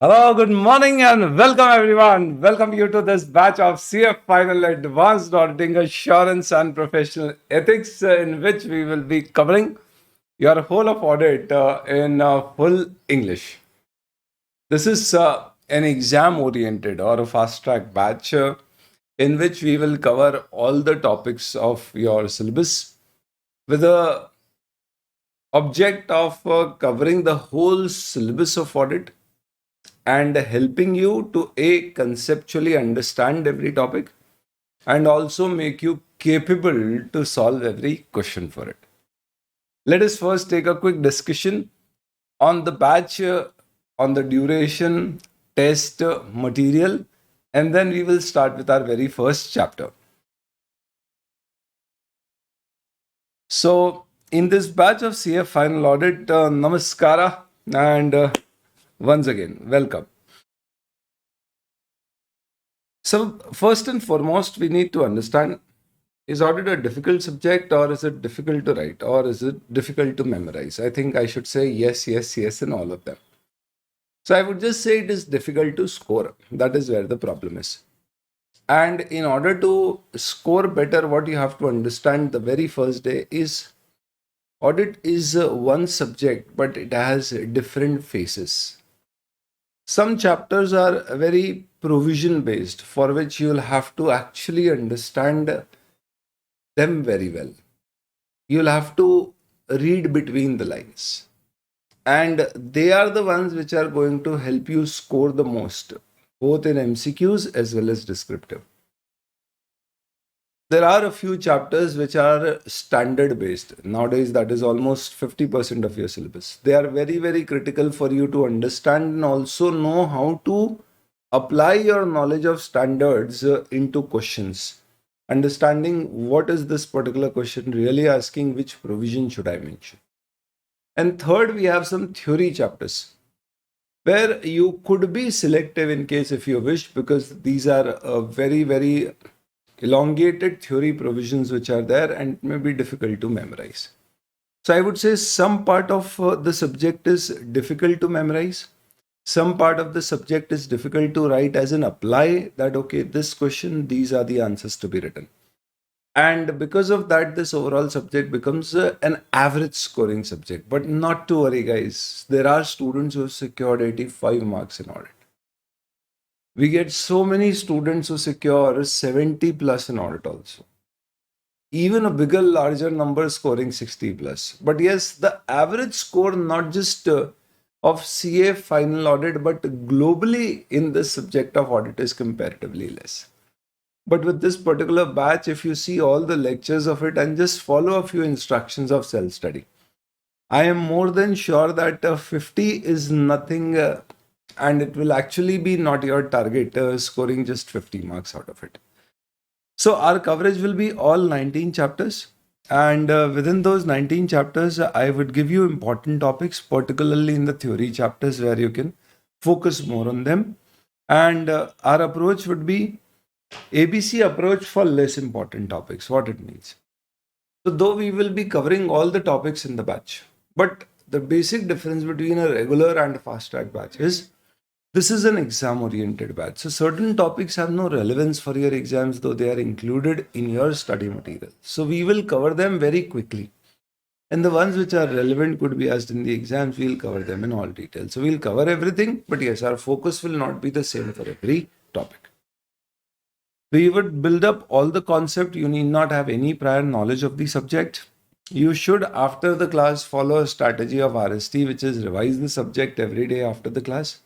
Hello, good morning, and welcome everyone. Welcome you to this batch of CF Final Advanced Auditing Assurance and Professional Ethics, in which we will be covering your whole of audit in full English. This is an exam oriented or a fast track batch in which we will cover all the topics of your syllabus with the object of covering the whole syllabus of audit and helping you to conceptually understand every topic and also make you capable to solve every question for it. Let us first take a quick discussion on the batch, on the duration, test, material, and then we will start with our very first chapter. So, in this batch of CF Final Audit, Namaskara, and once again, welcome. So, first and foremost, we need to understand, is audit a difficult subject, or is it difficult to write, or is it difficult to memorize? I think I should say yes, yes, yes in all of them. So I would just say it is difficult to score. That is where the problem is. And in order to score better, what you have to understand the very first day is audit is one subject, but it has different phases. Some chapters are very provision based, for which you will have to actually understand them very well. You'll have to read between the lines. And they are the ones which are going to help you score the most, both in MCQs as well as descriptive. There are a few chapters which are standard based. Nowadays, that is almost 50% of your syllabus. They are very, very critical for you to understand and also know how to apply your knowledge of standards into questions. Understanding what is this particular question really asking, which provision should I mention. And third, we have some theory chapters where you could be selective in case if you wish, because these are very, very elongated theory provisions which are there and may be difficult to memorize. So I would say some part of the subject is difficult to memorize. Some part of the subject is difficult to write as an apply that, okay, this question, these are the answers to be written. And because of that, this overall subject becomes an average scoring subject. But not to worry, guys. There are students who have secured 85 marks in audit. We get so many students who secure 70 plus in audit also. Even a bigger, larger number scoring 60 plus. But yes, the average score, not just of CA final audit, but globally in this subject of audit is comparatively less. But with this particular batch, if you see all the lectures of it and just follow a few instructions of self-study, I am more than sure that 50 is nothing and it will actually be not your target scoring just 50 marks out of it. So our coverage will be all 19 chapters. And within those 19 chapters, I would give you important topics, particularly in the theory chapters where you can focus more on them. And our approach would be ABC approach for less important topics, what it means. So though we will be covering all the topics in the batch, but the basic difference between a regular and a fast track batch is this is an exam oriented batch. So certain topics have no relevance for your exams, though they are included in your study material. So we will cover them very quickly. And the ones which are relevant could be asked in the exams, we'll cover them in all detail. So we'll cover everything, but yes, our focus will not be the same for every topic. We would build up all the concept. You need not have any prior knowledge of the subject. You should, after the class, follow a strategy of RST, which is revise the subject every day after the class.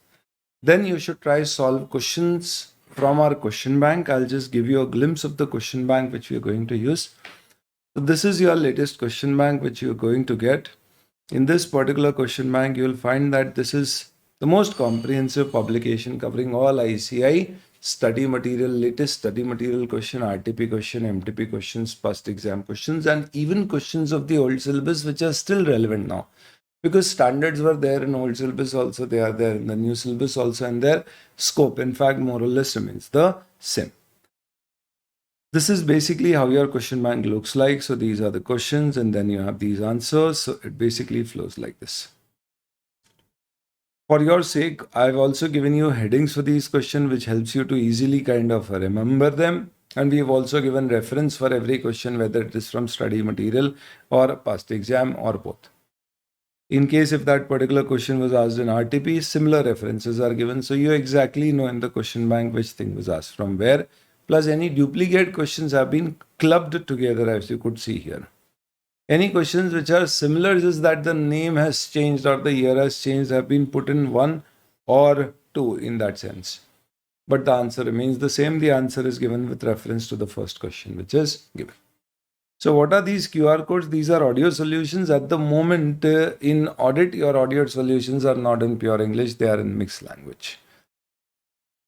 Then you should try solve questions from our question bank. I'll just give you a glimpse of the question bank which we are going to use. So this is your latest question bank which you're going to get. In this particular question bank, you will find that this is the most comprehensive publication covering all ICAI study material, latest study material question, RTP question, MTP questions, past exam questions, and even questions of the old syllabus which are still relevant now. Because standards were there in old syllabus also, they are there in the new syllabus also, and their scope, in fact, more or less remains the same. This is basically how your question bank looks like. So these are the questions and then you have these answers. So it basically flows like this. For your sake, I've also given you headings for these questions, which helps you to easily kind of remember them. And we have also given reference for every question, whether it is from study material or past exam or both. In case if that particular question was asked in RTP, similar references are given. So you exactly know in the question bank which thing was asked from where. Plus any duplicate questions have been clubbed together, as you could see here. Any questions which are similar, just that the name has changed or the year has changed, have been put in one or two in that sense. But the answer remains the same. The answer is given with reference to the first question which is given. So what are these QR codes? These are audio solutions. At the moment in Audit, your audio solutions are not in pure English, they are in mixed language.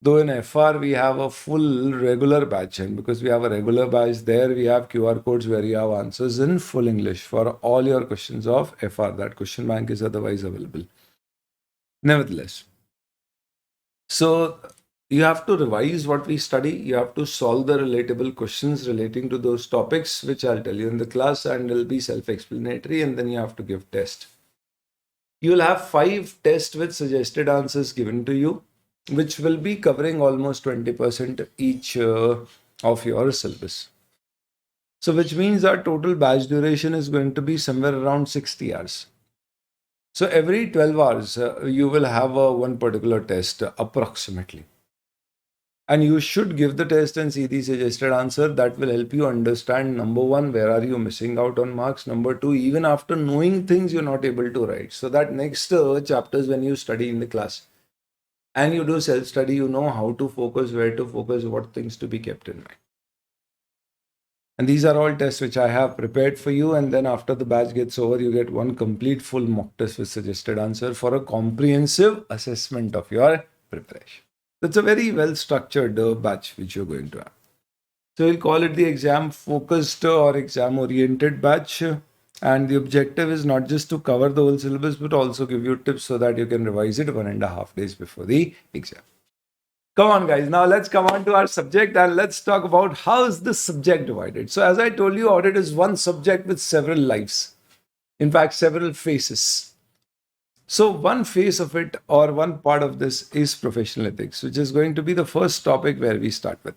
Though in FR, we have a full regular batch, and because we have a regular batch there, we have QR codes where you have answers in full English for all your questions of FR. That question bank is otherwise available. Nevertheless, so you have to revise what we study. You have to solve the relatable questions relating to those topics, which I'll tell you in the class, and will be self-explanatory, and then you have to give test. You'll have 5 tests with suggested answers given to you, which will be covering almost 20% each of your syllabus. So which means our total batch duration is going to be somewhere around 60 hours. So every 12 hours, you will have one particular test approximately. And you should give the test and see the suggested answer. That will help you understand, number one, where are you missing out on marks? Number two, even after knowing things, you're not able to write. So that next chapters when you study in the class and you do self-study, you know how to focus, where to focus, what things to be kept in mind. And these are all tests which I have prepared for you. And then after the batch gets over, you get one complete full mock test with suggested answer for a comprehensive assessment of your preparation. It's a very well structured batch which you're going to have. So we'll call it the exam focused or exam oriented batch. And the objective is not just to cover the whole syllabus, but also give you tips so that you can revise it 1.5 days before the exam. Come on, guys. Now let's come on to our subject and let's talk about how is this subject divided. So as I told you, audit is one subject with several lives. In fact, several faces. So one face of it or one part of this is professional ethics, which is going to be the first topic where we start with.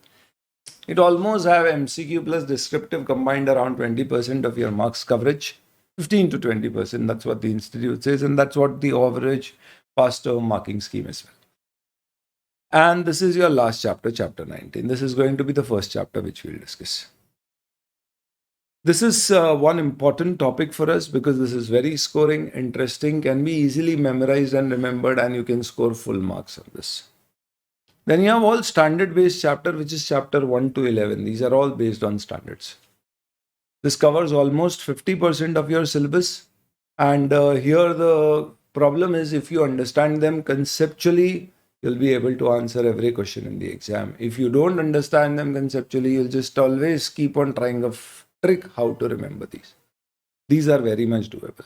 It almost have MCQ plus descriptive combined around 20% of your marks coverage. 15 to 20%, that's what the institute says, and that's what the average past term marking scheme is. And this is your last chapter, chapter 19. This is going to be the first chapter which we'll discuss. This is one important topic for us because this is very scoring, interesting, can be easily memorized and remembered, and you can score full marks on this. Then you have all standard based chapter, which is chapter 1 to 11. These are all based on standards. This covers almost 50% of your syllabus. And here the problem is, if you understand them conceptually, you'll be able to answer every question in the exam. If you don't understand them conceptually, you'll just always keep on trying a trick how to remember these. These are very much doable.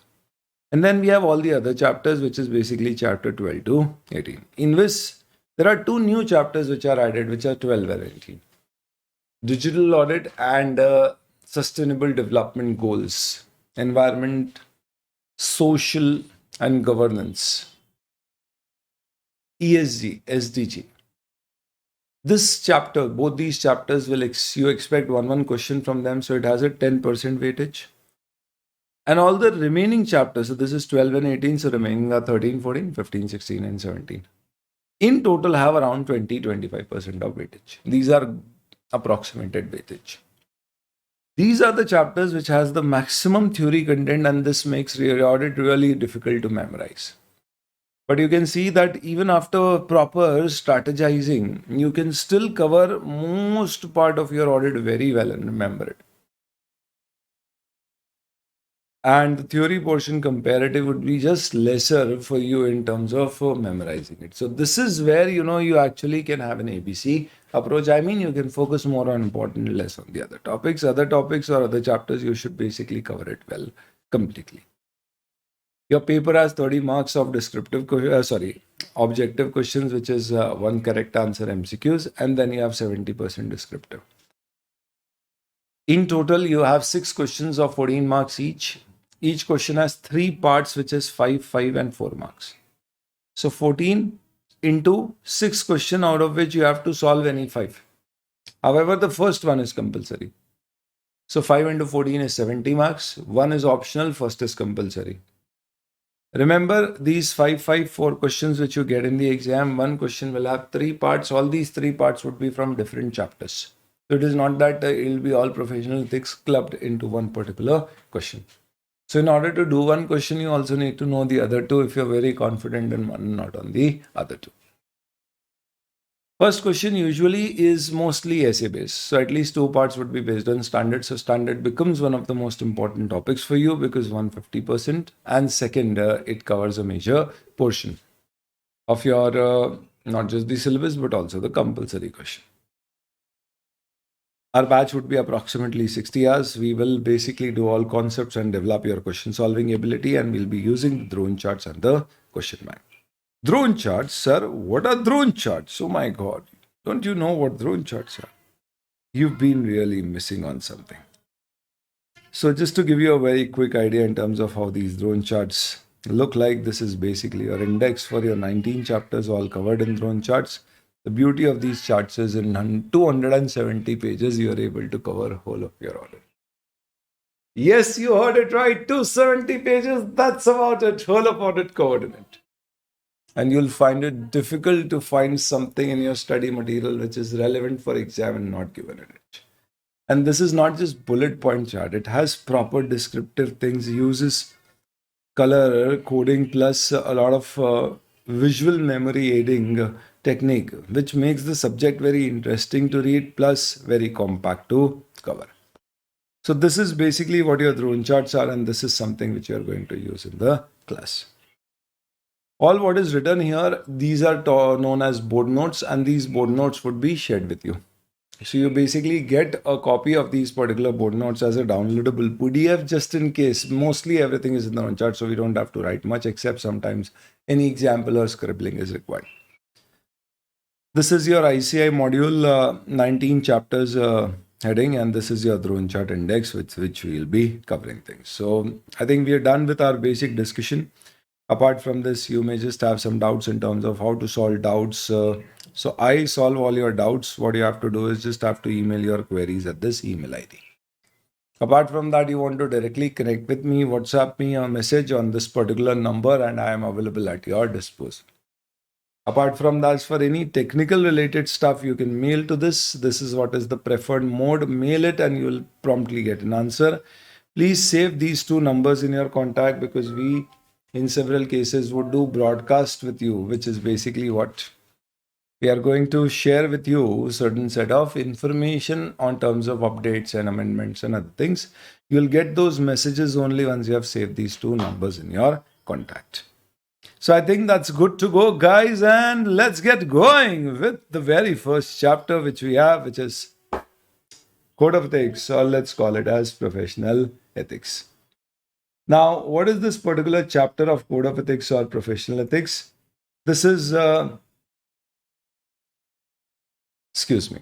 And then we have all the other chapters, which is basically chapter 12 to 18. In which there are 2 new chapters which are added, which are 12 and 18. Digital audit and sustainable development goals, environment, social and governance, ESG, SDG. This chapter, both these chapters will you expect one question from them, so it has a 10% weightage. And all the remaining chapters, so this is 12 and 18, so remaining are 13, 14, 15, 16 and 17. In total have around 20-25% of weightage. These are approximated weightage. These are the chapters which has the maximum theory content, and this makes audit really difficult to memorize. But you can see that even after proper strategizing, you can still cover most part of your audit very well and remember it. And the theory portion comparative would be just lesser for you in terms of memorizing it. So this is where, you actually can have an ABC approach. I mean, you can focus more on important, less on the other topics. Other topics or other chapters, you should basically cover it well, completely. Your paper has 30 marks of objective questions, which is one correct answer MCQs, and then you have 70% descriptive. In total, you have 6 questions of 14 marks each. Each question has 3 parts, which is 5, 5 and 4 marks. So 14 into 6 question, out of which you have to solve any 5. However, the first one is compulsory. So 5 into 14 is 70 marks. 1 is optional, first is compulsory. Remember these 5 questions which you get in the exam, one question will have 3 parts. All these 3 parts would be from different chapters. So it is not that it will be all professional ethics clubbed into one particular question. So in order to do one question, you also need to know the other 2 if you're very confident in one, not on the other 2. First question usually is mostly essay based. So at least 2 parts would be based on standard. So standard becomes one of the most important topics for you because 150%. And second, it covers a major portion of your, not just the syllabus, but also the compulsory question. Our batch would be approximately 60 hours. We will basically do all concepts and develop your question solving ability, and we'll be using the drone charts and the question bank. Drone charts, sir? What are drone charts? Oh my God. Don't you know what drone charts are? You've been really missing on something. So just to give you a very quick idea in terms of how these drone charts look like, this is basically your index for your 19 chapters all covered in drone charts. The beauty of these charts is in 270 pages, you are able to cover whole of your audit. Yes, you heard it right. 270 pages. That's about it. Whole of audit covered in it. And you'll find it difficult to find something in your study material which is relevant for exam and not given in it. And this is not just bullet point chart. It has proper descriptive things, uses color coding plus a lot of visual memory aiding technique, which makes the subject very interesting to read plus very compact to cover. So this is basically what your drone charts are, and this is something which you are going to use in the class. All what is written here, these are known as board notes, and these board notes would be shared with you. So you basically get a copy of these particular board notes as a downloadable PDF just in case. Mostly everything is in the drone chart, so we don't have to write much except sometimes any example or scribbling is required. This is your ICAI module 19 chapters heading, and this is your drone chart index with which we will be covering things. So I think we are done with our basic discussion. Apart from this, you may just have some doubts in terms of how to solve doubts. So I solve all your doubts. What you have to do is just have to email your queries at this email ID. Apart from that, you want to directly connect with me, WhatsApp me a message on this particular number, and I am available at your disposal. Apart from that, for any technical related stuff, you can mail to this. This is what is the preferred mode. Mail it and you will promptly get an answer. Please save these 2 numbers in your contact because we, in several cases, would do broadcast with you, which is basically what we are going to share with you certain set of information on terms of updates and amendments and other things. You'll get those messages only once you have saved these 2 numbers in your contact. So I think that's good to go, guys, and let's get going with the very first chapter which we have, which is Code of Ethics, or let's call it as Professional Ethics. Now, what is this particular chapter of Code of Ethics or Professional Ethics? This is, excuse me.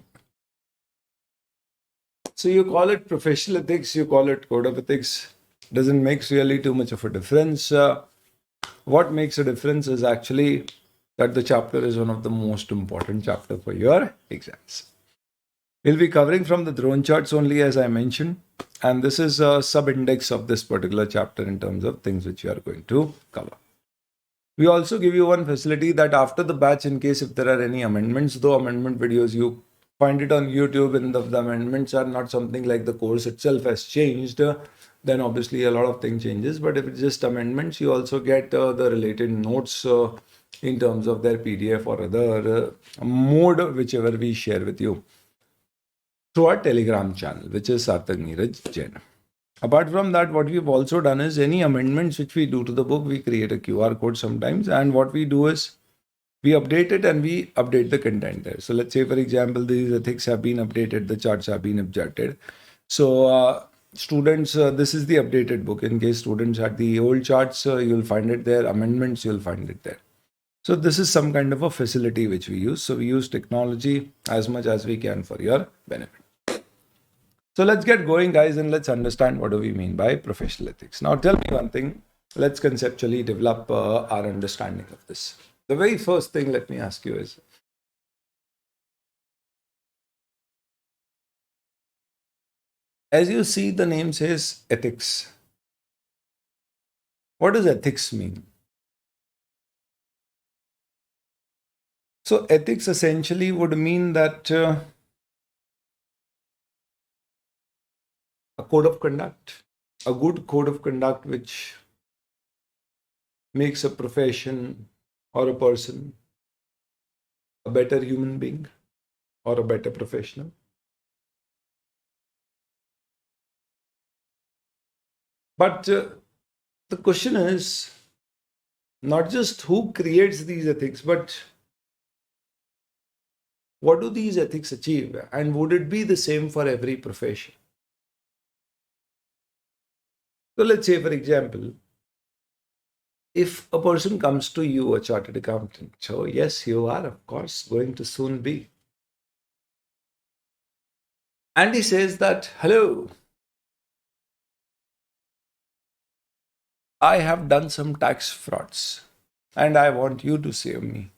So you call it Professional Ethics, you call it Code of Ethics. Doesn't make really too much of a difference. What makes a difference is actually that the chapter is one of the most important chapter for your exams. We'll be covering from the drone charts only, as I mentioned, and this is a sub-index of this particular chapter in terms of things which you are going to cover. We also give you one facility that after the batch, in case if there are any amendments, though amendment videos, you find it on YouTube, and the amendments are not something like the course itself has changed, then obviously a lot of things changes. But if it's just amendments, you also get the related notes in terms of their PDF or other mode, whichever we share with you through our Telegram channel, which is Sarthak Jain. Apart from that, what we've also done is any amendments which we do to the book, we create a QR code sometimes, and what we do is we update it and we update the content there. So let's say, for example, these ethics have been updated, the charts have been updated. So students, this is the updated book. In case students had the old charts, you'll find it there. Amendments, you'll find it there. So this is some kind of a facility which we use. So we use technology as much as we can for your benefit. So let's get going, guys, and let's understand what do we mean by professional ethics. Now tell me one thing. Let's conceptually develop our understanding of this. The very first thing let me ask you is, as you see, the name says ethics. What does ethics mean? So, ethics essentially would mean that a code of conduct, a good code of conduct which makes a profession or a person a better human being or a better professional. But the question is not just who creates these ethics, but what do these ethics achieve? And would it be the same for every profession? So let's say, for example, if a person comes to you, a chartered accountant, so yes, you are, of course, going to soon be. And he says that, hello, I have done some tax frauds and I want you to save me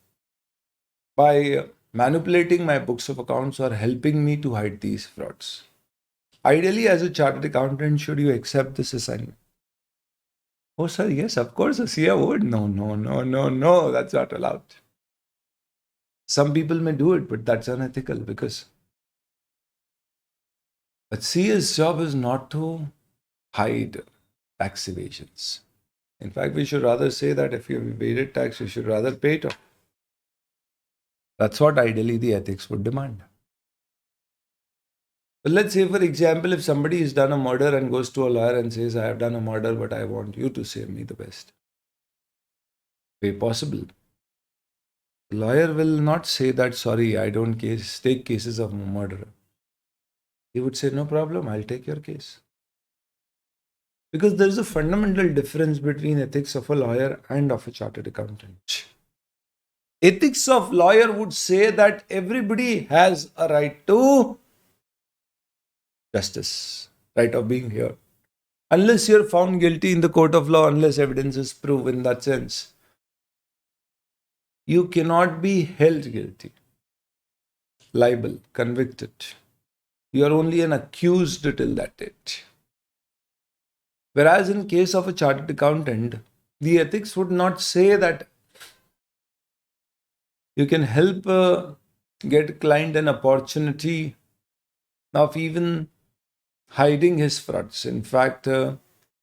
by manipulating my books of accounts or helping me to hide these frauds. Ideally, as a chartered accountant, should you accept this assignment? Oh, sir, yes, of course, a CA would. No, no, no, no, no, that's not allowed. Some people may do it, but that's unethical because a CA's job is not to hide tax evasions. In fact, we should rather say that if you've evaded tax, you should rather pay it off. That's what ideally the ethics would demand. But let's say, for example, if somebody has done a murder and goes to a lawyer and says, I have done a murder, but I want you to save me the best way possible. The lawyer will not say that, sorry, I don't take cases of murder. He would say, no problem, I'll take your case. Because there is a fundamental difference between ethics of a lawyer and of a chartered accountant. Ethics of lawyer would say that everybody has a right to justice, right of being heard. Unless you're found guilty in the court of law, unless evidence is proved in that sense, you cannot be held guilty, liable, convicted. You are only an accused till that date. Whereas in case of a chartered accountant, the ethics would not say that you can help get client an opportunity of even hiding his frauds. In fact,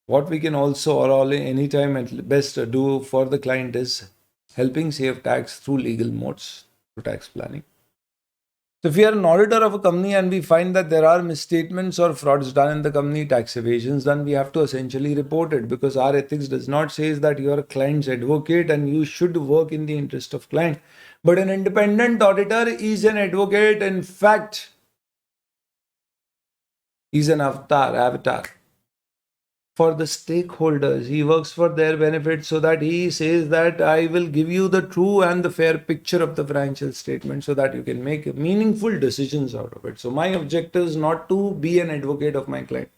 what we can also or anytime at best do for the client is helping save tax through legal modes, through tax planning. So if we are an auditor of a company and we find that there are misstatements or frauds done in the company, tax evasions, then we have to essentially report it, because our ethics does not say that you are a client's advocate and you should work in the interest of client. But an independent auditor is an advocate. In fact, he's an avatar for the stakeholders. He works for their benefit, so that he says that I will give you the true and the fair picture of the financial statement so that you can make meaningful decisions out of it. So my objective is not to be an advocate of my client,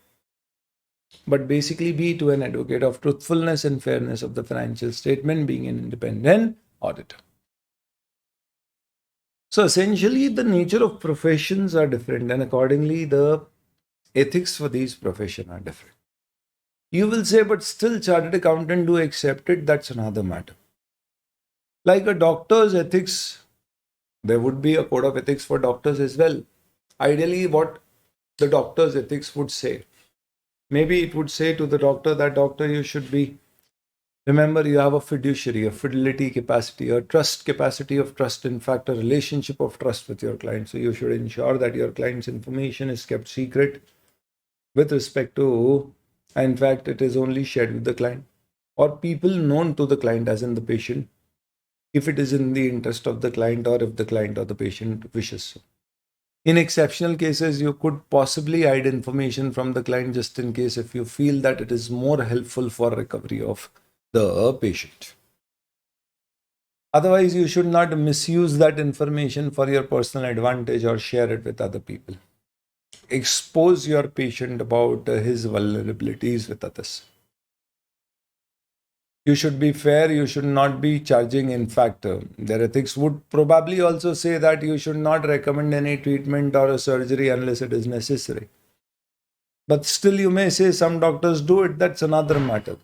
but basically be to an advocate of truthfulness and fairness of the financial statement, being an independent auditor. So essentially, the nature of professions are different, and accordingly, the ethics for these professions are different. You will say, but still chartered accountant do accept it. That's another matter. Like a doctor's ethics, there would be a code of ethics for doctors as well. Ideally, what the doctor's ethics would say, maybe it would say to the doctor that, doctor, you should be, remember, you have a fiduciary, a fidelity capacity, a trust capacity of trust, in fact, a relationship of trust with your client. So you should ensure that your client's information is kept secret with respect to, in fact, it is only shared with the client or people known to the client, as in the patient, if it is in the interest of the client or if the client or the patient wishes so. In exceptional cases, you could possibly hide information from the client just in case if you feel that it is more helpful for recovery of the patient. Otherwise, you should not misuse that information for your personal advantage or share it with other people. Expose your patient about his vulnerabilities with others. You should be fair. You should not be charging. In fact, their ethics would probably also say that you should not recommend any treatment or a surgery unless it is necessary. But still, you may say some doctors do it. That's another matter.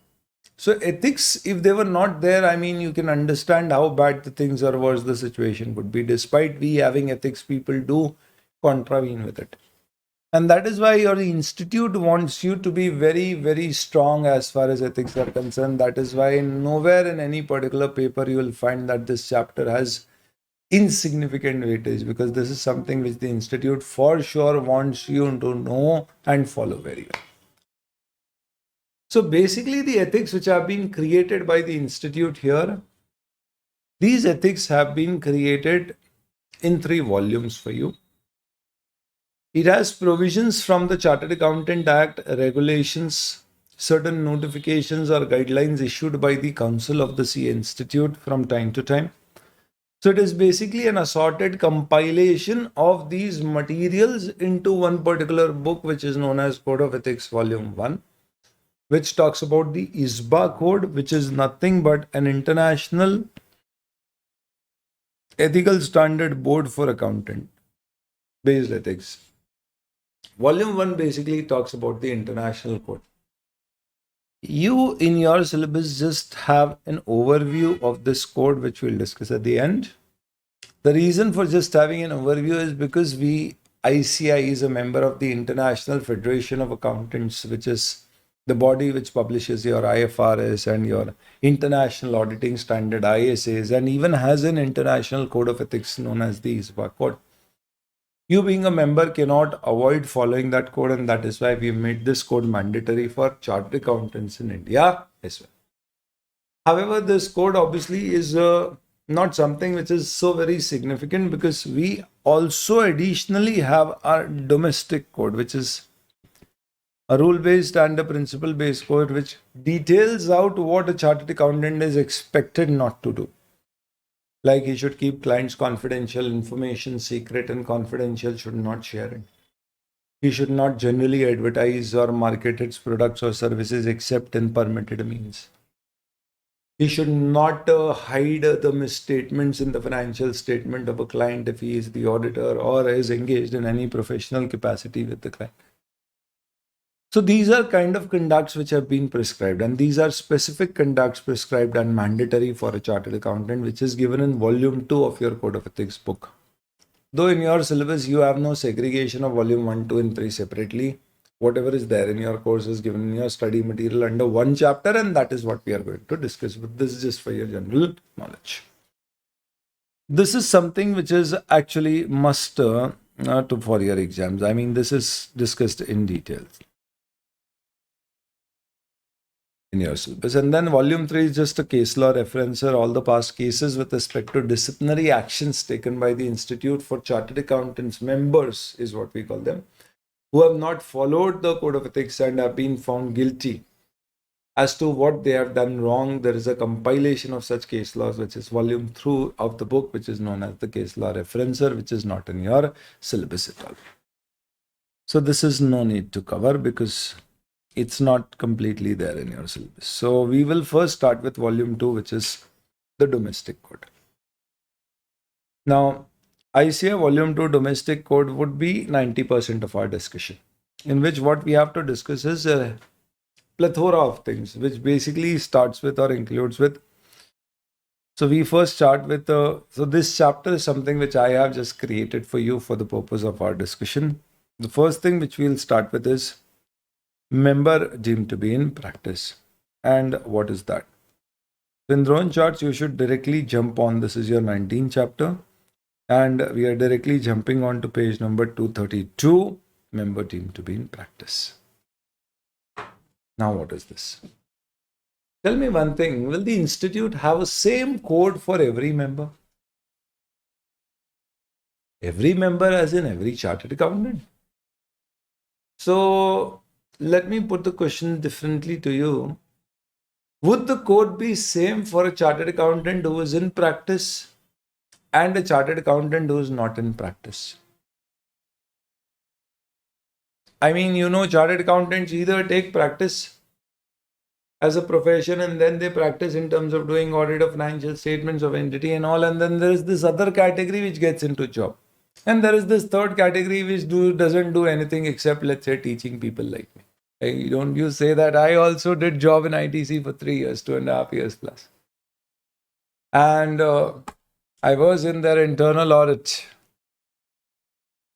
So ethics, if they were not there, I mean, you can understand how bad the things or worse the situation could be. Despite we having ethics, people do contravene with it. And that is why your institute wants you to be very, very strong as far as ethics are concerned. That is why nowhere in any particular paper you will find that this chapter has insignificant weightage, because this is something which the institute for sure wants you to know and follow very well. So basically, the ethics which have been created by the institute here, these ethics have been created in 3 volumes for you. It has provisions from the Chartered Accountant Act, regulations, certain notifications or guidelines issued by the Council of the CA Institute from time to time. So it is basically an assorted compilation of these materials into one particular book, which is known as Code of Ethics Volume 1, which talks about the ISBA code, which is nothing but an international ethical standard board for accountant based ethics. Volume 1 basically talks about the international code. You in your syllabus just have an overview of this code, which we'll discuss at the end. The reason for just having an overview is because ICAI is a member of the International Federation of Accountants, which is the body which publishes your IFRS and your international auditing standard ISAs, and even has an international code of ethics known as the ISBA code. You being a member cannot avoid following that code, and that is why we made this code mandatory for chartered accountants in India as well. However, this code obviously is not something which is so very significant, because we also additionally have our domestic code, which is a rule-based and a principle-based code, which details out what a chartered accountant is expected not to do. Like he should keep clients' confidential information secret and confidential, should not share it. He should not generally advertise or market its products or services except in permitted means. He should not hide the misstatements in the financial statement of a client if he is the auditor or is engaged in any professional capacity with the client. So these are kind of conducts which have been prescribed, and these are specific conducts prescribed and mandatory for a chartered accountant, which is given in volume 2 of your Code of Ethics book. Though in your syllabus you have no segregation of volume 1, 2 and 3 separately, whatever is there in your course is given in your study material under one chapter, and that is what we are going to discuss. But this is just for your general knowledge. This is something which is actually must for your exams. I mean, this is discussed in detail in your syllabus. And then volume 3 is just a case law referencer, all the past cases with respect to disciplinary actions taken by the Institute for Chartered Accountants members, is what we call them, who have not followed the Code of Ethics and have been found guilty as to what they have done wrong. There is a compilation of such case laws, which is volume 3 of the book, which is known as the case law referencer, which is not in your syllabus at all. So this is no need to cover because it's not completely there in your syllabus. So we will first start with volume 2, which is the domestic code. Now, ICAI volume 2 domestic code would be 90% of our discussion, in which what we have to discuss is a plethora of things, which basically starts with or includes with. So we first start with so this chapter is something which I have just created for you for the purpose of our discussion. The first thing which we'll start with is member deemed to be in practice. And what is that? In drone charts, you should directly jump on. This is your 19th chapter. And we are directly jumping on to page number 232, member deemed to be in practice. Now, what is this? Tell me one thing. Will the institute have a same code for every member? Every member as in every chartered accountant? So, let me put the question differently to you. Would the code be same for a chartered accountant who is in practice and a chartered accountant who is not in practice? I mean, chartered accountants either take practice as a profession, and then they practice in terms of doing audit of financial statements of entity and all, and then there is this other category which gets into job, and there is this third category which doesn't do anything except, let's say, teaching people like me. Don't you say that? I also did job in ITC for 3 years, 2.5 years plus, and I was in their internal audit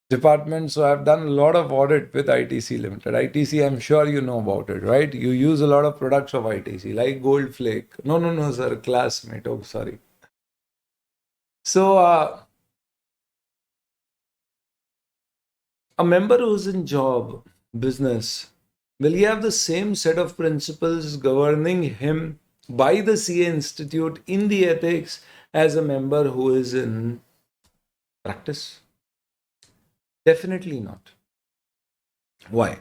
department, so I've done a lot of audit with ITC Limited. ITC, I'm sure you know about it, right? You use a lot of products of ITC, like Gold Flake. No, sir, classmate. Oh, sorry. So, a member who's in job, business, will he have the same set of principles governing him by the CA Institute in the ethics as a member who is in practice? Definitely not. Why?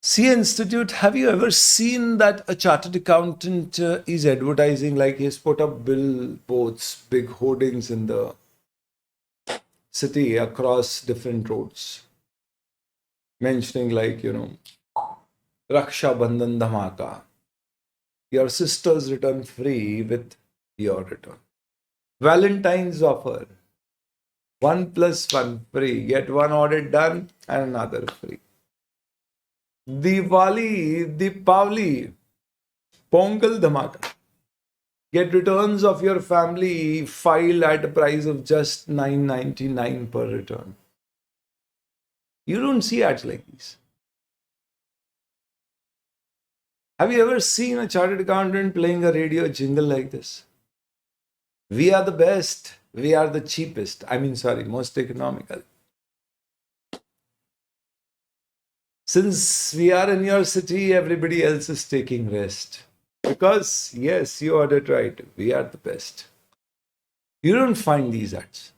CA Institute, have you ever seen that a chartered accountant is advertising, like he's put up billboards, big hoardings in the city across different roads, mentioning like, Raksha Bandhan Dhamaka, your sister's return free with your return. Valentine's offer, 1+1 free, get one audit done and another free. Deepavali, Pongal Dhamaka. Get returns of your family filed at a price of just $9.99 per return. You don't see ads like these. Have you ever seen a chartered accountant playing a radio jingle like this? We are the best. We are the cheapest. Most economical. Since we are in your city, everybody else is taking rest. Because, yes, you heard it right. We are the best. You don't find these ads.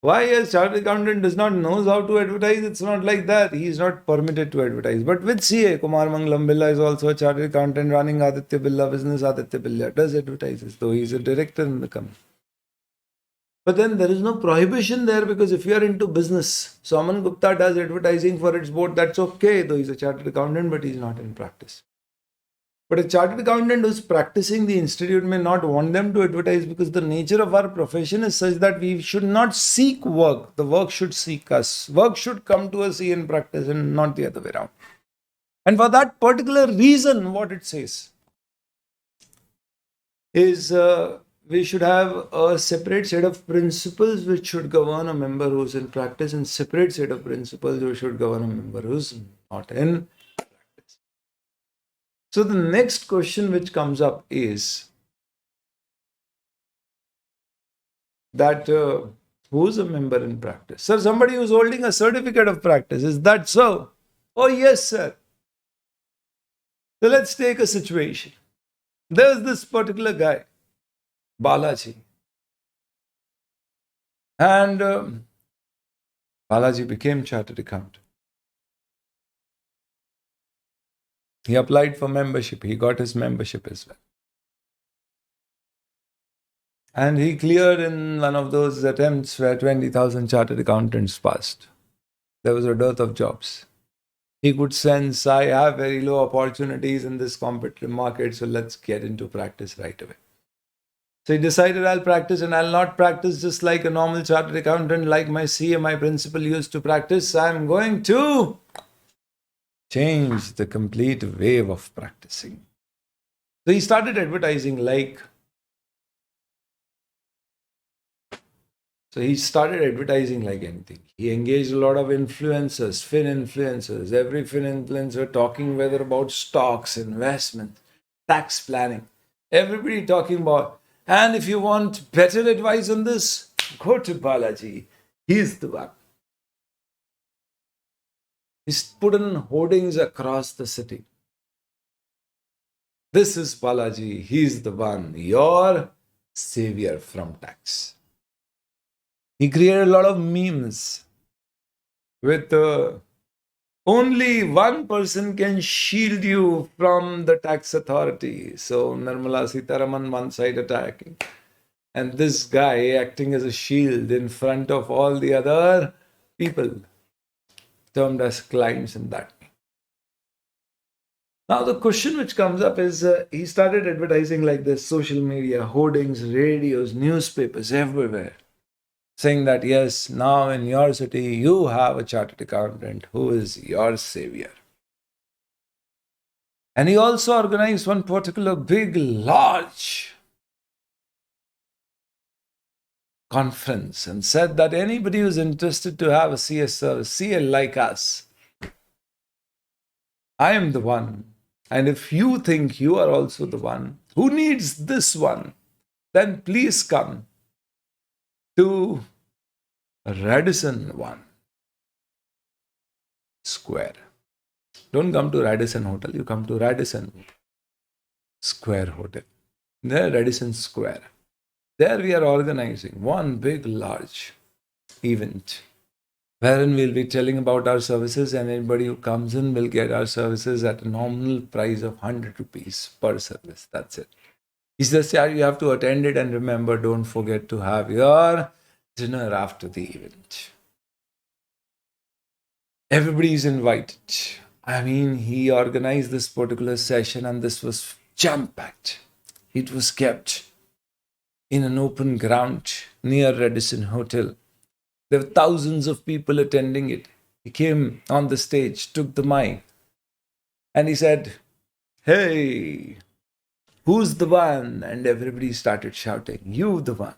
Why a chartered accountant does not know how to advertise? It's not like that. He is not permitted to advertise. But with CA, Kumar Mangalam Billa is also a chartered accountant running Aditya Billa business. Aditya Billa does advertises, though he is a director in the company. But then there is no prohibition there, because if you are into business, so Aman Gupta does advertising for its board, that's okay, though he's a chartered accountant, but he's not in practice. But a chartered accountant who's practicing, the institute may not want them to advertise, because the nature of our profession is such that we should not seek work. The work should seek us. Work should come to us in practice and not the other way around. And for that particular reason, what it says is we should have a separate set of principles which should govern a member who's in practice, and separate set of principles which should govern a member who's not in practice. So the next question which comes up is that who's a member in practice? Sir, somebody who's holding a certificate of practice. Is that so? Oh, yes, sir. So let's take a situation. There's this particular guy, Balaji. And Balaji became chartered accountant. He applied for membership. He got his membership as well. And he cleared in one of those attempts where 20,000 chartered accountants passed. There was a dearth of jobs. He could sense, I have very low opportunities in this competitive market, so let's get into practice right away. So he decided, I'll practice, and I'll not practice just like a normal chartered accountant, like my CA, my principal used to practice. I'm going to change the complete wave of practicing. So he started advertising like anything. He engaged a lot of influencers, Fin influencers. Every Fin influencer talking whether about stocks, investment, tax planning. Everybody talking about. And if you want better advice on this, go to Balaji. He's the one. He's put in hoardings across the city. This is Balaji. He's the one. Your savior from tax. He created a lot of memes with only one person can shield you from the tax authority. So Nirmala Sitharaman one side attacking, and this guy acting as a shield in front of all the other people termed as clients in that. Now the question which comes up is he started advertising like this, social media, hoardings, radios, newspapers, everywhere, saying that yes, now in your city you have a chartered accountant who is your savior. And he also organized one particular big, large conference and said that anybody who's interested to have a CS service, CL like us, I am the one. And if you think you are also the one who needs this one, then please come to Radisson 1 Square. Don't come to Radisson Hotel, you come to Radisson Square Hotel. There, Radisson Square. There we are organizing one big, large event wherein we'll be telling about our services, and anybody who comes in will get our services at a nominal price of 100 rupees per service. That's it. He says, yeah, you have to attend it, and remember, don't forget to have your dinner after the event. Everybody is invited. I mean, he organized this particular session and this was jam-packed. It was kept in an open ground near Radisson Hotel. There were thousands of people attending it. He came on the stage, took the mic, and he said, hey, who's the one? And everybody started shouting, you the one.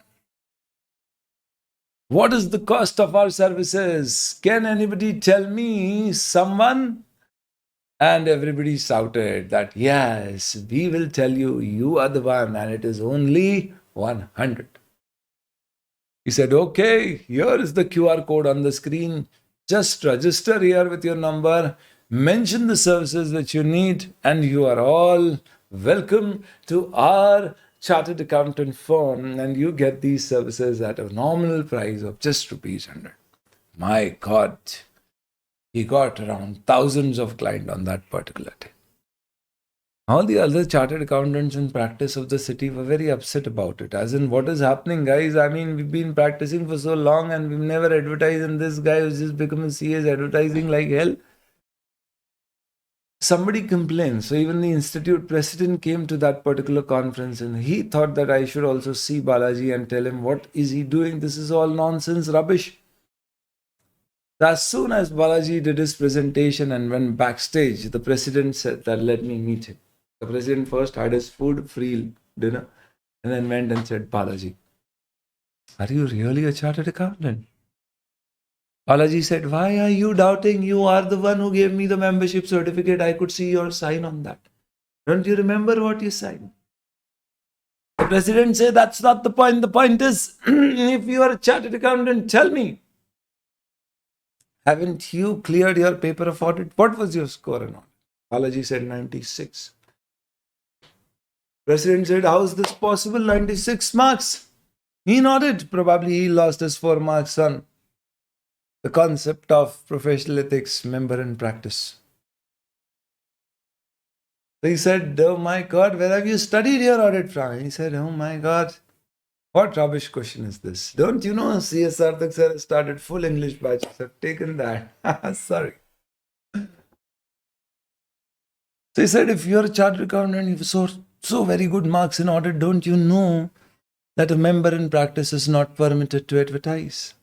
What is the cost of our services? Can anybody tell me, someone? And everybody shouted that, yes, we will tell you, you are the one, and it is only 100. He said, okay, here is the QR code on the screen. Just register here with your number, mention the services which you need, and you are all welcome to our chartered accountant firm, and you get these services at a nominal price of just rupees 100. My God, he got around thousands of clients on that particular day. All the other chartered accountants in practice of the city were very upset about it. As in, what is happening, guys? I mean, we've been practicing for so long and we've never advertised, and this guy who's just become a CA is advertising like hell. Somebody complained. So even the institute president came to that particular conference and he thought that I should also see Balaji and tell him, what is he doing? This is all nonsense, rubbish. As soon as Balaji did his presentation and went backstage, the president said that let me meet him. The president first had his food, free dinner, and then went and said, Balaji, are you really a chartered accountant? Balaji said, why are you doubting? You are the one who gave me the membership certificate. I could see your sign on that. Don't you remember what you signed? The president said, that's not the point. The point is, if you are a chartered accountant, tell me, haven't you cleared your paper of audit? What was your score and all? Balaji said 96. President said, how is this possible? 96 marks. In audit, probably he lost his 4 marks on the concept of professional ethics, member in practice. So he said, oh my God, where have you studied your audit from? He said, oh my God, what rubbish question is this? Don't you know CS Sarthak sir has started full English batches? I've taken that. Sorry. So he said, if you're a chartered accountant, you've so very good marks in audit, don't you know that a member in practice is not permitted to advertise?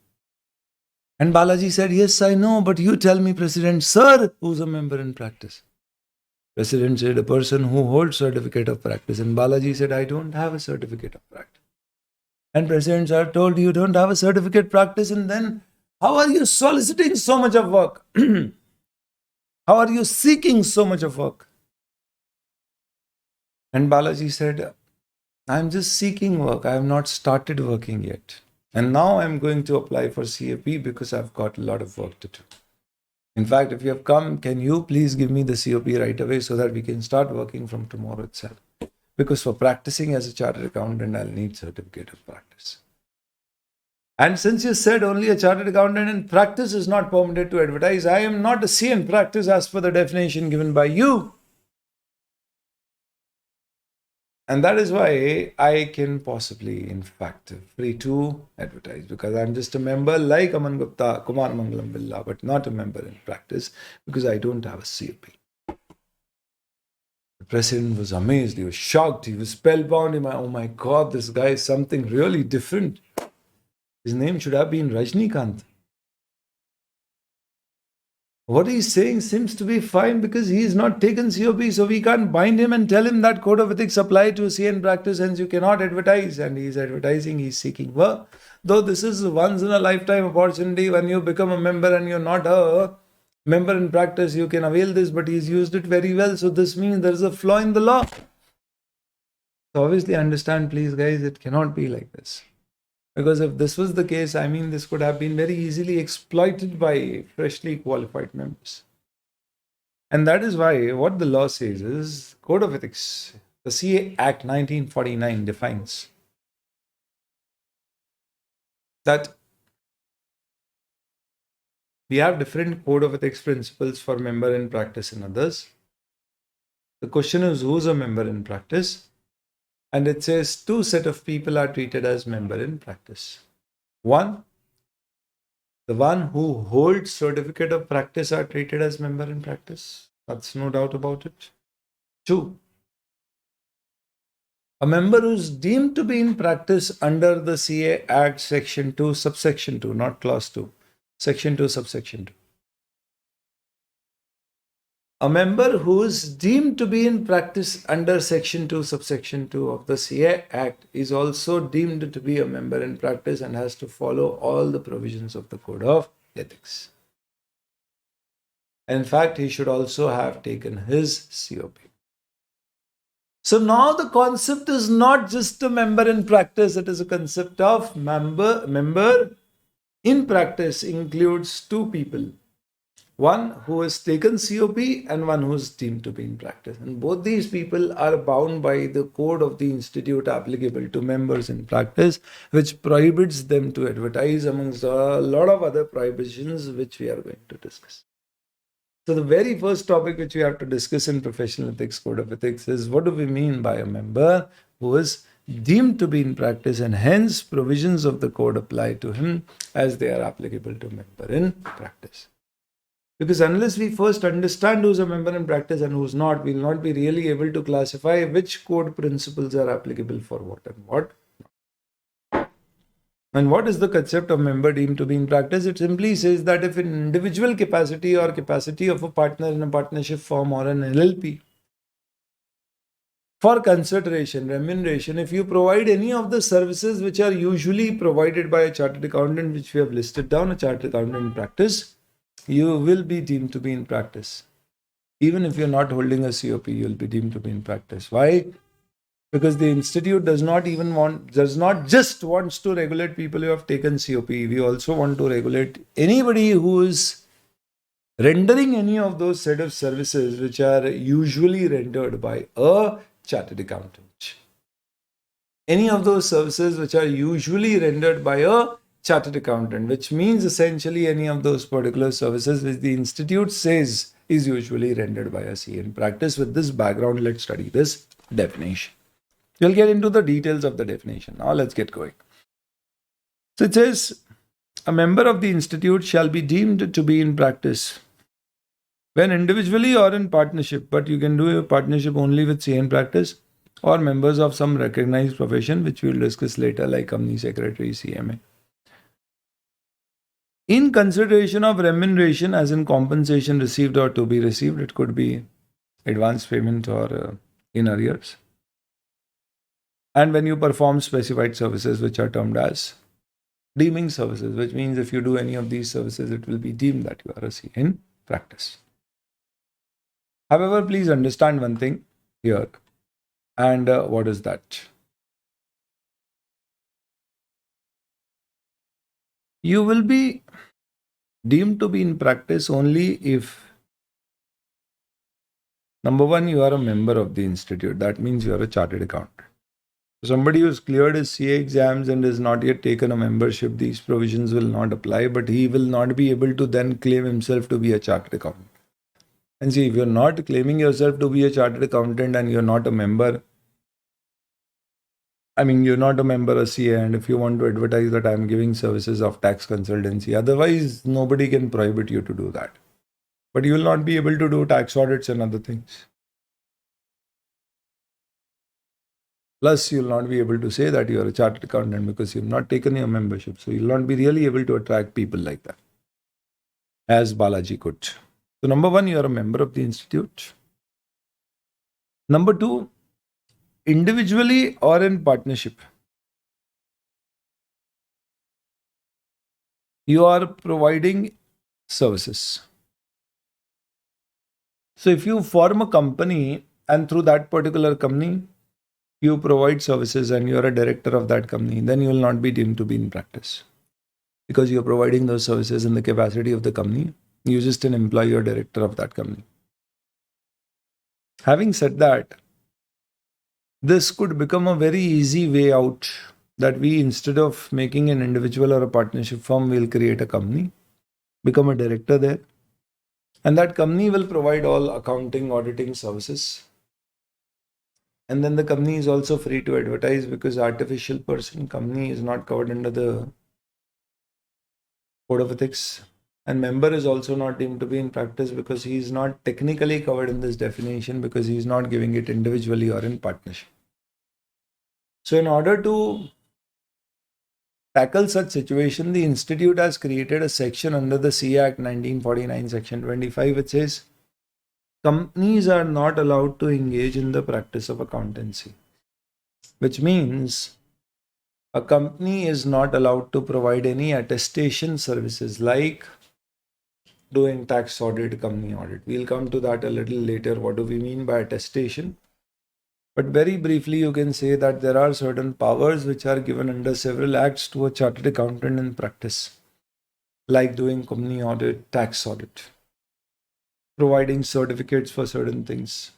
And Balaji said, yes, I know, but you tell me, President, sir, who's a member in practice? President said, a person who holds certificate of practice. And Balaji said, I don't have a certificate of practice. And President sir told you don't have a certificate practice, and then how are you soliciting so much of work? How are you seeking so much of work? And Balaji said, I'm just seeking work. I have not started working yet. And now I'm going to apply for CAP because I've got a lot of work to do. In fact, if you have come, can you please give me the COP right away so that we can start working from tomorrow itself? Because for practicing as a chartered accountant, I'll need certificate of practice. And since you said only a chartered accountant in practice is not permitted to advertise, I am not a CA in practice as per the definition given by you. And that is why I can possibly, in fact, free to advertise, because I'm just a member like Aman Gupta, Kumar Mangalam Billa, but not a member in practice because I don't have a CAP. president was amazed. He was shocked. He was spellbound. Oh my God, this guy is something really different. His name should have been Rajnikant. What he's saying seems to be fine because he is not taken COP, so we can't bind him and tell him that code of ethics apply to CA in practice, hence you cannot advertise. And he's advertising, he's seeking work. Though this is once in a lifetime opportunity, when you become a member and you're not a member in practice, you can avail this, but he's used it very well. So this means there is a flaw in the law. So obviously understand, please guys, it cannot be like this. Because if this was the case, I mean, this could have been very easily exploited by freshly qualified members. And that is why what the law says is Code of Ethics, the CA Act 1949 defines that we have different Code of Ethics principles for member in practice and others. The question is, who's a member in practice? And it says two set of people are treated as member in practice. One, the one who holds certificate of practice are treated as member in practice. That's no doubt about it. Two, a member who's deemed to be in practice under the CA Act Section 2, subsection 2, not clause 2, Section 2, subsection 2. A member who is deemed to be in practice under Section 2, subsection 2 of the CA Act is also deemed to be a member in practice and has to follow all the provisions of the Code of Ethics. In fact, he should also have taken his COP. So now the concept is not just a member in practice, it is a concept of member in practice includes two people. One who has taken COP and one who is deemed to be in practice. And both these people are bound by the code of the institute applicable to members in practice, which prohibits them to advertise, amongst a lot of other prohibitions which we are going to discuss. So the very first topic which we have to discuss in professional ethics, Code of Ethics, is what do we mean by a member who is deemed to be in practice, and hence provisions of the code apply to him as they are applicable to member in practice. Because unless we first understand who's a member in practice and who's not, we'll not be really able to classify which code principles are applicable for what and what. And what is the concept of member deemed to be in practice? It simply says that if in individual capacity or capacity of a partner in a partnership firm or an LLP, for consideration, remuneration, if you provide any of the services which are usually provided by a chartered accountant, which we have listed down, a chartered accountant in practice, you will be deemed to be in practice. Even if you're not holding a COP, you'll be deemed to be in practice. Why? Because the institute does not just wants to regulate people who have taken COP. We also want to regulate anybody who is rendering any of those set of services which are usually rendered by a chartered accountant. Any of those services which are usually rendered by a chartered accountant, which means essentially any of those particular services which the institute says is usually rendered by a CA in practice. With this background, let's study this definition. We'll get into the details of the definition. Now let's get going. So it says, a member of the institute shall be deemed to be in practice when individually or in partnership, but you can do a partnership only with CA in practice, or members of some recognized profession, which we'll discuss later, like company secretary, CMA. In consideration of remuneration, as in compensation received or to be received, it could be advance payment or in arrears. And when you perform specified services, which are termed as deeming services, which means if you do any of these services, it will be deemed that you are a CA in practice. However, please understand one thing here. And what is that? You will be deemed to be in practice only if, number one, you are a member of the institute. That means you are a chartered accountant. Somebody who's cleared his CA exams and has not yet taken a membership, these provisions will not apply, but he will not be able to then claim himself to be a chartered accountant. And see, if you're not claiming yourself to be a chartered accountant and you're not a member, you're not a member of CA, and if you want to advertise that I'm giving services of tax consultancy, otherwise nobody can prohibit you to do that. But you will not be able to do tax audits and other things. Plus, you'll not be able to say that you're a chartered accountant because you've not taken your membership. So you'll not be really able to attract people like that, as Balaji could. So number one, you're a member of the institute. Number two, individually or in partnership, you are providing services. So if you form a company and through that particular company, you provide services and you're a director of that company, then you will not be deemed to be in practice because you're providing those services in the capacity of the company. You're just an employee or director of that company. Having said that, this could become a very easy way out that we, instead of making an individual or a partnership firm, will create a company, become a director there, and that company will provide all accounting, auditing services. And then the company is also free to advertise because artificial person company is not covered under the code of ethics. And member is also not deemed to be in practice because he is not technically covered in this definition because he is not giving it individually or in partnership. So in order to tackle such situation, the institute has created a section under the CA Act 1949 section 25 which says companies are not allowed to engage in the practice of accountancy, which means a company is not allowed to provide any attestation services like doing tax audit, company audit. We'll come to that a little later. What do we mean by attestation? But very briefly, you can say that there are certain powers which are given under several acts to a chartered accountant in practice, like doing company audit, tax audit, providing certificates for certain things.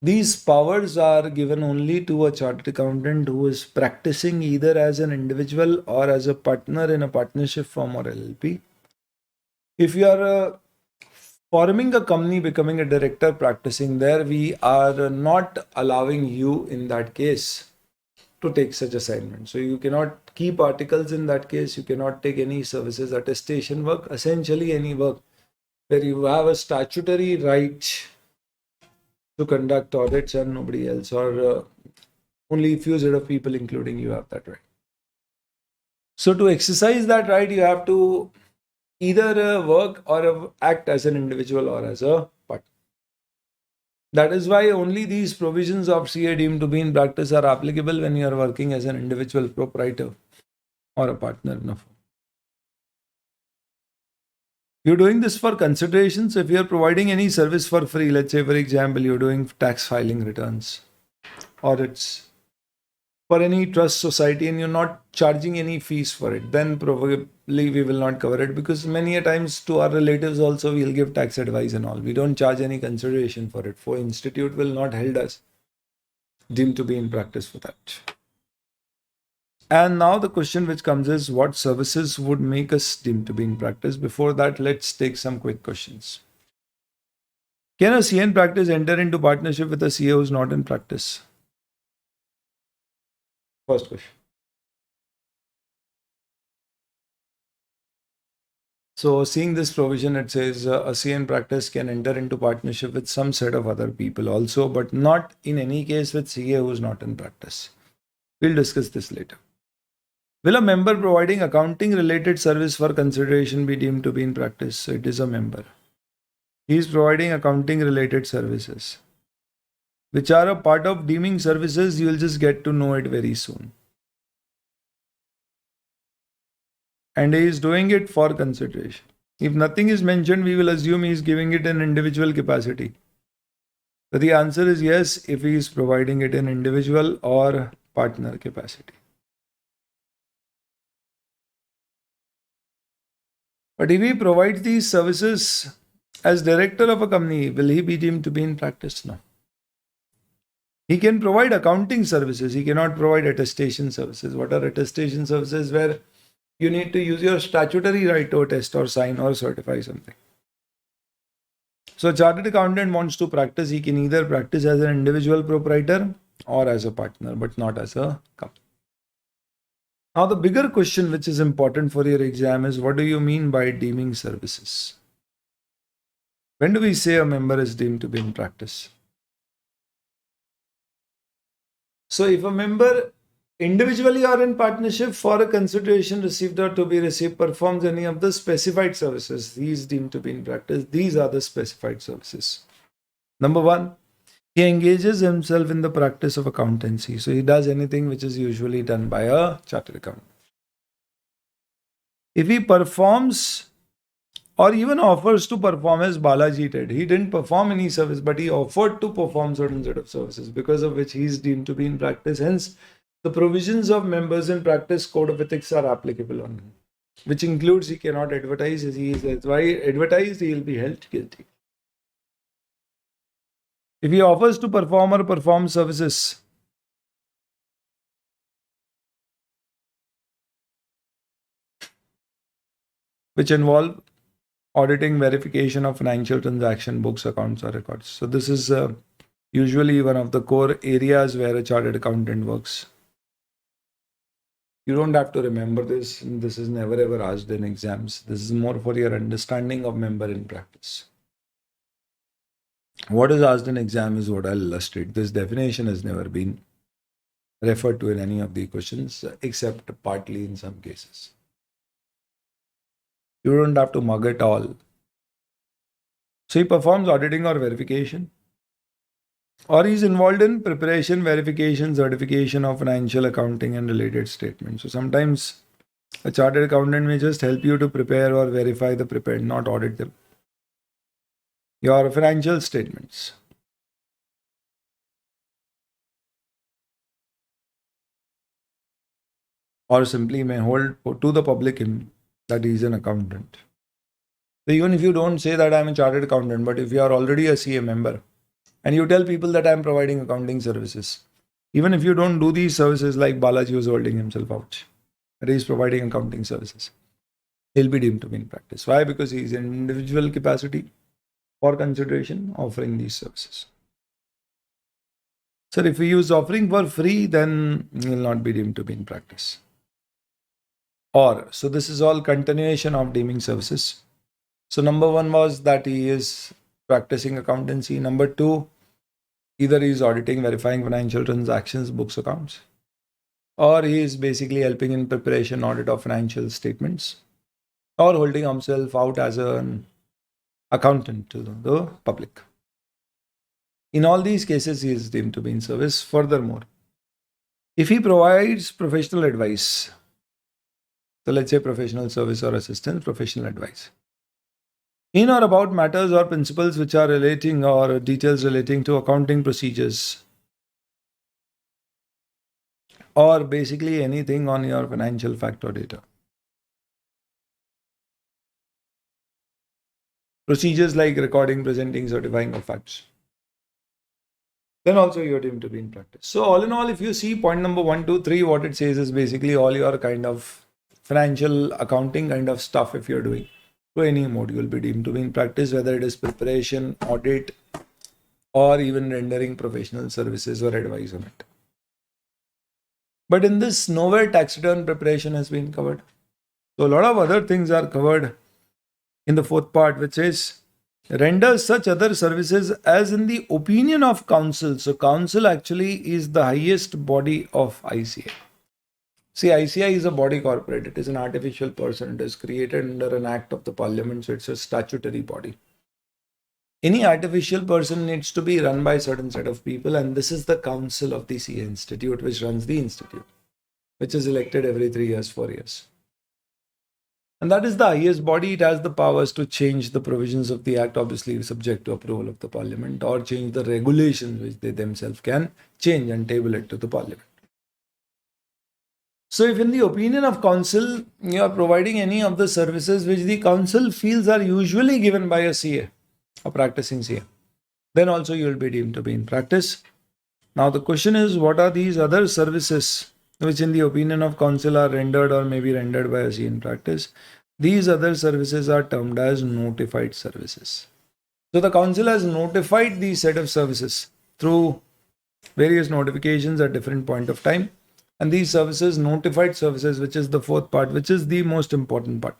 These powers are given only to a chartered accountant who is practicing either as an individual or as a partner in a partnership firm or LLP. If you are forming a company, becoming a director, practicing there, we are not allowing you in that case to take such assignment. So you cannot keep articles in that case. You cannot take any services, attestation work, essentially any work where you have a statutory right to conduct audits and nobody else, or only a few set of people, including you, have that right. So to exercise that right, you have to either work or act as an individual or as a partner. That is why only these provisions of CA deemed to be in practice are applicable when you are working as an individual proprietor or a partner in a firm. You're doing this for consideration. So if you're providing any service for free, let's say for example, you're doing tax filing returns, audits for any trust society and you're not charging any fees for it, then probably we will not cover it because many a times to our relatives also we'll give tax advice and all. We don't charge any consideration for it. For institute will not held us deemed to be in practice for that. And now the question which comes is what services would make us deemed to be in practice? Before that, let's take some quick questions. Can a CA in practice enter into partnership with a CA who is not in practice? First question. So seeing this provision, it says a CA in practice can enter into partnership with some set of other people also, but not in any case with CA who is not in practice. We'll discuss this later. Will a member providing accounting related service for consideration be deemed to be in practice? So it is a member. He is providing accounting related services, which are a part of deeming services. You will just get to know it very soon. And he is doing it for consideration. If nothing is mentioned, we will assume he is giving it in individual capacity. So the answer is yes, if he is providing it in individual or partner capacity. But if he provides these services as director of a company, will he be deemed to be in practice? No. He can provide accounting services. He cannot provide attestation services. What are attestation services? Where you need to use your statutory right to attest or sign or certify something. So a chartered accountant wants to practice. He can either practice as an individual proprietor or as a partner, but not as a company. Now, the bigger question which is important for your exam is what do you mean by deeming services? When do we say a member is deemed to be in practice? So if a member individually or in partnership for a consideration received or to be received performs any of the specified services, he is deemed to be in practice. These are the specified services. Number one, he engages himself in the practice of accountancy. So he does anything which is usually done by a chartered accountant. If he performs or even offers to perform, as Balaji did, he didn't perform any service, but he offered to perform certain set of services, because of which he is deemed to be in practice. Hence, the provisions of members in practice code of ethics are applicable on him, which includes he cannot advertise. If he is advertised, he will be held guilty. If he offers to perform or perform services which involve auditing, verification of financial transaction, books, accounts, or records. So this is usually one of the core areas where a chartered accountant works. You don't have to remember this. This is never ever asked in exams. This is more for your understanding of member in practice. What is asked in exam is what I'll illustrate. This definition has never been referred to in any of the questions, except partly in some cases. You don't have to mug it all. So he performs auditing or verification, or he's involved in preparation, verification, certification of financial accounting and related statements. So sometimes a chartered accountant may just help you to prepare or verify the prepared, not audit them. Your financial statements. Or simply may hold to the public that he is an accountant. So even if you don't say that I'm a chartered accountant, but if you are already a CA member and you tell people that I'm providing accounting services, even if you don't do these services like Balaji was holding himself out, that he is providing accounting services, he'll be deemed to be in practice. Why? Because he is in individual capacity for consideration offering these services. So if he is offering for free, then he will not be deemed to be in practice. Or, so this is all continuation of deeming services. So number one was that he is practicing accountancy. Number two, either he is auditing, verifying financial transactions, books, accounts, or he is basically helping in preparation, audit of financial statements, or holding himself out as an accountant to the public. In all these cases, he is deemed to be in service. Furthermore, if he provides professional advice, so let's say professional service or assistance, professional advice, in or about matters or principles which are relating or details relating to accounting procedures, or basically anything on your financial fact or data. Procedures like recording, presenting, certifying of facts. Then also you're deemed to be in practice. So all in all, if you see point number 1, 2, 3, what it says is basically all your kind of financial accounting kind of stuff, if you're doing to any mode, you will be deemed to be in practice, whether it is preparation, audit, or even rendering professional services or advice on it. But in this, nowhere tax return preparation has been covered. So a lot of other things are covered in the fourth part, which is renders such other services as in the opinion of council. So council actually is the highest body of ICAI. See, ICAI is a body corporate. It is an artificial person. It is created under an act of the parliament. So it's a statutory body. Any artificial person needs to be run by a certain set of people. And this is the council of the CA Institute, which runs the institute, which is elected every 3 years, 4 years. And that is the highest body. It has the powers to change the provisions of the act, obviously subject to approval of the parliament, or change the regulations which they themselves can change and table it to the parliament. So if in the opinion of council, you are providing any of the services which the council feels are usually given by a CA, a practicing CA, then also you will be deemed to be in practice. Now the question is, what are these other services which in the opinion of council are rendered or may be rendered by a CA in practice? These other services are termed as notified services. So the council has notified these set of services through various notifications at different point of time. And these services, notified services, which is the fourth part, which is the most important part,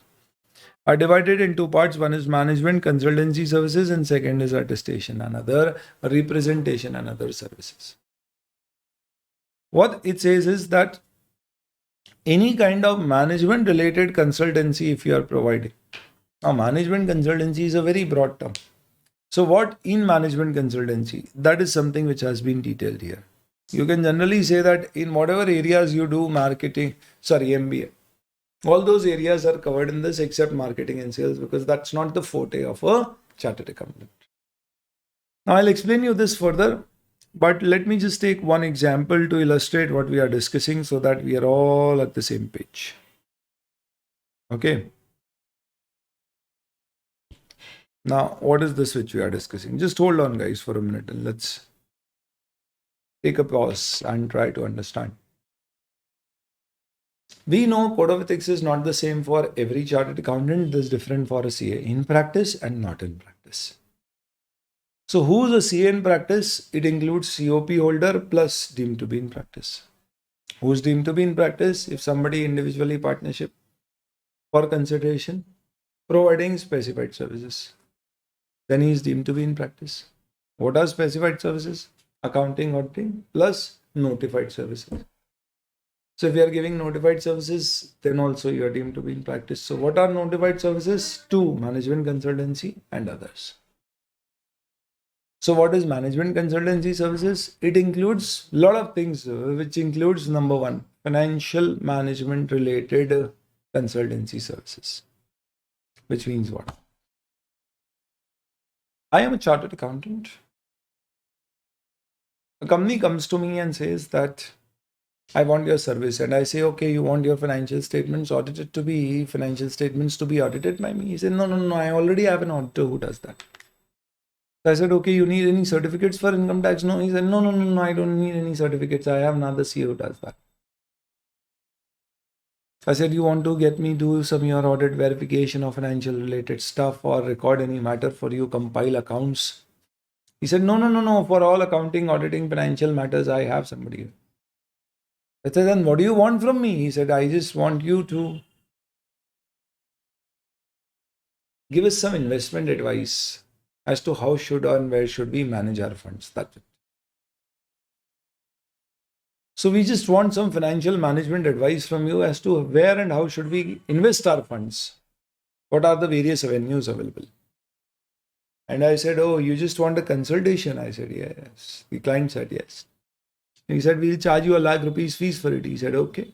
are divided in two parts. One is management consultancy services, and second is attestation and other representation and other services. What it says is that any kind of management related consultancy, if you are providing. Now, management consultancy is a very broad term. So what in management consultancy? That is something which has been detailed here. You can generally say that in whatever areas you do MBA, all those areas are covered in this except marketing and sales, because that's not the forte of a chartered accountant. Now I'll explain you this further, but let me just take one example to illustrate what we are discussing so that we are all at the same page. Okay. Now, what is this which we are discussing? Just hold on, guys, for a minute and let's take a pause and try to understand. We know code of ethics is not the same for every chartered accountant. It is different for a CA in practice and not in practice. So who's a CA in practice? It includes COP holder plus deemed to be in practice. Who's deemed to be in practice? If somebody individually partnership for consideration, providing specified services, then he is deemed to be in practice. What are specified services? Accounting, auditing plus notified services. So if you are giving notified services, then also you are deemed to be in practice. So what are notified services? 2, management consultancy and others. So what is management consultancy services? It includes a lot of things, which includes number 1, financial management related consultancy services. Which means what? I am a chartered accountant. A company comes to me and says that I want your service, and I say, okay, you want your financial statements audited to be audited by me. He said, no, I already have an auditor who does that. So I said, okay, you need any certificates for income tax? No. He said, no, I don't need any certificates. I have another CEO who does that. I said, you want to get me do some your audit verification of financial related stuff or record any matter for you, compile accounts? He said, no, for all accounting, auditing, financial matters, I have somebody. I said, then what do you want from me? He said, I just want you to give us some investment advice as to how should and where should we manage our funds. That's it. So we just want some financial management advice from you as to where and how should we invest our funds. What are the various avenues available? And I said, oh, you just want a consultation? I said, yes. The client said, yes. He said, we'll charge you ₹1,00,000 fees for it. He said, okay.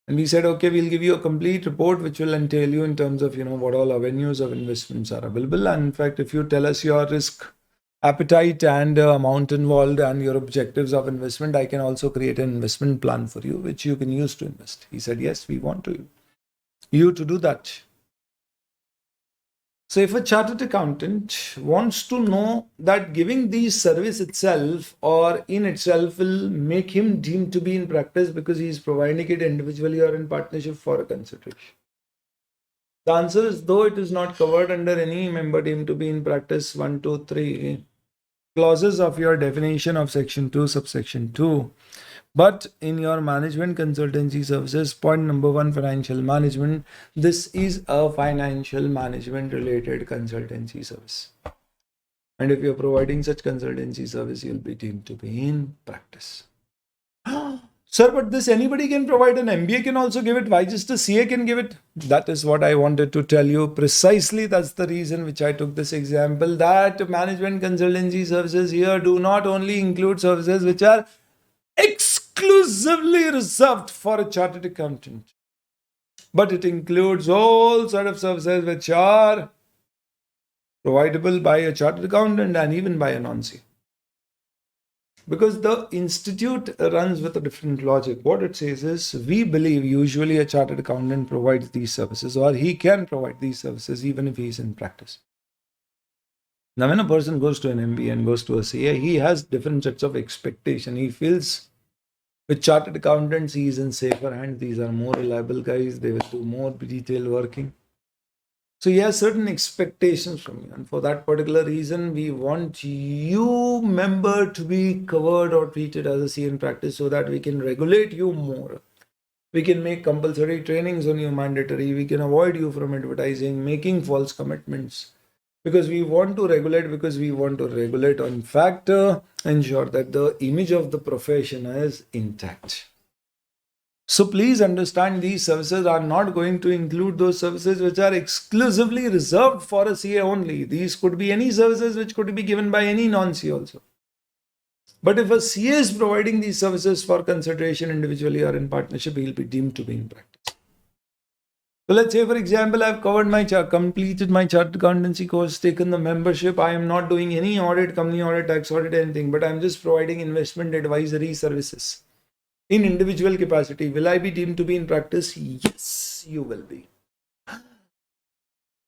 And we said, okay, we'll give you a complete report which will entail you in terms of, what all avenues of investments are available. And in fact, if you tell us your risk appetite and amount involved and your objectives of investment, I can also create an investment plan for you, which you can use to invest. He said, yes, we want you to do that. So if a chartered accountant wants to know that giving these service itself or in itself will make him deemed to be in practice because he is providing it individually or in partnership for a consideration. The answer is, though it is not covered under any member deemed to be in practice 1, 2, 3 clauses of your definition of section 2, subsection 2. But in your management consultancy services, point number 1, financial management, this is a financial management related consultancy service. And if you're providing such consultancy service, you'll be deemed to be in practice. Sir, but this anybody can provide, an MBA can also give it. Why just a CA can give it? That is what I wanted to tell you. Precisely, that's the reason which I took this example, that management consultancy services here do not only include services which are exclusively reserved for a chartered accountant, but it includes all sort of services which are providable by a chartered accountant and even by a non-CA. Because the institute runs with a different logic. What it says is, we believe usually a chartered accountant provides these services, or he can provide these services even if he is in practice. Now, when a person goes to an MBA and goes to a CA, he has different sets of expectation. He feels with chartered accountants, he is in safer hands. These are more reliable guys. They will do more detailed working. So he has certain expectations from you. And for that particular reason, we want you, member, to be covered or treated as a CA in practice so that we can regulate you more. We can make compulsory trainings on you mandatory. We can avoid you from advertising, making false commitments. because we want to regulate, in fact, ensure that the image of the profession is intact. So please understand, these services are not going to include those services which are exclusively reserved for a CA only. These could be any services which could be given by any non-CA also. But if a CA is providing these services for consideration individually or in partnership, he will be deemed to be in practice. So let's say, for example, I've completed my chartered accountancy course, taken the membership. I am not doing any audit, company audit, tax audit, anything, but I'm just providing investment advisory services in individual capacity. Will I be deemed to be in practice? Yes, you will be.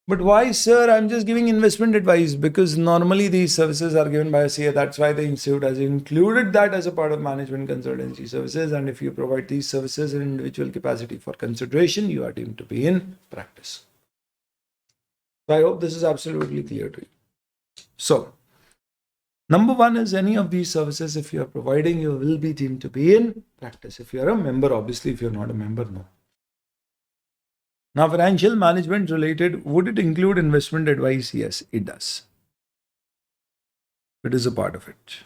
But why, sir? I'm just giving investment advice, because normally these services are given by a CA. That's why the institute has included that as a part of management consultancy services. And if you provide these services in individual capacity for consideration, you are deemed to be in practice. So I hope this is absolutely clear to you. So, number one is, any of these services, if you are providing, you will be deemed to be in practice. If you are a member, obviously. If you're not a member, no. Now, financial management related, would it include investment advice? Yes, it does. It is a part of it.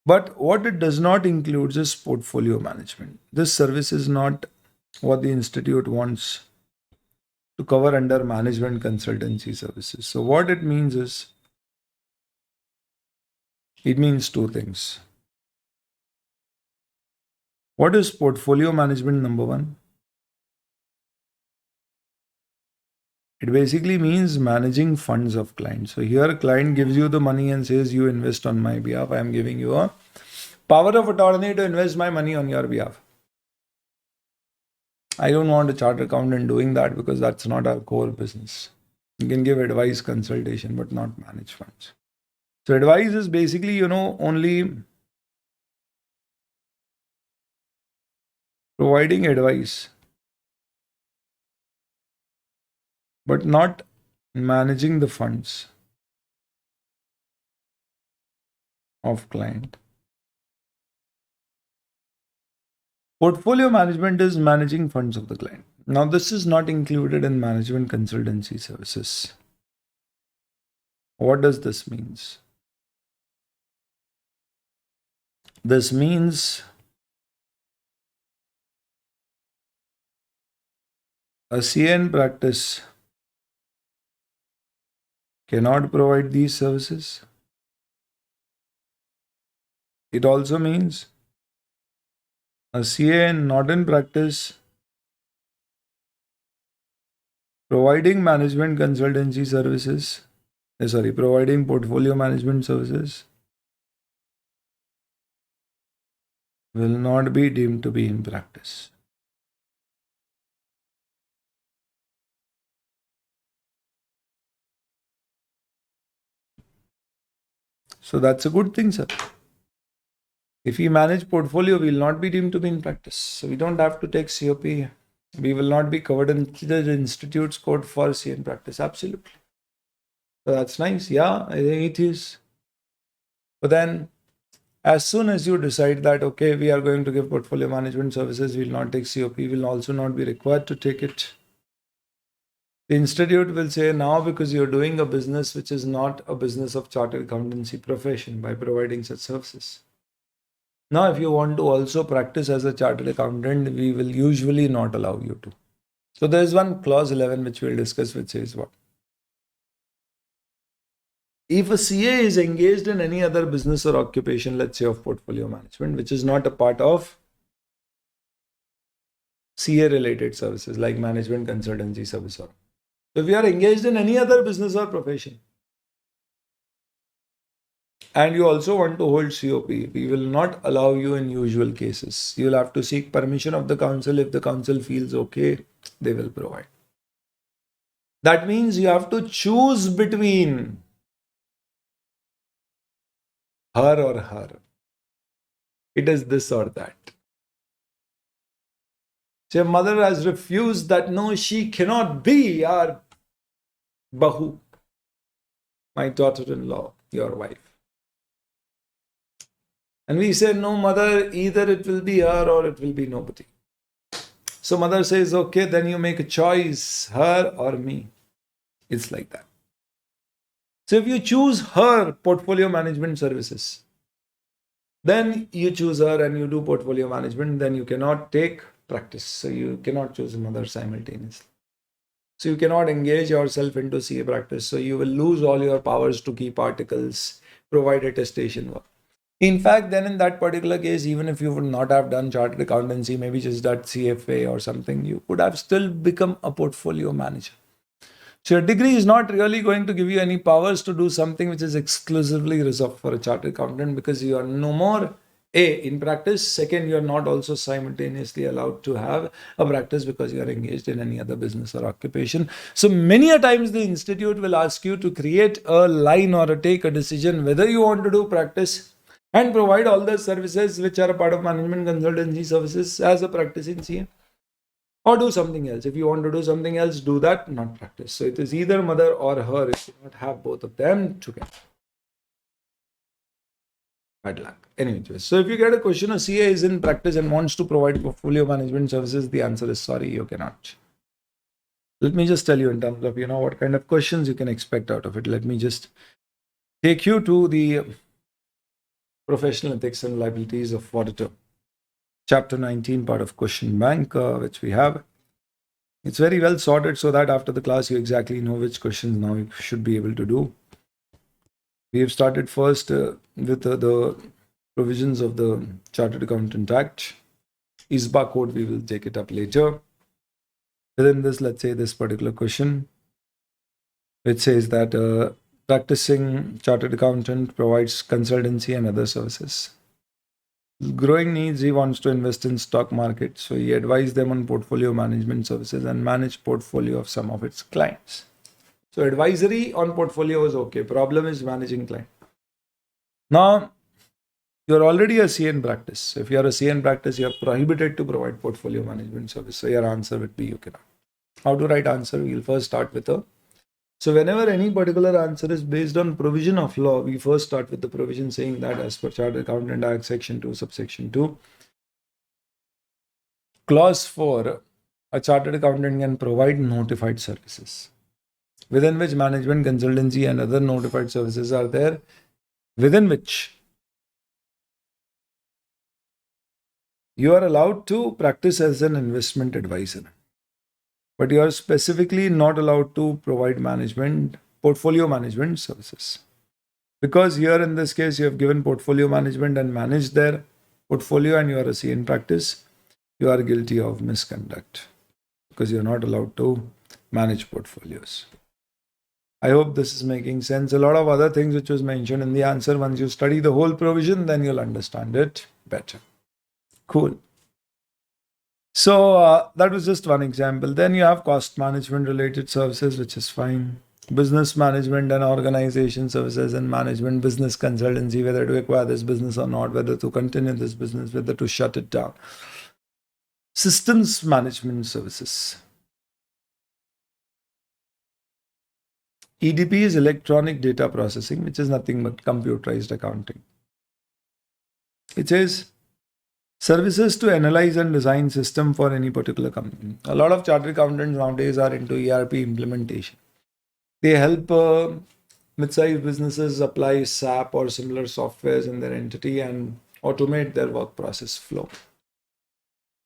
But what it does not include is portfolio management. This service is not what the institute wants to cover under management consultancy services. So what it means is, it means two things. What is portfolio management? Number one, it basically means managing funds of clients. So here a client gives you the money and says, you invest on my behalf. I am giving you a power of attorney to invest my money on your behalf. I don't want a chartered accountant doing that, because that's not our core business. You can give advice, consultation, but not manage funds. So advice is basically, only providing advice, but not managing the funds of client. Portfolio management is managing funds of the client. Now, this is not included in management consultancy services. What does this mean? This means a CA in practice cannot provide these services. It also means a CA not in practice providing management consultancy services, providing portfolio management services will not be deemed to be in practice. So that's a good thing, sir. If we manage portfolio, we will not be deemed to be in practice. So we don't have to take COP. We will not be covered in the institute's code for CA in practice. Absolutely. So that's nice. Yeah, I think it is. But then, as soon as you decide that, okay, we are going to give portfolio management services, we will not take COP, we will also not be required to take it. The institute will say, now, because you're doing a business which is not a business of chartered accountancy profession by providing such services. Now, if you want to also practice as a chartered accountant, we will usually not allow you to. So there is one clause 11 which we'll discuss, which says what? If a CA is engaged in any other business or occupation, let's say of portfolio management, which is not a part of CA related services like management consultancy service, so if you are engaged in any other business or profession, and you also want to hold COP, we will not allow you in usual cases. You will have to seek permission of the council. If the council feels okay, they will provide. That means you have to choose between her or her. It is this or that. So mother has refused that, no, she cannot be our bahu, my daughter-in-law, your wife. And we say, no, mother, either it will be her or it will be nobody. So mother says, okay, then you make a choice, her or me. It's like that. So if you choose her portfolio management services, then you choose her and you do portfolio management, then you cannot take practice. So you cannot choose another simultaneously. So you cannot engage yourself into CA practice. So you will lose all your powers to keep articles, provide attestation work. In fact, then in that particular case, even if you would not have done chartered accountancy, maybe just that CFA or something, you could have still become a portfolio manager. So your degree is not really going to give you any powers to do something which is exclusively reserved for a chartered accountant, because you are no more in practice. Second, you are not also simultaneously allowed to have a practice because you are engaged in any other business or occupation. So many a times the institute will ask you to create a line or take a decision whether you want to do practice and provide all the services which are a part of management consultancy services as a practicing CA, or do something else. If you want to do something else, do that, not practice. So it is either mother or her. If you not have both of them together. Bad luck. Anyway, so if you get a question, a CA is in practice and wants to provide portfolio management services, the answer is sorry, you cannot. Let me just tell you in terms of, what kind of questions you can expect out of it. Let me just take you to the professional ethics and liabilities of auditor. Chapter 19, part of question bank, which we have. It's very well sorted so that after the class, you exactly know which questions now you should be able to do. We have started first with the provisions of the Chartered Accountant Act. ISBA code, we will take it up later. Within this, let's say this particular question, which says that practicing chartered accountant provides consultancy and other services. Growing needs, he wants to invest in stock market. So he advised them on portfolio management services and manage portfolio of some of its clients. So advisory on portfolio is okay. Problem is managing client. Now, you're already a CA in practice. If you're a CA in practice, you're prohibited to provide portfolio management service. So your answer would be you cannot. How to write answer? We'll first start with a. So whenever any particular answer is based on provision of law, we first start with the provision saying that as per Chartered Accountant Act, Section 2, Subsection 2, Clause 4, a chartered accountant can provide notified services, within which management, consultancy, and other notified services are there, within which you are allowed to practice as an investment advisor, but you are specifically not allowed to provide portfolio management services. Because here in this case, you have given portfolio management and managed their portfolio and you are a CA in practice, you are guilty of misconduct because you're not allowed to manage portfolios. I hope this is making sense. A lot of other things which was mentioned in the answer, once you study the whole provision, then you'll understand it better. Cool. So that was just one example. Then you have cost management related services, which is fine. Business management and organization services and management, business consultancy, whether to acquire this business or not, whether to continue this business, whether to shut it down. Systems management services. EDP is electronic data processing, which is nothing but computerized accounting. It says services to analyze and design system for any particular company. A lot of chartered accountants nowadays are into ERP implementation. They help mid-sized businesses apply SAP or similar softwares in their entity and automate their work process flow.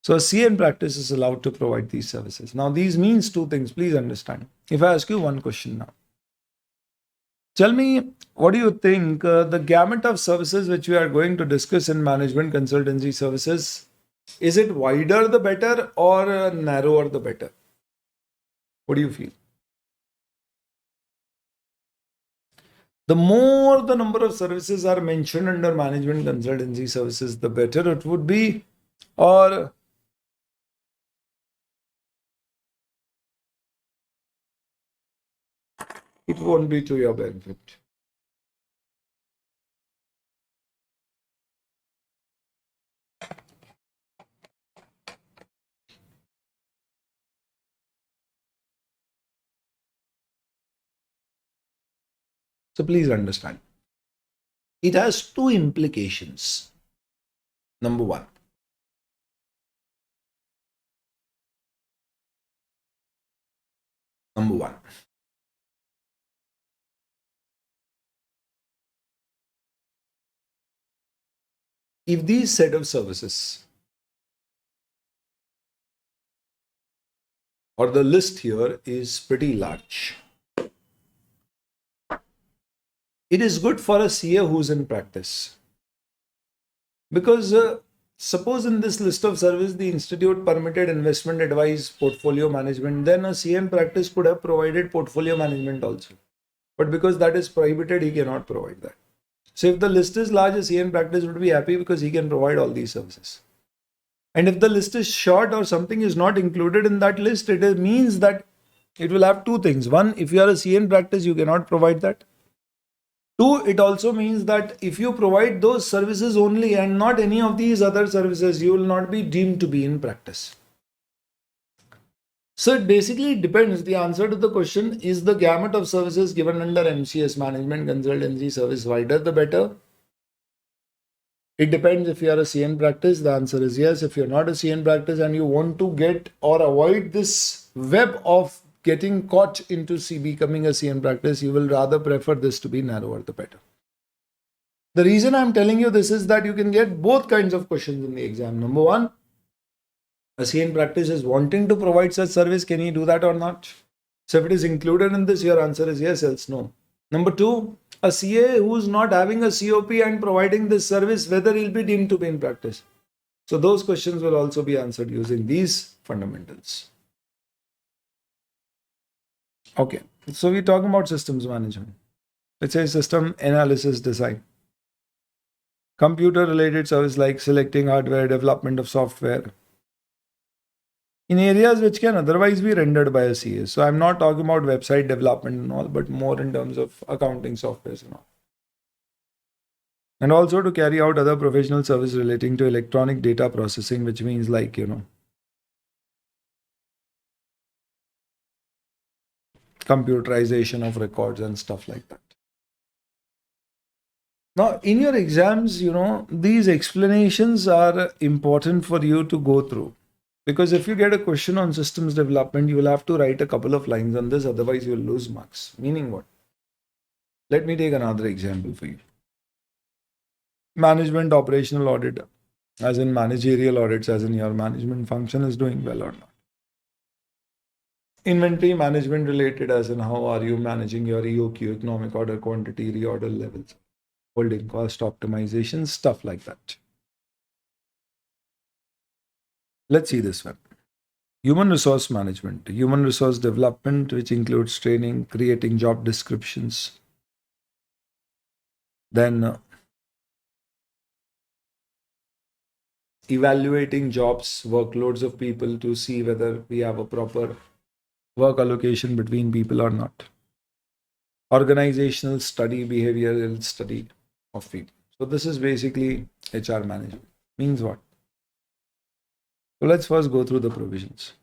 So a CA in practice is allowed to provide these services. Now, these means two things. Please understand. If I ask you one question now, tell me, what do you think the gamut of services which we are going to discuss in management consultancy services, is it wider the better or narrower the better? What do you feel? The more the number of services are mentioned under management consultancy services, the better it would be, or it won't be to your benefit. So please understand. It has two implications. Number one, if these set of services or the list here is pretty large, it is good for a CA who's in practice. Because suppose in this list of service, the institute permitted investment advice, portfolio management, then a CA in practice could have provided portfolio management also. But because that is prohibited, he cannot provide that. So if the list is large, a CA in practice would be happy because he can provide all these services. And if the list is short or something is not included in that list, it means that it will have two things. One, if you are a CA in practice, you cannot provide that. Two, it also means that if you provide those services only and not any of these other services, you will not be deemed to be in practice. So it basically depends. The answer to the question is the gamut of services given under MCS, management consultancy service wider the better. It depends. If you are a CA in practice, the answer is yes. If you're not a CA in practice and you want to get or avoid this web of getting caught into becoming a CA in practice, you will rather prefer this to be narrower the better. The reason I'm telling you this is that you can get both kinds of questions in the exam. Number one, a CA in practice is wanting to provide such service. Can he do that or not? So if it is included in this, your answer is yes, else no. Number two, a CA who's not having a COP and providing this service, whether he'll be deemed to be in practice. So those questions will also be answered using these fundamentals. Okay, so we're talking about systems management. Let's say system analysis design. Computer related service like selecting hardware, development of software, in areas which can otherwise be rendered by a CA. So I'm not talking about website development and all, but more in terms of accounting softwares and all. And also to carry out other professional service relating to electronic data processing, which means like, computerization of records and stuff like that. Now, in your exams, these explanations are important for you to go through. Because if you get a question on systems development, you will have to write a couple of lines on this, otherwise you'll lose marks. Meaning what? Let me take another example for you. Management operational audit, as in managerial audits, as in your management function is doing well or not. Inventory management related, as in how are you managing your EOQ, economic order quantity, reorder levels, holding cost optimization, stuff like that. Let's see this one. Human resource management, human resource development, which includes training, creating job descriptions, then evaluating jobs, workloads of people to see whether we have a proper work allocation between people or not. Organizational study, behavioral study of people. So this is basically HR management. Means what? So let's first go through the provisions.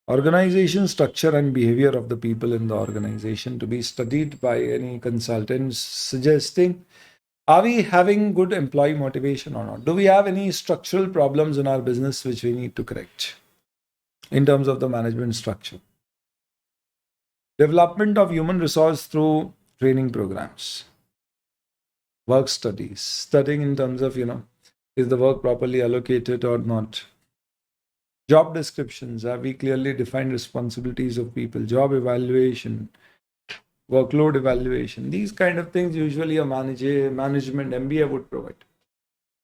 Organization structure and behavior of the people in the organization to be studied by any consultants, suggesting, are we having good employee motivation or not? Do we have any structural problems in our business which we need to correct in terms of the management structure? Development of human resource through training programs. Work studies, studying in terms of, is the work properly allocated or not? Job descriptions, have we clearly defined responsibilities of people? Job evaluation, workload evaluation, these kind of things usually a management MBA would provide.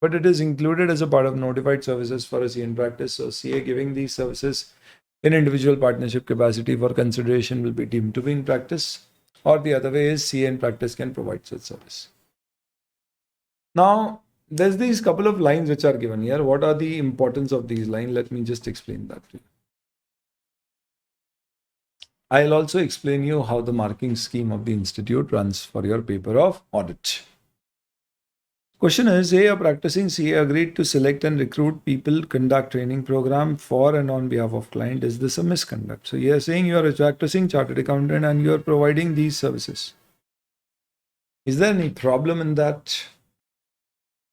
But it is included as a part of notified services for a CA in practice. So CA giving these services in individual partnership capacity for consideration will be deemed to be in practice, or the other way is CA in practice can provide such service. Now, there's these couple of lines which are given here. What are the importance of these lines? Let me just explain that to you. I'll also explain you how the marking scheme of the institute runs for your paper of audit. Question is, say a practicing CA agreed to select and recruit people, conduct training program for and on behalf of client. Is this a misconduct? So you are saying you are a practicing chartered accountant and you are providing these services. Is there any problem in that?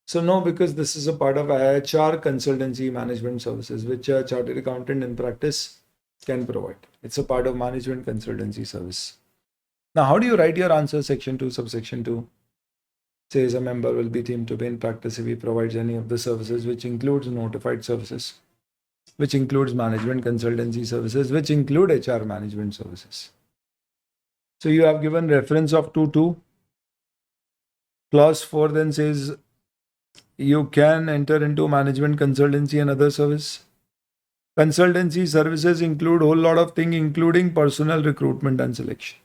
So no, because this is a part of HR consultancy management services, which a chartered accountant in practice can provide. It's a part of management consultancy service. Now, how do you write your answer section 2, subsection 2? says a member will be deemed to be in practice if he provides any of the services, which includes notified services, which includes management consultancy services, which include HR management services. So you have given reference of 2.2. Clause 4 then says you can enter into management consultancy and other service. Consultancy services include a whole lot of things, including personnel recruitment and selection.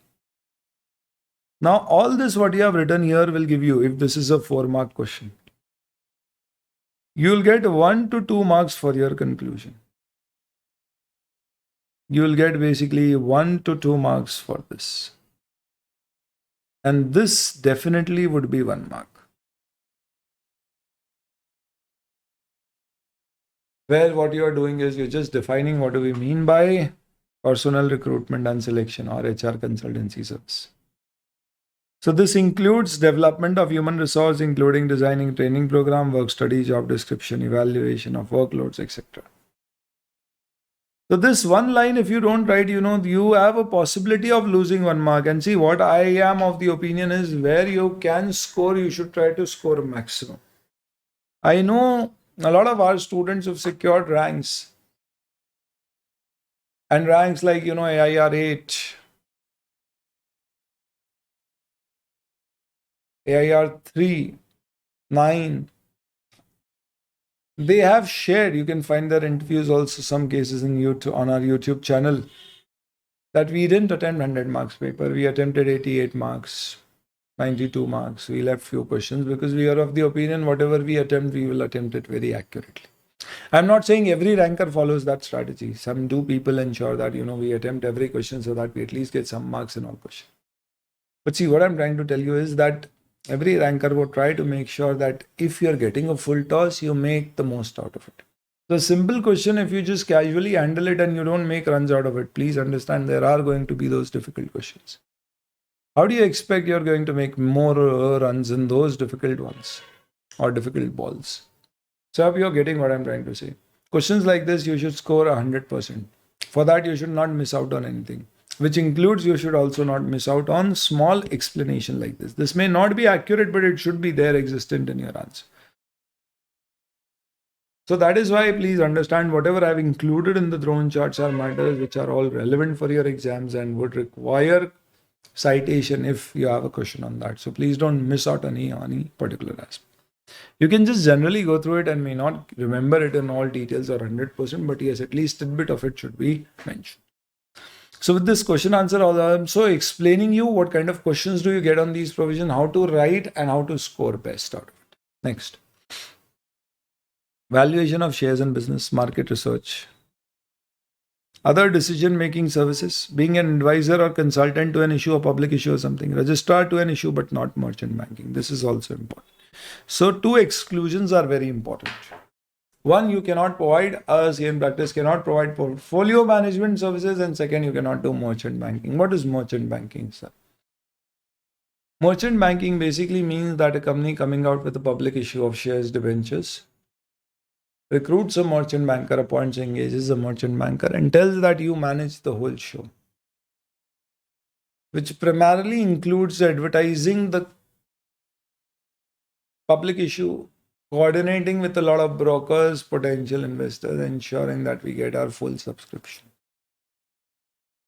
Now, all this what you have written here will give you, if this is a 4-mark question, you will get 1 to 2 marks for your conclusion. You will get basically 1 to 2 marks for this. And this definitely would be 1 mark. Where what you are doing is you're just defining what do we mean by personnel recruitment and selection or HR consultancy service. So this includes development of human resource, including designing training program, work study, job description, evaluation of workloads, etc. So this one line, if you don't write, you have a possibility of losing 1 mark. And see, what I am of the opinion is where you can score, you should try to score maximum. I know a lot of our students have secured ranks. And ranks like, AIR 8, AIR 3, 9. They have shared, you can find their interviews also, some cases in YouTube, on our YouTube channel, that we didn't attempt 100 marks paper. We attempted 88 marks, 92 marks. We left few questions because we are of the opinion whatever we attempt, we will attempt it very accurately. I'm not saying every ranker follows that strategy. Some people ensure that, we attempt every question so that we at least get some marks in all questions. But see, what I'm trying to tell you is that every ranker will try to make sure that if you're getting a full toss, you make the most out of it. The simple question, if you just casually handle it and you don't make runs out of it, please understand there are going to be those difficult questions. How do you expect you're going to make more runs in those difficult ones or difficult balls? So I hope you're getting what I'm trying to say. Questions like this, you should score 100%. For that, you should not miss out on anything, which includes you should also not miss out on small explanation like this. This may not be accurate, but it should be there existent in your answer. So that is why please understand whatever I've included in the thrown charts are matters which are all relevant for your exams and would require citation if you have a question on that. So please don't miss out on any particular aspect. You can just generally go through it and may not remember it in all details or 100%, but yes, at least a bit of it should be mentioned. So with this question answer, I'm so explaining you what kind of questions do you get on these provisions, how to write and how to score best out of it. Next. Valuation of shares in business, market research. Other decision-making services, being an advisor or consultant to an issue or public issue or something, registrar to an issue but not merchant banking. This is also important. So 2 exclusions are very important. One, you cannot provide, in practice, cannot provide portfolio management services, and second, you cannot do merchant banking. What is merchant banking, sir? Merchant banking basically means that a company coming out with a public issue of shares, debentures, recruits a merchant banker, appoints, engages a merchant banker, and tells that you manage the whole show, which primarily includes advertising the public issue, coordinating with a lot of brokers, potential investors, ensuring that we get our full subscription.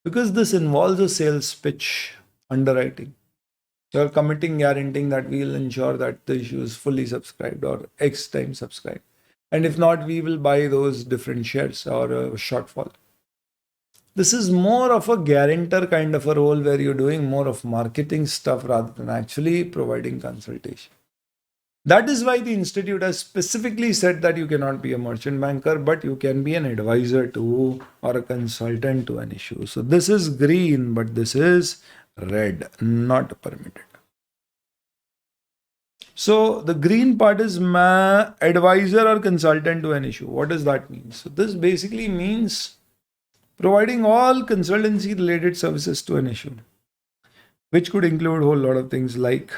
Because this involves a sales pitch, underwriting. You're committing, guaranteeing that we'll ensure that the issue is fully subscribed or X time subscribed. And if not, we will buy those different shares or a shortfall. This is more of a guarantor kind of a role where you're doing more of marketing stuff rather than actually providing consultation. That is why the institute has specifically said that you cannot be a merchant banker, but you can be an advisor to or a consultant to an issue. So this is green, but this is red, not permitted. So the green part is advisor or consultant to an issue. What does that mean? So this basically means providing all consultancy related services to an issue, which could include a whole lot of things like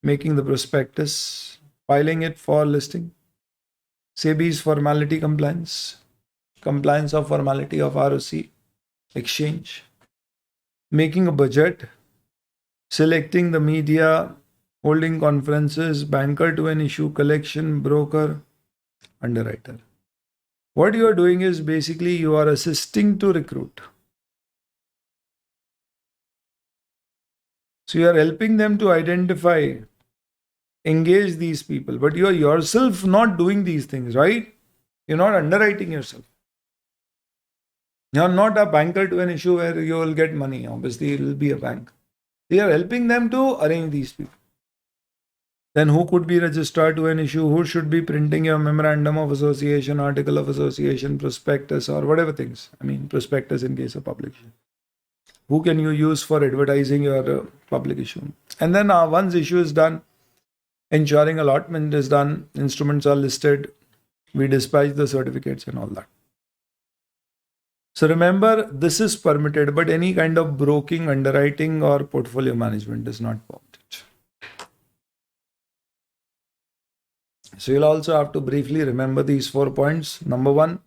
making the prospectus, filing it for listing, SEBI's formality compliance, compliance of formality of ROC, exchange, making a budget, selecting the media, holding conferences, banker to an issue, collection, broker, underwriter. What you are doing is basically you are assisting to recruit. So you are helping them to identify, engage these people, but you are yourself not doing these things, right? You're not underwriting yourself. You're not a banker to an issue where you will get money. Obviously, it will be a bank. They are helping them to arrange these people. Then who could be registered to an issue? Who should be printing your memorandum of association, article of association, prospectus, or whatever things. I mean, prospectus in case of publication. Who can you use for advertising your public issue? And then once issue is done, ensuring allotment is done, instruments are listed, we dispatch the certificates and all that. So remember, this is permitted, but any kind of broking, underwriting, or portfolio management is not permitted. So you'll also have to briefly remember these 4 points. Number 1,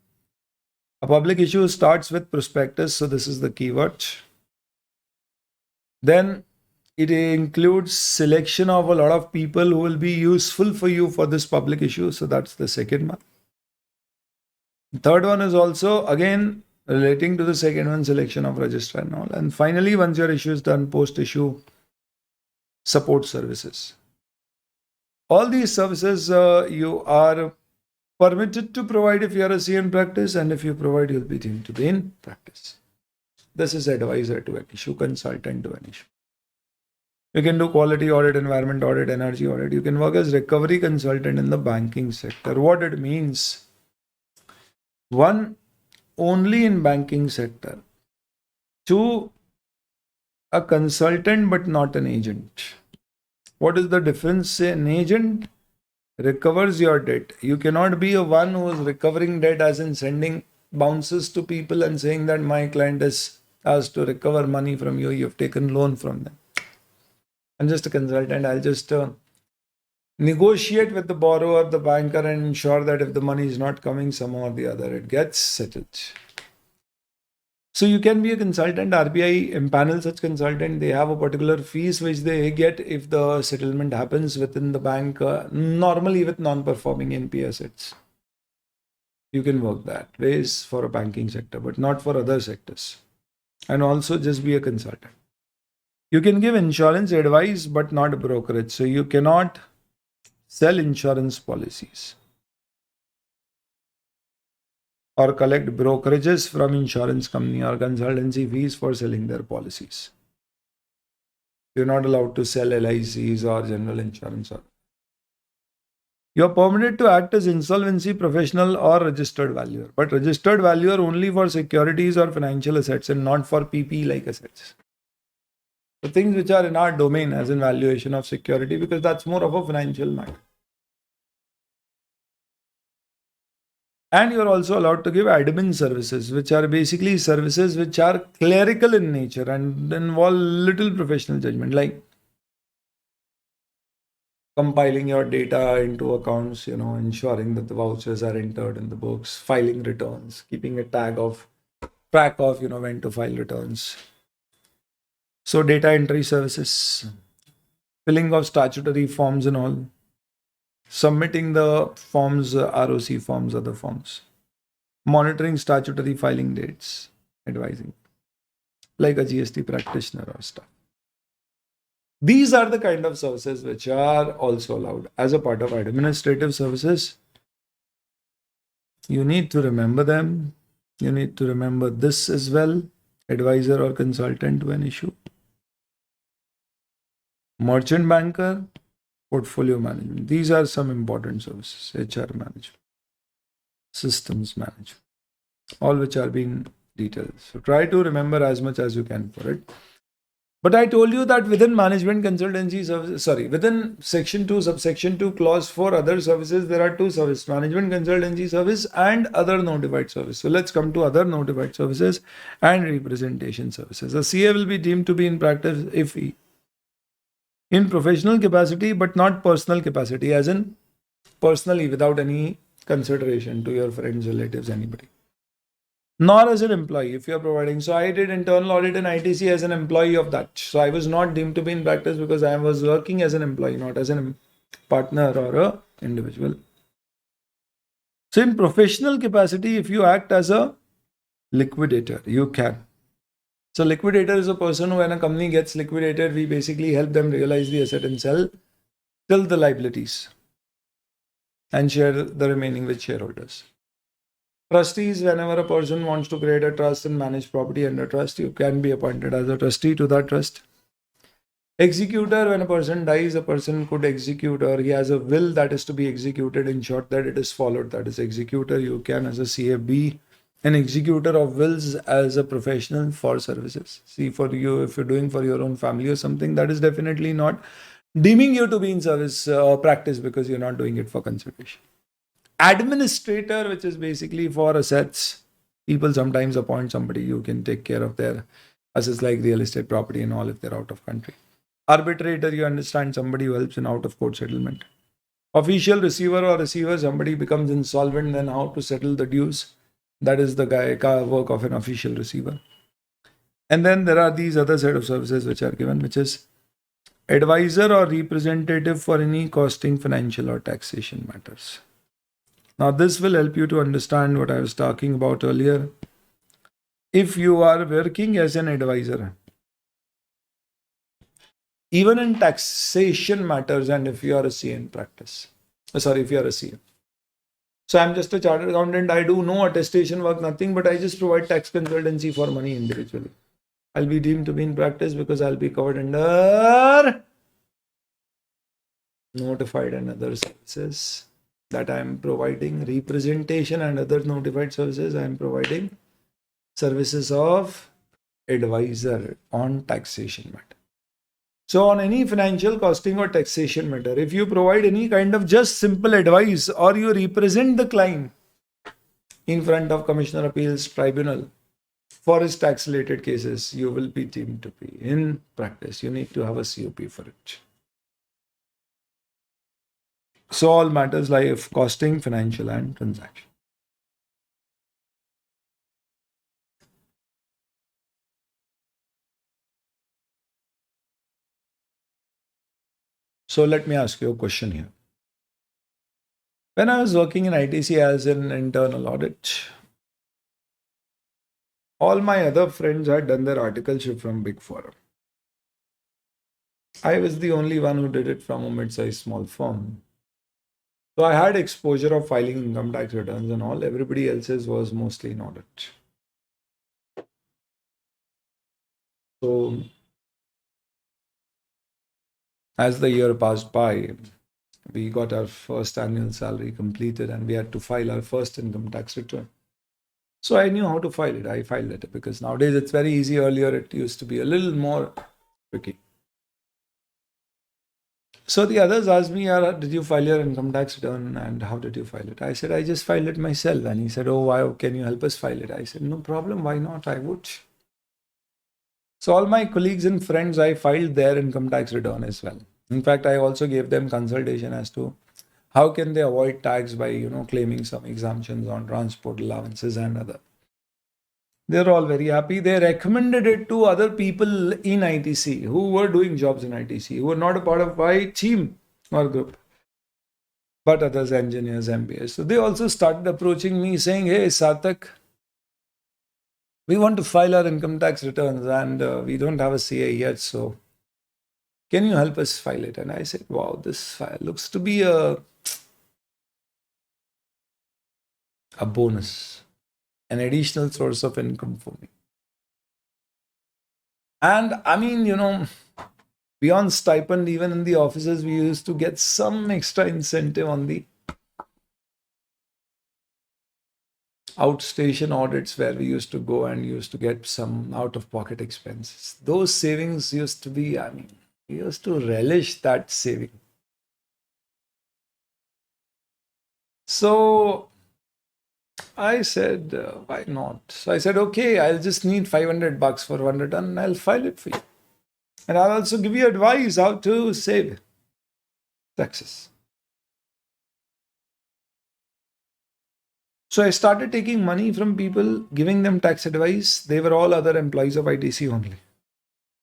a public issue starts with prospectus. So this is the keyword. Then it includes selection of a lot of people who will be useful for you for this public issue. So that's the second one. The third one is also again relating to the second one, selection of registrar and all. And finally, once your issue is done, post-issue support services. All these services you are permitted to provide if you are a CA in practice, and if you provide, you'll be deemed to be in practice. This is advisor to an issue, consultant to an issue. You can do quality audit, environment audit, energy audit. You can work as recovery consultant in the banking sector. What it means? 1, only in banking sector. 2, a consultant but not an agent. What is the difference? An agent recovers your debt. You cannot be a one who is recovering debt, as in sending bounces to people and saying that my client is asked to recover money from you. You've taken loan from them. I'm just a consultant. I'll just negotiate with the borrower, the banker, and ensure that if the money is not coming somehow or the other, it gets settled. So you can be a consultant. RBI empanel such consultant. They have a particular fees which they get if the settlement happens within the bank, normally with non-performing NP assets. You can work that ways for a banking sector, but not for other sectors. And also just be a consultant. You can give insurance advice, but not brokerage. So you cannot sell insurance policies or collect brokerages from insurance company or consultancy fees for selling their policies. You're not allowed to sell LICs or general insurance. You're permitted to act as insolvency professional or registered valuer, but registered valuer only for securities or financial assets and not for PP like assets. The things which are in our domain, as in valuation of security, because that's more of a financial matter. And you're also allowed to give admin services, which are basically services which are clerical in nature and involve little professional judgment, like compiling your data into accounts, ensuring that the vouchers are entered in the books, filing returns, keeping a track of, when to file returns. So data entry services, filling of statutory forms and all, submitting the forms, ROC forms, other forms, monitoring statutory filing dates, advising, like a GST practitioner or stuff. These are the kind of services which are also allowed as a part of administrative services. You need to remember them. You need to remember this as well, advisor or consultant to an issue. Merchant banker, portfolio management. These are some important services. HR management, systems management, all which are being detailed. So try to remember as much as you can for it. But I told you that within management consultancy services, within section 2, subsection 2, clause 4, other services, there are 2 services, management consultancy service and other notified service. So let's come to other notified services and representation services. A CA will be deemed to be in practice if he, in professional capacity, but not personal capacity, as in personally without any consideration to your friends, relatives, anybody. nor as an employee if you're providing. So I did internal audit in ITC as an employee of that. So I was not deemed to be in practice because I was working as an employee, not as a partner or a individual. So in professional capacity, if you act as a liquidator, you can. So liquidator is a person who, when a company gets liquidated, we basically help them realize the asset and sell the liabilities and share the remaining with shareholders. Trustees, whenever a person wants to create a trust and manage property under trust, you can be appointed as a trustee to that trust. Executor, when a person dies, a person could execute, or he has a will that is to be executed. In short, that it is followed. That is executor. You can, as a CA, be an executor of wills as a professional for services. See, for you, if you're doing for your own family or something, that is definitely not deeming you to be in service or practice because you're not doing it for consideration. Administrator, which is basically for assets. People sometimes appoint somebody who can take care of their assets like real estate property and all if they're out of country. Arbitrator, you understand, somebody who helps in out of court settlement. Official receiver or receiver, somebody becomes insolvent, then how to settle the dues. That is the work of an official receiver. And then there are these other set of services which are given, which is advisor or representative for any costing, financial or taxation matters. Now, this will help you to understand what I was talking about earlier. If you are working as an advisor, even in taxation matters, and if you are a CA in practice, if you are a CA. So I'm just a chartered accountant. I do no attestation work, nothing, but I just provide tax consultancy for money individually. I'll be deemed to be in practice because I'll be covered under notified and other services that I am providing, representation and other notified services. I am providing services of advisor on taxation matter. So on any financial costing or taxation matter, if you provide any kind of just simple advice or you represent the client in front of Commissioner Appeals Tribunal for his tax related cases, you will be deemed to be in practice. You need to have a COP for it. So all matters like costing, financial and transaction. So let me ask you a question here. When I was working in ITC as an internal audit, all my other friends had done their articleship from Big Four. I was the only one who did it from a mid-sized small firm. So I had exposure of filing income tax returns and all. Everybody else's was mostly in audit. So as the year passed by, we got our first annual salary completed and we had to file our first income tax return. So I knew how to file it. I filed it because nowadays it's very easy. Earlier it used to be a little more tricky. So the others asked me, did you file your income tax return and how did you file it? I said, I just filed it myself. And he said, oh, why? Can you help us file it? I said, no problem. Why not? I would. So all my colleagues and friends, I filed their income tax return as well. In fact, I also gave them consultation as to how can they avoid tax by, claiming some exemptions on transport allowances and other. They're all very happy. They recommended it to other people in ITC who were doing jobs in ITC, who were not a part of my team or group, but others, engineers, MBAs. So they also started approaching me saying, hey, Sarthak, we want to file our income tax returns and we don't have a CA yet. So can you help us file it? And I said, wow, this file looks to be a bonus, an additional source of income for me. And I mean, beyond stipend, even in the offices, we used to get some extra incentive on the outstation audits where we used to go and used to get some out-of-pocket expenses. Those savings used to be, we used to relish that saving. So I said, why not? So I said, okay, I'll just need $500 for one return and I'll file it for you. And I'll also give you advice how to save taxes. So I started taking money from people, giving them tax advice. They were all other employees of ITC only,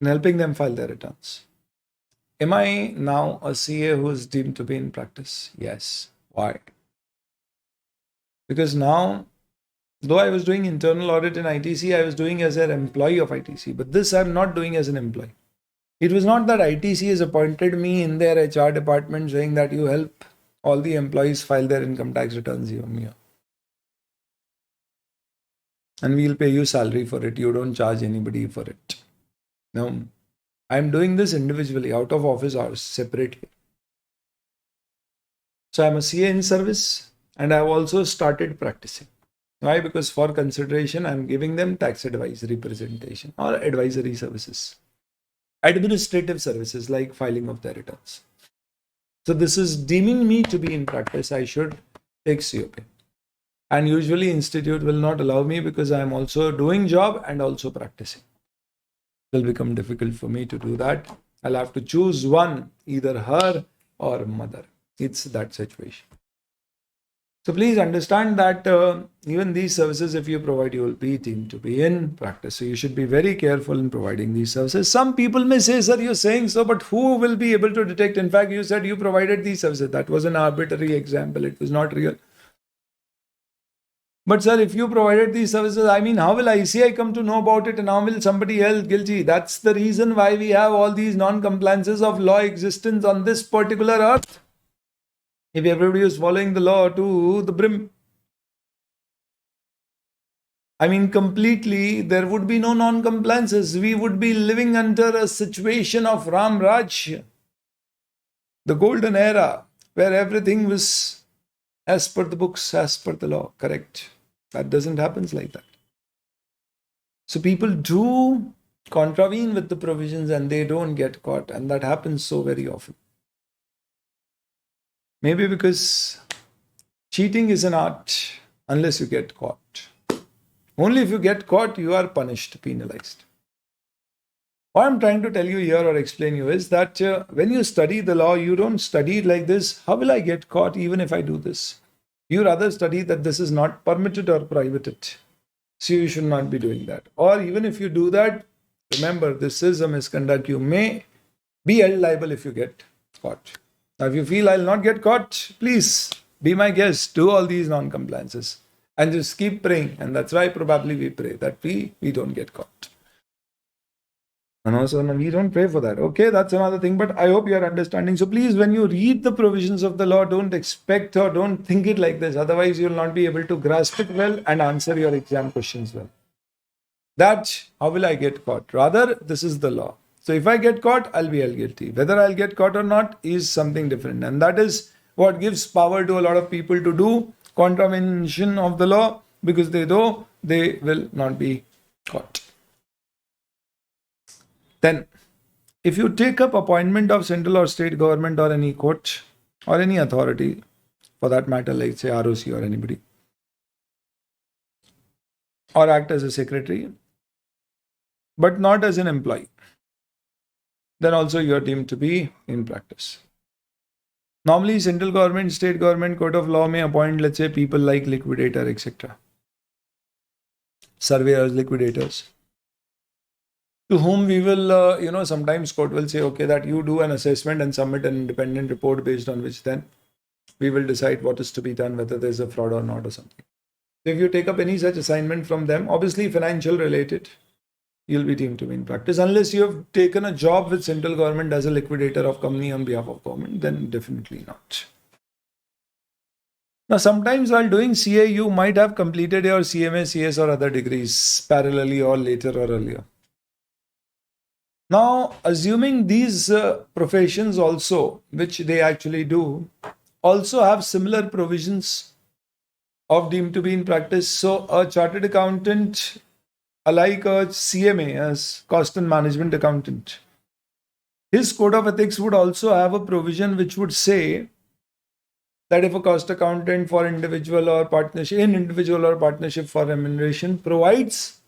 and helping them file their returns. Am I now a CA who is deemed to be in practice? Yes. Why? Because now, though I was doing internal audit in ITC, I was doing as an employee of ITC. But this I'm not doing as an employee. It was not that ITC has appointed me in their HR department saying that you help all the employees file their income tax returns here. And we'll pay you salary for it. You don't charge anybody for it. No, I'm doing this individually out of office hours separately. So I'm a CA in service and I've also started practicing. Why? Because for consideration, I'm giving them tax advice, representation or advisory services, administrative services like filing of their returns. So this is deeming me to be in practice. I should take COP. And usually institute will not allow me because I'm also doing job and also practicing. It will become difficult for me to do that. I'll have to choose one, either her or mother. It's that situation. So please understand that even these services, if you provide, you will be deemed to be in practice. So you should be very careful in providing these services. Some people may say, sir, you're saying so, but who will be able to detect? In fact, you said you provided these services. That was an arbitrary example. It was not real. But sir, if you provided these services, I mean, how will ICAI come to know about it and how will somebody else guilty? That's the reason why we have all these non-compliances of law existence on this particular earth. If everybody is following the law to the brim, I mean, completely, there would be no non-compliances. We would be living under a situation of Ram Raj, the golden era, where everything was as per the books, as per the law, correct? That doesn't happen like that. So people do contravene with the provisions and they don't get caught, and that happens so very often. Maybe because cheating is an art unless you get caught. Only if you get caught, you are punished, penalized. What I'm trying to tell you here or explain you is that when you study the law, you don't study it like this. How will I get caught even if I do this? You rather study that this is not permitted or prohibited. So you should not be doing that. Or even if you do that, remember, this is a misconduct. You may be held liable if you get caught. Now, if you feel I'll not get caught, please be my guest. Do all these non-compliances and just keep praying. And that's why probably we pray that we don't get caught. And also, no, we don't pray for that. Okay, that's another thing. But I hope you are understanding. So please, when you read the provisions of the law, don't expect or don't think it like this. Otherwise, you will not be able to grasp it well and answer your exam questions well. That, how will I get caught? Rather, this is the law. So if I get caught, I'll be held guilty. Whether I'll get caught or not is something different. And that is what gives power to a lot of people to do contravention of the law, because they know they will not be caught. Then, if you take up appointment of central or state government or any court or any authority, for that matter, like say ROC or anybody, or act as a secretary, but not as an employee, then also you are deemed to be in practice. Normally, central government, state government, court of law may appoint, let's say, people like liquidator, etc., surveyors, liquidators, to whom we will, sometimes court will say, okay, that you do an assessment and submit an independent report based on which then we will decide what is to be done, whether there's a fraud or not or something. So if you take up any such assignment from them, obviously financial related, you'll be deemed to be in practice. Unless you have taken a job with central government as a liquidator of company on behalf of government, then definitely not. Now, sometimes while doing CA, you might have completed your CMA, CS or other degrees parallelly or later or earlier. Now, assuming these professions also, which they actually do, also have similar provisions of deemed to be in practice. So a chartered accountant, like a CMA as cost and management accountant, his code of ethics would also have a provision which would say that if a cost accountant for individual or partnership for remuneration provides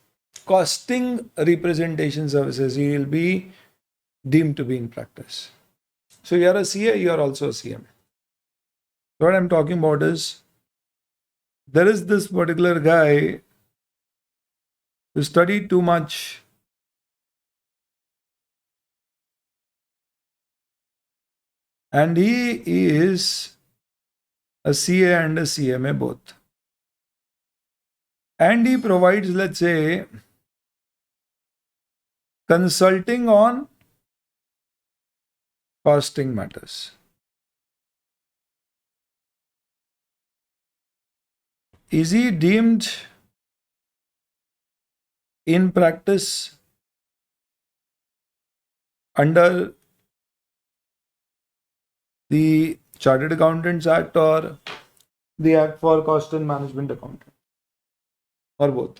costing representation services, he will be deemed to be in practice. So you are a CA, you are also a CMA. What I'm talking about is There is this particular guy who studied too much and he is a CA and a CMA both. And he provides, let's say, consulting on costing matters. Is he deemed in practice under the Chartered Accountants Act or the Act for Cost and Management Accounting, or both?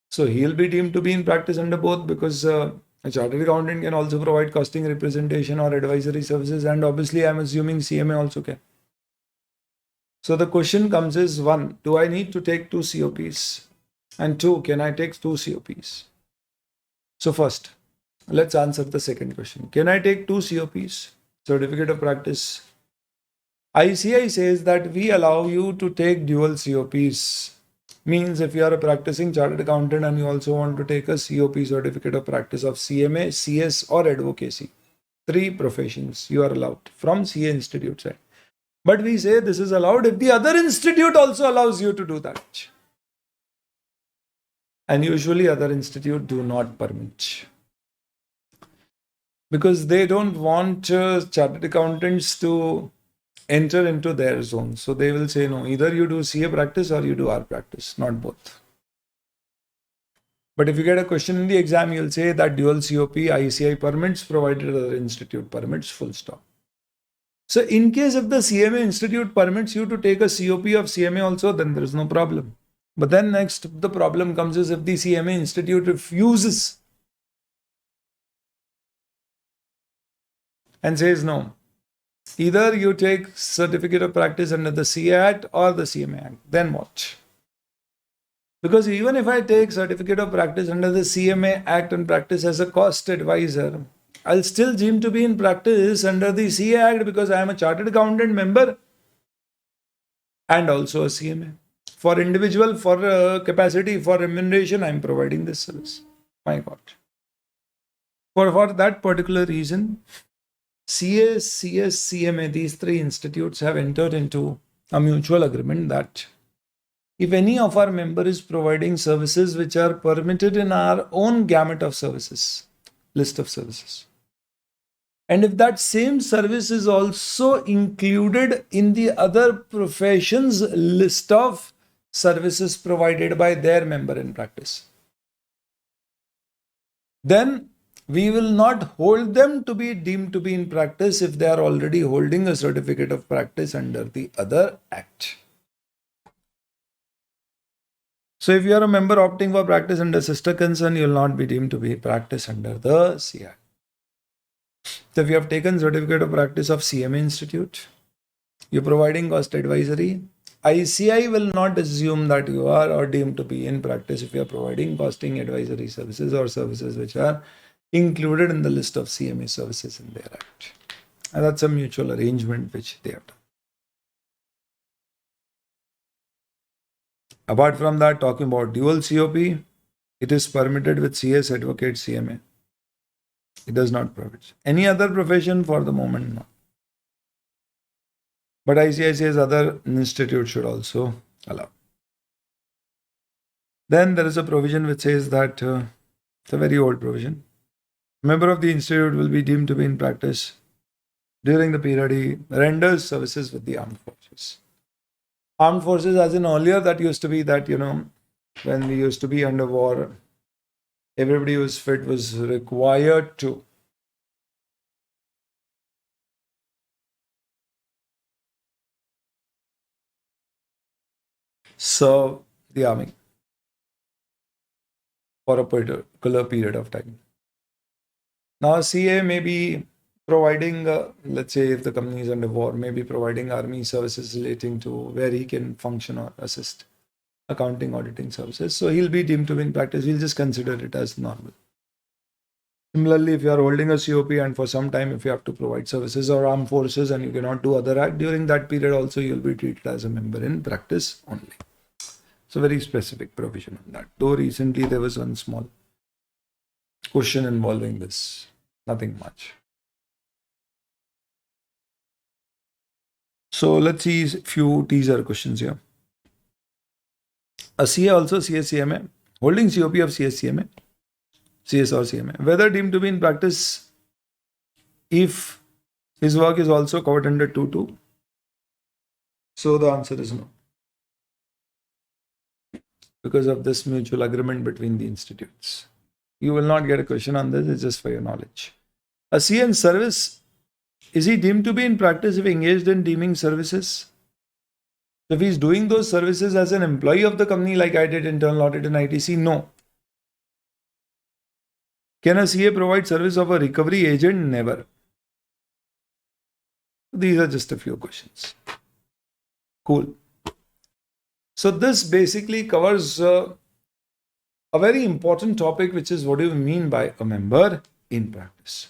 So he'll be deemed to be in practice under both because a chartered accountant can also provide costing representation or advisory services, and obviously I'm assuming CMA also can. So the question comes is, one, do I need to take two COPs? And two, can I take two COPs? So first, let's answer the second question. Can I take two COPs? Certificate of Practice. ICAI says that we allow you to take dual COPs. Means if you are a practicing chartered accountant and you also want to take a COP, Certificate of Practice of CMA, CS or Advocacy, three professions you are allowed from CA Institute side. But we say this is allowed if the other institute also allows you to do that. And usually other institute do not permit. Because they don't want chartered accountants to enter into their zone. So they will say, no, either you do CA practice or you do R practice, not both. But if you get a question in the exam, you'll say that dual COP ICAI permits provided other institute permits, full stop. So in case if the CMA institute permits you to take a COP of CMA also, then there is no problem. But then next, the problem comes is if the CMA institute refuses and says no, either you take Certificate of Practice under the CA Act or the CMA Act, then what? Because even if I take Certificate of Practice under the CMA Act and practice as a cost advisor, I'll still deem to be in practice under the CA Act because I am a chartered accountant member and also a CMA. For individual, for capacity, for remuneration, I'm providing this service. My God. For that particular reason, CA, CS, CMA, these three institutes have entered into a mutual agreement that if any of our member is providing services which are permitted in our own gamut of services, list of services, and if that same service is also included in the other professions list of services provided by their member in practice, then we will not hold them to be deemed to be in practice if they are already holding a certificate of practice under the other act. So if you are a member opting for practice under sister concern, you will not be deemed to be practice under the CA. So if you have taken certificate of practice of CMA Institute, you're providing cost advisory, ICAI will not assume that you are or deemed to be in practice if you are providing costing advisory services or services which are included in the list of CMA services in their act. And that's a mutual arrangement which they have done. Apart from that, talking about dual COP, it is permitted with CS, Advocate, CMA. It does not prohibit. Any other profession for the moment, no. But ICAI says other institutes should also allow. Then there is a provision which says that, it's a very old provision. Member of the institute will be deemed to be in practice during the period he renders services with the armed forces. Armed forces, as in earlier, that used to be that, when we used to be under war, everybody who was fit was required to serve the army for a particular period of time. Now, CA may be providing, let's say if the company is under war, maybe providing army services relating to where he can function or assist accounting, auditing services. So he'll be deemed to be in practice. We'll just consider it as normal. Similarly, if you are holding a COP and for some time, if you have to provide services or armed forces and you cannot do other act, during that period also you'll be treated as a member in practice only. It's a very specific provision on that. Though recently there was one small question involving this. Nothing much. So let's see a few teaser questions here. A CA also CSCMA, holding COP of CSCMA, CS or CMA, whether deemed to be in practice if his work is also covered under 2.2. So the answer is no, because of this mutual agreement between the institutes. You will not get a question on this, it's just for your knowledge. A CA in service, is he deemed to be in practice if engaged in deeming services? If he's doing those services as an employee of the company, like I did internal audit and ITC, no. Can a CA provide service of a recovery agent? Never. These are just a few questions. Cool. So this basically covers a very important topic, which is what do you mean by a member in practice?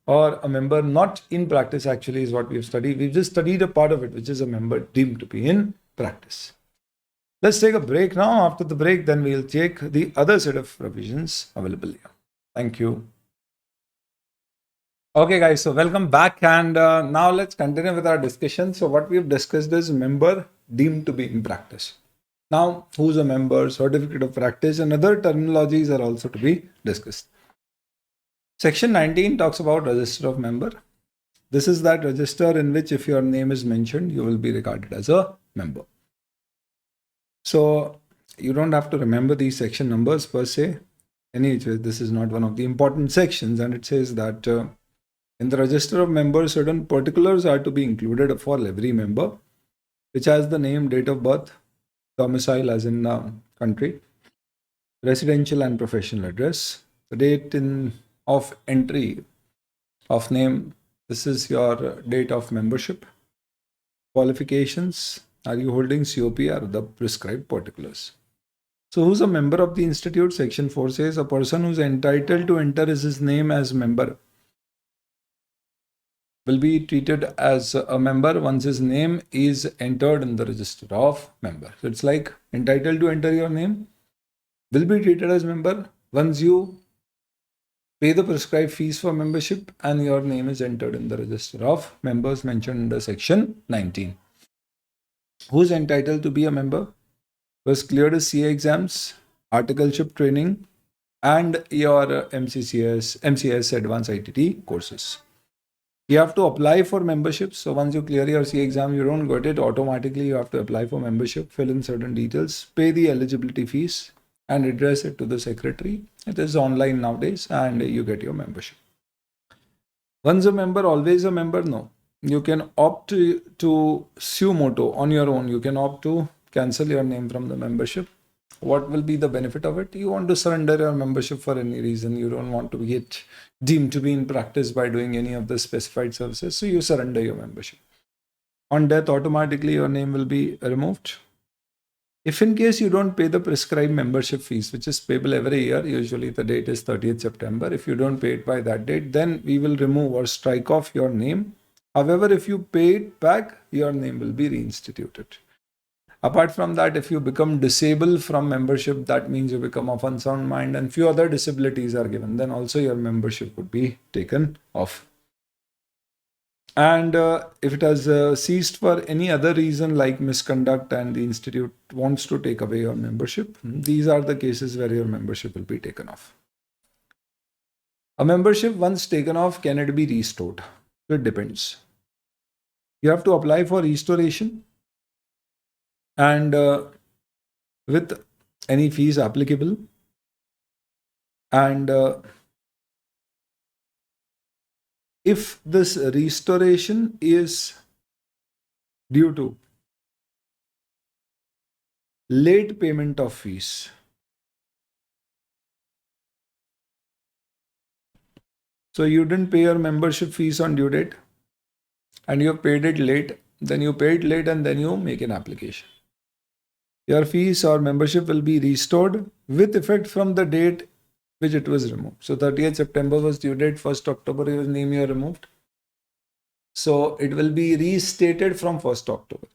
Or a member not in practice actually is what we've studied. We've just studied a part of it, which is a member deemed to be in practice. Let's take a break now. After the break, then we'll take the other set of provisions available here. Thank you. Okay, guys, so welcome back. And now let's continue with our discussion. So what we've discussed is member deemed to be in practice. Now, who's a member, certificate of practice, and other terminologies are also to be discussed. Section 19 talks about register of member. This is that register in which if your name is mentioned, you will be regarded as a member. So you don't have to remember these section numbers per se. Anyway, this is not one of the important sections, and it says that in the register of members, certain particulars are to be included for every member, which has the name, date of birth, domicile as in country, residential and professional address, the date of entry of name. This is your date of membership. Qualifications. Are you holding COP or the prescribed particulars? So who's a member of the institute? Section 4 says a person who's entitled to enter his name as member will be treated as a member once his name is entered in the register of member. So it's like entitled to enter your name will be treated as member once you pay the prescribed fees for membership and your name is entered in the register of members mentioned under section 19. Who's entitled to be a member? Was cleared his CA exams, articleship training, and your MCS Advanced ITT courses. You have to apply for membership. So once you clear your CA exam, you don't get it automatically. You have to apply for membership, fill in certain details, pay the eligibility fees, and address it to the secretary. It is online nowadays, and you get your membership. Once a member, always a member? No. You can opt to suo motu on your own. You can opt to cancel your name from the membership. What will be the benefit of it? You want to surrender your membership for any reason. You don't want to get deemed to be in practice by doing any of the specified services. So you surrender your membership. On death, automatically your name will be removed. If in case you don't pay the prescribed membership fees, which is payable every year, usually the date is 30th September. If you don't pay it by that date, then we will remove or strike off your name. However, if you pay it back, your name will be reinstituted. Apart from that, if you become disabled from membership, that means you become of unsound mind and few other disabilities are given, then also your membership would be taken off. And if it has ceased for any other reason like misconduct and the institute wants to take away your membership, these are the cases where your membership will be taken off. A membership once taken off, can it be restored? It depends. You have to apply for restoration and with any fees applicable, and if this restoration is due to late payment of fees, so you didn't pay your membership fees on due date and you have paid it late, then you pay it late and then you make an application. Your fees or membership will be restored with effect from the date which it was removed. So 30th September was due date, 1st October your name you removed. So it will be restated from 1st October.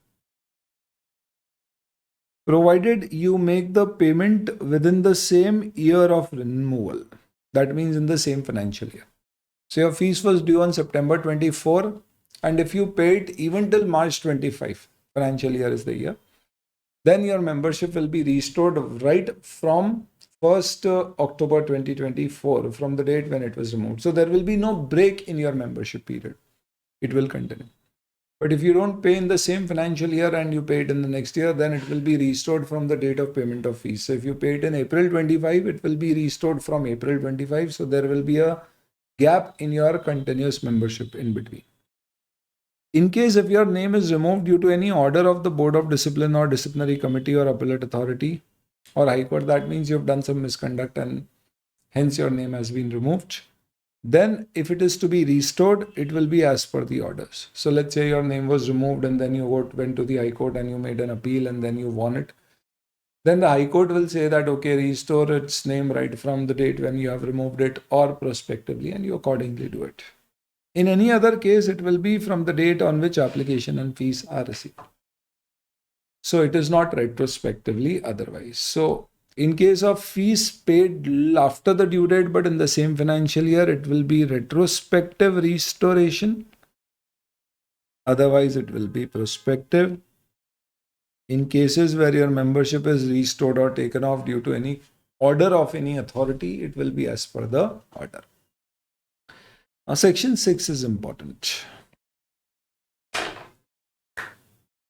Provided you make the payment within the same year of removal. That means in the same financial year. So your fees was due on September 24, and if you paid even till March 25, financial year is the year, then your membership will be restored right from 1st October 2024, from the date when it was removed. So there will be no break in your membership period. It will continue. But if you don't pay in the same financial year and you pay it in the next year, then it will be restored from the date of payment of fees. So if you pay it in April 25, it will be restored from April 25. So there will be a gap in your continuous membership in between. In case if your name is removed due to any order of the Board of Discipline or Disciplinary Committee or Appellate Authority or High Court, that means you've done some misconduct and hence your name has been removed. Then if it is to be restored, it will be as per the orders. So let's say your name was removed and then you went to the High Court and you made an appeal and then you won it. Then the High Court will say that, okay, restore its name right from the date when you have removed it or prospectively, and you accordingly do it. In any other case, it will be from the date on which application and fees are received. So it is not retrospectively otherwise. So in case of fees paid after the due date, but in the same financial year, it will be retrospective restoration. Otherwise, it will be prospective. In cases where your membership is restored or taken off due to any order of any authority, it will be as per the order. Now, section 6 is important.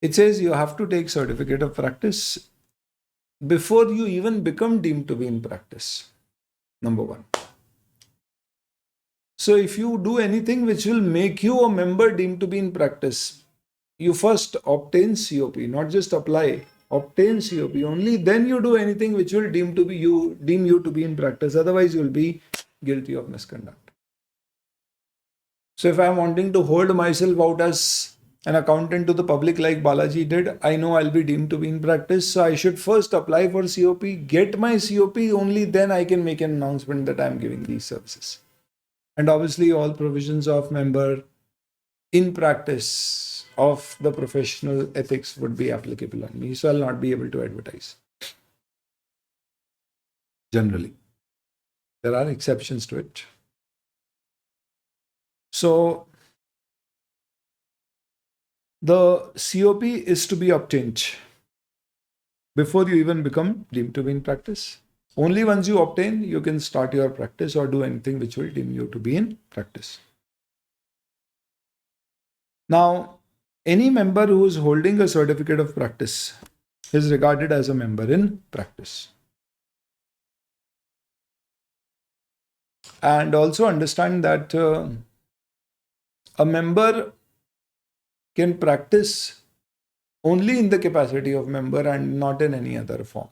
It says you have to take certificate of practice before you even become deemed to be in practice. Number 1. So if you do anything which will make you a member deemed to be in practice, you first obtain COP, not just apply, obtain COP. Only then you do anything which will deem you to be in practice. Otherwise, you will be guilty of misconduct. So if I am wanting to hold myself out as an accountant to the public like Balaji did, I know I'll be deemed to be in practice. So I should first apply for COP, get my COP, only then I can make an announcement that I'm giving these services. And obviously all provisions of member in practice of the professional ethics would be applicable on me. So I'll not be able to advertise. Generally. There are exceptions to it. So the COP is to be obtained before you even become deemed to be in practice. Only once you obtain, you can start your practice or do anything which will deem you to be in practice. Now, any member who is holding a certificate of practice is regarded as a member in practice. And also understand that a member can practice only in the capacity of member and not in any other form.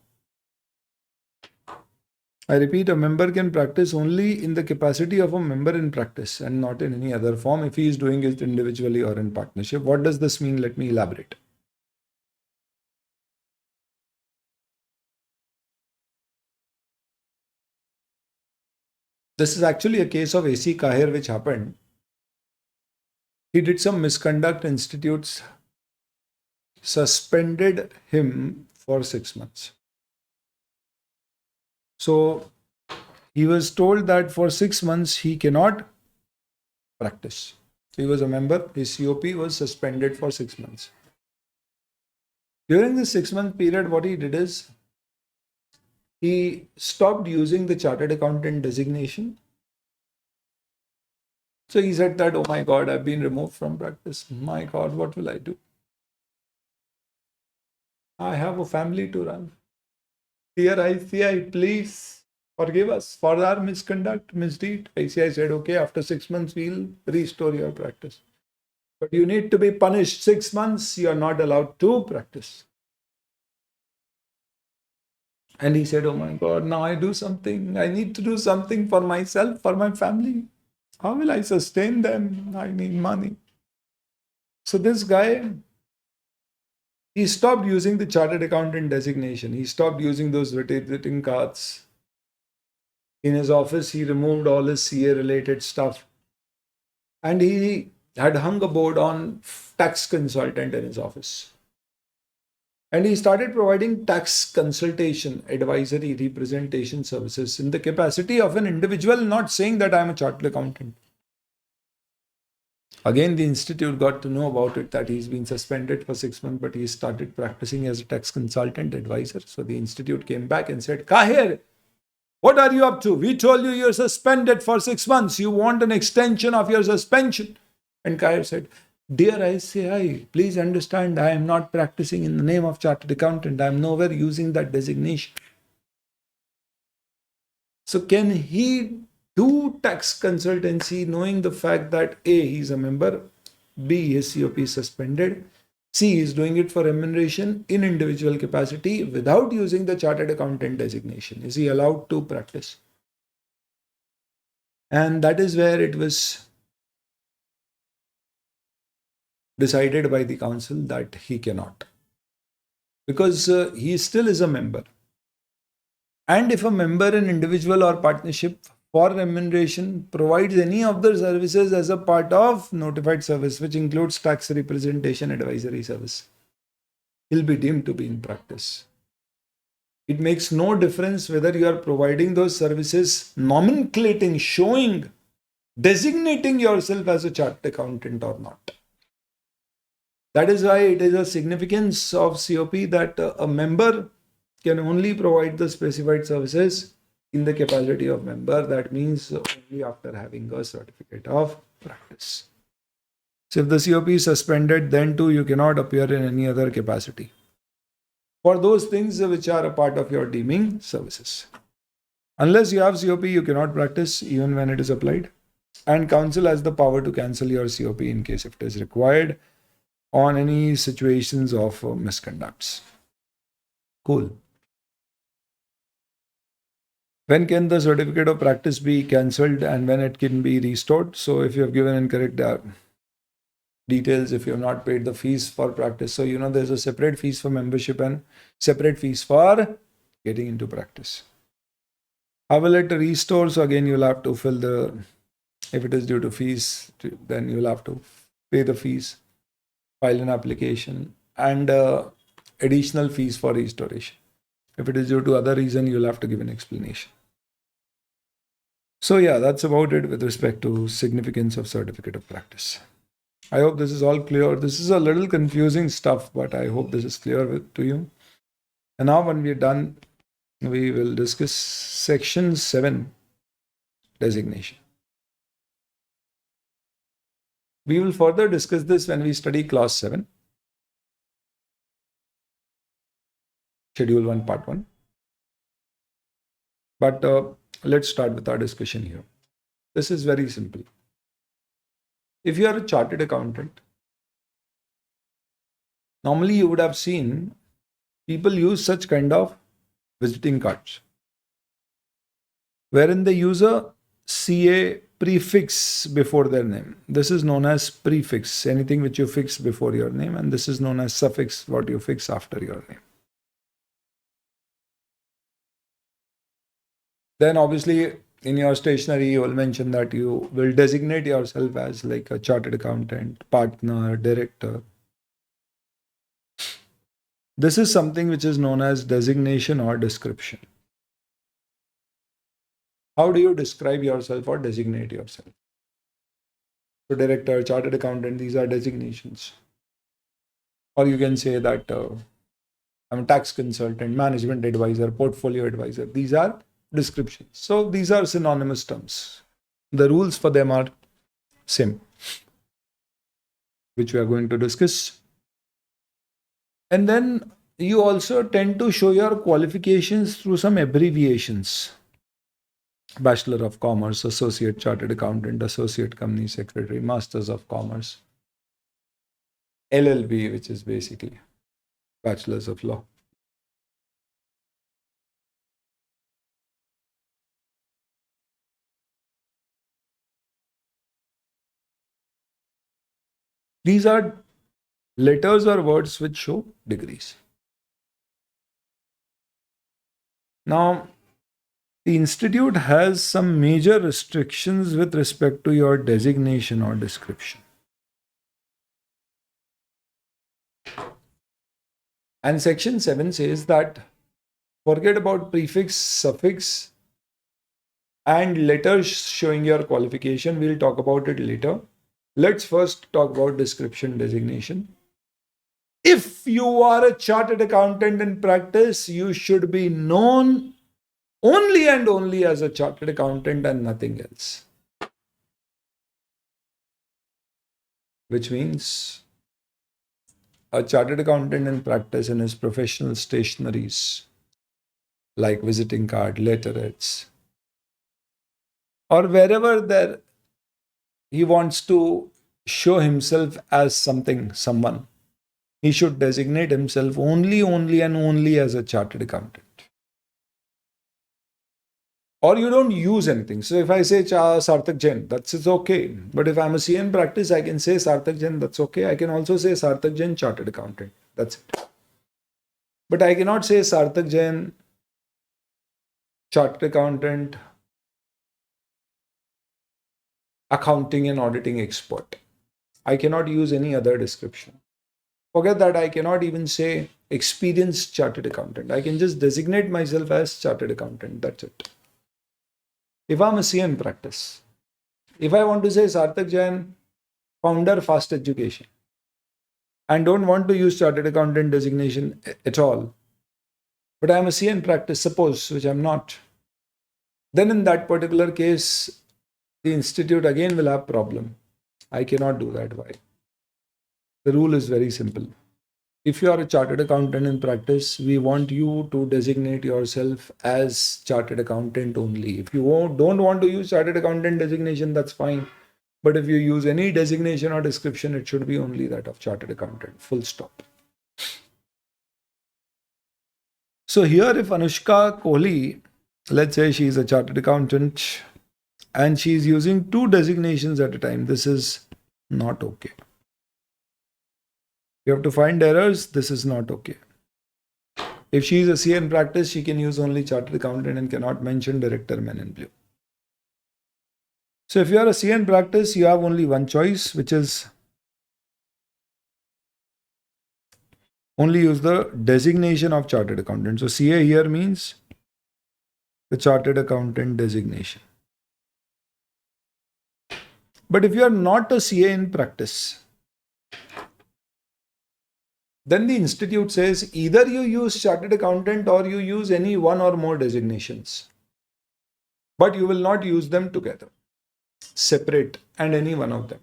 I repeat, a member can practice only in the capacity of a member in practice and not in any other form if he is doing it individually or in partnership. What does this mean? Let me elaborate. This is actually a case of AC Kahir which happened. He did some misconduct. Institutes suspended him for 6 months. So he was told that for 6 months he cannot practice. He was a member, his COP was suspended for 6 months. During this 6-month period, what he did is he stopped using the chartered accountant designation. So he said that, oh my God, I've been removed from practice. My God, what will I do? I have a family to run. Dear ICAI, please forgive us for our misconduct, misdeed. ICAI said, okay, after 6 months, we'll restore your practice. But you need to be punished 6 months. You are not allowed to practice. And he said, oh my God, now I do something. I need to do something for myself, for my family. How will I sustain them? I need money. So this guy, he stopped using the chartered accountant designation. He stopped using those rotating cards. In his office, he removed all his CA related stuff, and he had hung a board on tax consultant in his office. And he started providing tax consultation, advisory, representation services in the capacity of an individual, not saying that I'm a chartered accountant. Again, the institute got to know about it, that he's been suspended for 6 months, but he started practicing as a tax consultant advisor. So the institute came back and said, Kahir, what are you up to? We told you you're suspended for 6 months. You want an extension of your suspension. And Kahir said, Dear ICAI, please understand, I am not practicing in the name of chartered accountant. I am nowhere using that designation. So can he do tax consultancy knowing the fact that A, he's a member, B, his COP is suspended, C, he's doing it for remuneration in individual capacity without using the chartered accountant designation? Is he allowed to practice? And that is where it was decided by the council that he cannot, because he still is a member. And if a member, an individual or partnership for remuneration provides any of the services as a part of notified service, which includes tax representation advisory service, he'll be deemed to be in practice. It makes no difference whether you are providing those services, nomenclating, showing, designating yourself as a chartered accountant or not. That is why it is a significance of COP that a member can only provide the specified services in the capacity of member. That means only after having a certificate of practice. So if the COP is suspended, then too you cannot appear in any other capacity for those things which are a part of your deeming services. Unless you have COP, you cannot practice even when it is applied. And council has the power to cancel your COP in case if it is required on any situations of misconducts. Cool. When can the certificate of practice be cancelled and when it can be restored? So if you have given incorrect details, if you have not paid the fees for practice, so there's a separate fees for membership and separate fees for getting into practice. How will it restore? So again, you'll have to fill the, if it is due to fees, then you'll have to pay the fees, file an application, and additional fees for restoration. If it is due to other reason, you'll have to give an explanation. So yeah, that's about it with respect to significance of certificate of practice. I hope this is all clear. This is a little confusing stuff, but I hope this is clear to you. And now when we're done, we will discuss section 7, designation. We will further discuss this when we study clause 7, schedule 1, part 1. But let's start with our discussion here. This is very simple. If you are a chartered accountant, normally you would have seen people use such kind of visiting cards, wherein they use a CA prefix before their name. This is known as prefix, anything which you fix before your name, and this is known as suffix, what you fix after your name. Then obviously in your stationery, you will mention that you will designate yourself as like a chartered accountant, partner, director. This is something which is known as designation or description. How do you describe yourself or designate yourself? So director, chartered accountant, these are designations. Or you can say that I'm a tax consultant, management advisor, portfolio advisor. These are descriptions. So these are synonymous terms. The rules for them are same, which we are going to discuss. And then you also tend to show your qualifications through some abbreviations. Bachelor of Commerce, Associate Chartered Accountant, Associate Company Secretary, Masters of Commerce, LLB, which is basically Bachelors of Law. These are letters or words which show degrees. Now, the institute has some major restrictions with respect to your designation or description. And section 7 says that forget about prefix, suffix, and letters showing your qualification. We'll talk about it later. Let's first talk about description designation. If you are a chartered accountant in practice, you should be known only and only as a chartered accountant and nothing else. Which means a chartered accountant in practice in his professional stationaries like visiting card, letterheads, or wherever there he wants to show himself as someone, he should designate himself only and only as a chartered accountant. Or you don't use anything. So if I say Sarthak Jain, that's okay. But if I'm a CA in practice, I can say Sarthak Jain, that's okay. I can also say Sarthak Jain chartered accountant. That's it. But I cannot say Sarthak Jain chartered accountant, accounting and auditing expert. I cannot use any other description. Forget that, I cannot even say experienced chartered accountant. I can just designate myself as chartered accountant. That's it. If I'm a CA in practice, if I want to say Sarthak Jain, founder FASTatGP, and don't want to use chartered accountant designation at all, but I'm a CA in practice, suppose, which I'm not, then in that particular case, the institute again will have problem. I cannot do that. Why? The rule is very simple. If you are a chartered accountant in practice, we want you to designate yourself as chartered accountant only. If you don't want to use chartered accountant designation, that's fine. But if you use any designation or description, it should be only that of chartered accountant. Full stop. So here, if Anushka Kohli, let's say she is a chartered accountant and she is using two designations at a time, this is not okay. You have to find errors. This is not okay. If she is a CA in practice, she can use only chartered accountant and cannot mention director men in blue. So if you are a CA in practice, you have only one choice, which is only use the designation of chartered accountant. So CA here means the chartered accountant designation. But if you are not a CA in practice, then the institute says either you use chartered accountant or you use any one or more designations. But you will not use them together, separate, and any one of them.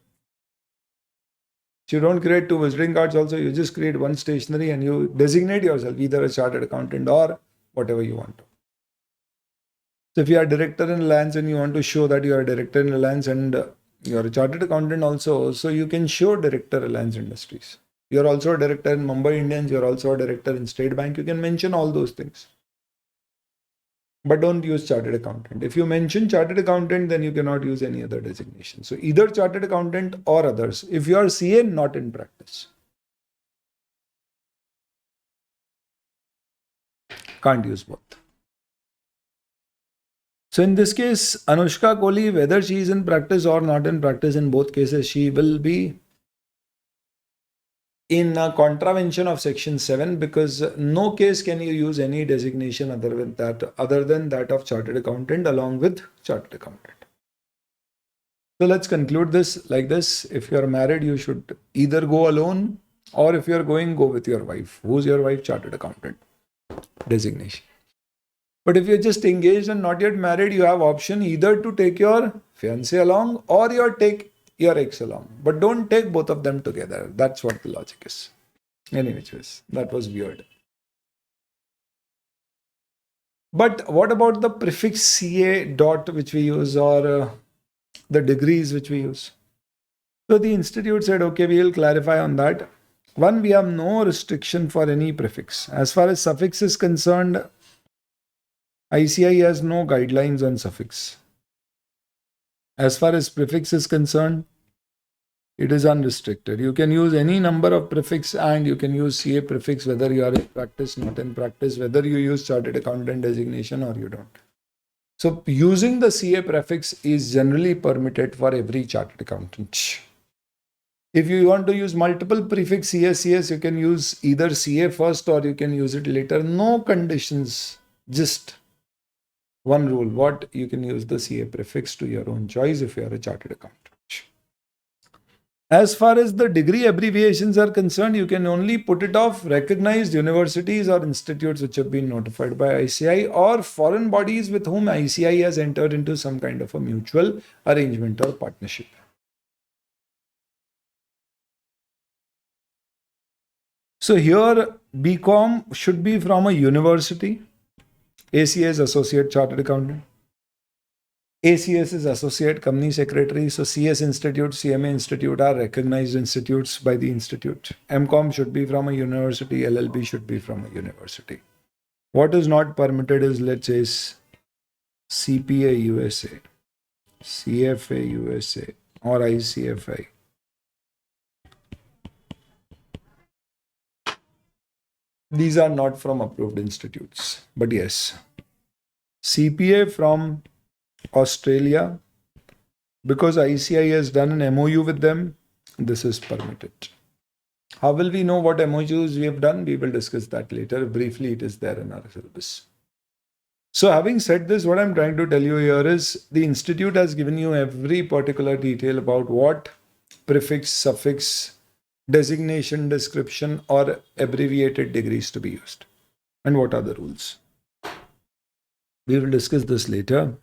So you don't create two visiting cards also, you just create one stationery and you designate yourself either a chartered accountant or whatever you want to. So if you are director in Reliance and you want to show that you are a director in Reliance and you are a chartered accountant also, so you can show director Reliance Industries. You're also a director in Mumbai Indians, you're also a director in State Bank. You can mention all those things. But don't use chartered accountant. If you mention chartered accountant, then you cannot use any other designation. So either chartered accountant or others. If you are CA, not in practice. Can't use both. So in this case, Anushka Kohli, whether she is in practice or not in practice, in both cases, she will be in a contravention of section 7, because no case can you use any designation other than that of chartered accountant along with chartered accountant. So let's conclude this like this. If you are married, you should either go alone, or if you are going, go with your wife. Who's your wife? Chartered accountant designation. But if you're just engaged and not yet married, you have option either to take your fiancé along or take your ex along. But don't take both of them together. That's what the logic is. Anyways, that was weird. But what about the prefix CA dot which we use, or the degrees which we use? So the institute said, okay, we will clarify on that. One, we have no restriction for any prefix. As far as suffix is concerned, ICAI has no guidelines on suffix. As far as prefix is concerned, it is unrestricted. You can use any number of prefix and you can use CA prefix whether you are in practice, not in practice, whether you use chartered accountant designation or you don't. So using the CA prefix is generally permitted for every chartered accountant. If you want to use multiple prefix CS, you can use either CA first or you can use it later. No conditions, just one rule. What you can use the CA prefix to your own choice if you are a chartered accountant. As far as the degree abbreviations are concerned, you can only put it off recognized universities or institutes which have been notified by ICAI or foreign bodies with whom ICAI has entered into some kind of a mutual arrangement or partnership. So here BCom should be from a university. ACA is Associate Chartered Accountant. ACS is Associate Company Secretary. So CS Institute, CMA Institute are recognized institutes by the institute. MCom should be from a university. LLB should be from a university. What is not permitted is, let's say, CPA USA, CFA USA, or ICFI. These are not from approved institutes. But yes, CPA from Australia, because ICAI has done an MOU with them, this is permitted. How will we know what MOUs we have done? We will discuss that later. Briefly, it is there in our syllabus. So having said this, what I'm trying to tell you here is the institute has given you every particular detail about what prefix, suffix, designation, description, or abbreviated degrees to be used, and what are the rules. We will discuss this later.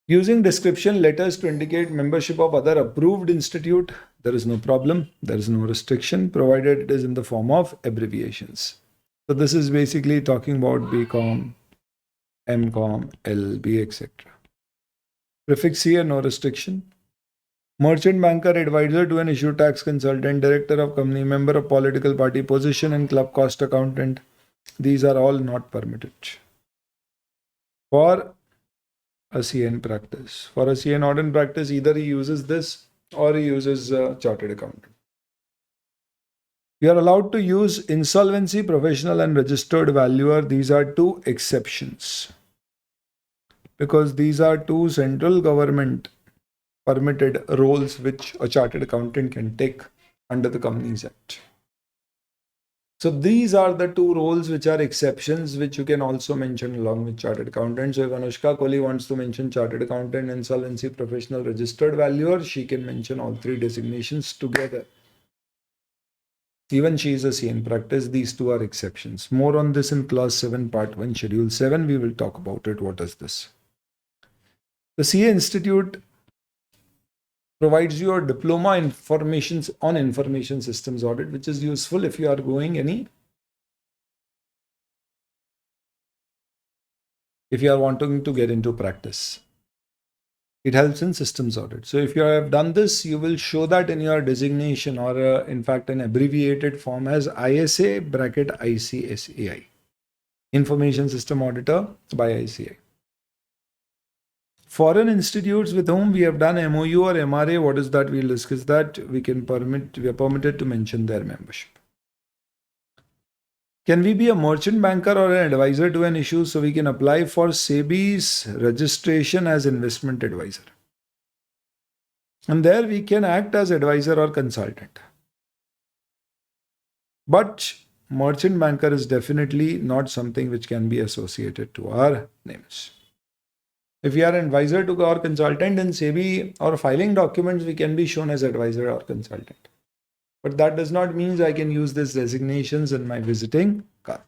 Using description letters to indicate membership of other approved institute, there is no problem. There is no restriction, provided it is in the form of abbreviations. So this is basically talking about BCom, MCom, LB, etc. Prefix here, no restriction. Merchant banker, advisor to an issue tax consultant, director of company, member of political party, position and club cost accountant. These are all not permitted. For a CA in practice. For a CA not in practice, either he uses this or he uses chartered accountant. You are allowed to use insolvency, professional and registered valuer. These are two exceptions, because these are two central government permitted roles which a chartered accountant can take under the Companies Act. So these are the two roles which are exceptions, which you can also mention along with chartered accountant. So if Anushka Kohli wants to mention chartered accountant, insolvency, professional, registered valuer, she can mention all three designations together. Even she is a CA in practice, these two are exceptions. More on this in class 7, part 1, schedule 7. We will talk about it. What is this? The CA Institute provides you a diploma on information systems audit, which is useful if you are going if you are wanting to get into practice. It helps in systems audit. So if you have done this, you will show that in your designation, or in fact an abbreviated form as ISA bracket ICSAI, Information System Auditor by ICAI. Foreign institutes with whom we have done MOU or MRA, what is that? We'll discuss that. We are permitted to mention their membership. Can we be a merchant banker or an advisor to an issue? So we can apply for SEBI's registration as investment advisor. And there we can act as advisor or consultant. But merchant banker is definitely not something which can be associated to our names. If we are an advisor to our consultant in SEBI or filing documents, we can be shown as advisor or consultant. But that does not mean I can use these designations in my visiting card.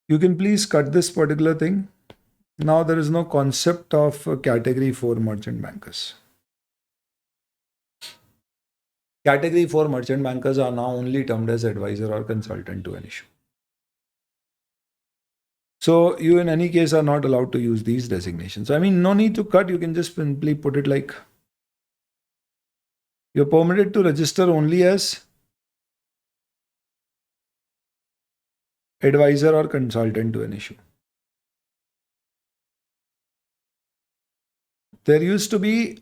You can please cut this particular thing. Now there is no concept of category 4 merchant bankers. Category 4 merchant bankers are now only termed as advisor or consultant to an issue. So you in any case are not allowed to use these designations. I mean, no need to cut. You can just simply put it like you're permitted to register only as advisor or consultant to an issue. There used to be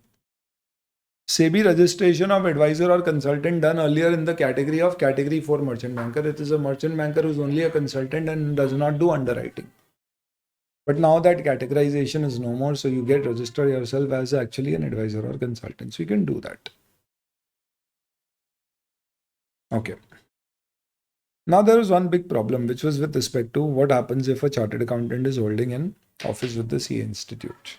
SEBI registration of advisor or consultant done earlier in the category of category 4 merchant banker. It is a merchant banker who is only a consultant and does not do underwriting. But now that categorization is no more, so you get register yourself as actually an advisor or consultant. So you can do that. Okay. Now there is one big problem, which was with respect to what happens if a chartered accountant is holding an office with the CA Institute.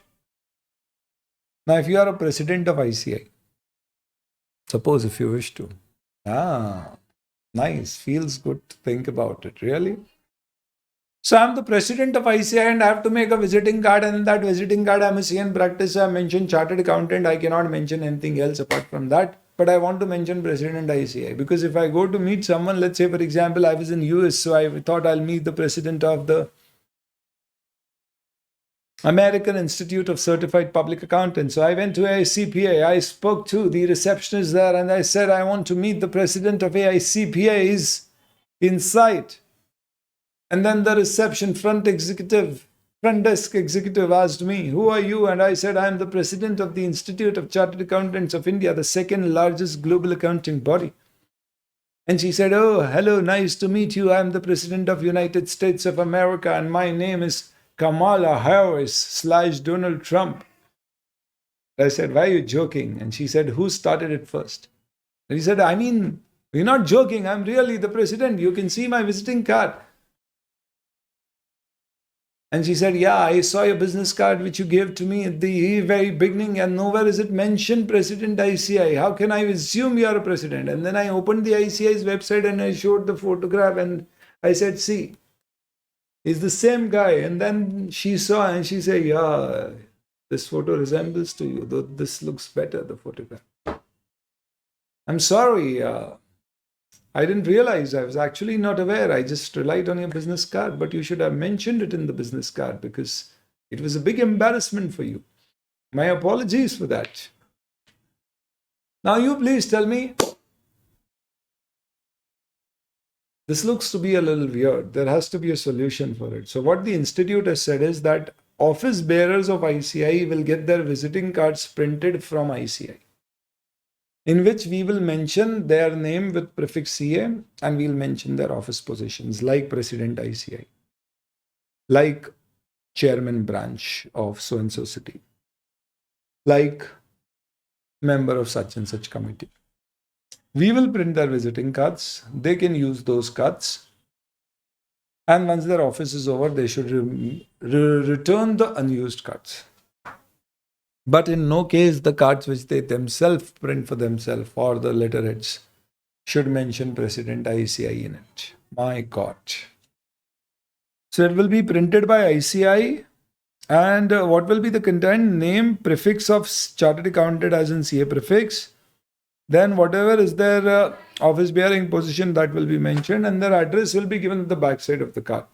Now, if you are a president of ICAI, suppose if you wish to. Nice. Feels good to think about it. Really? So I'm the president of ICAI and I have to make a visiting card, and in that visiting card I'm a CA in practice. I mention chartered accountant. I cannot mention anything else apart from that. But I want to mention president ICAI because if I go to meet someone, let's say for example, I was in US, so I thought I'll meet the president of the American Institute of Certified Public Accountants. So I went to AICPA. I spoke to the receptionist there and I said, I want to meet the president of AICPA. He's inside. And then the front desk executive asked me, who are you? And I said, I am the president of the Institute of Chartered Accountants of India, the second largest global accounting body. And she said, oh, hello, nice to meet you. I am the president of United States of America and my name is Kamala Harris / Donald Trump. I said, why are you joking? And she said, who started it first? And he said, I mean, we're not joking. I'm really the president. You can see my visiting card. And she said, yeah, I saw your business card which you gave to me at the very beginning and nowhere is it mentioned President ICAI. How can I assume you are a president? And then I opened the ICAI's website and I showed the photograph and I said, see, he's the same guy. And then she saw and she said, yeah, this photo resembles to you, though this looks better, the photograph. I'm sorry. I didn't realize. I was actually not aware. I just relied on your business card, but you should have mentioned it in the business card because it was a big embarrassment for you. My apologies for that. Now you please tell me. This looks to be a little weird. There has to be a solution for it. So what the institute has said is that office bearers of ICAI will get their visiting cards printed from ICAI, in which we will mention their name with prefix CA and we'll mention their office positions like President ICAI, like Chairman Branch of so-and-so city, like member of such and such committee. We will print their visiting cards. They can use those cards. And once their office is over, they should return the unused cards. But in no case the cards which they themselves print for themselves or the letterheads should mention President ICAI in it. My God. So it will be printed by ICAI. And what will be the content? Name, prefix of chartered accountant as in CA prefix. Then whatever is their office bearing position, that will be mentioned and their address will be given at the back side of the card.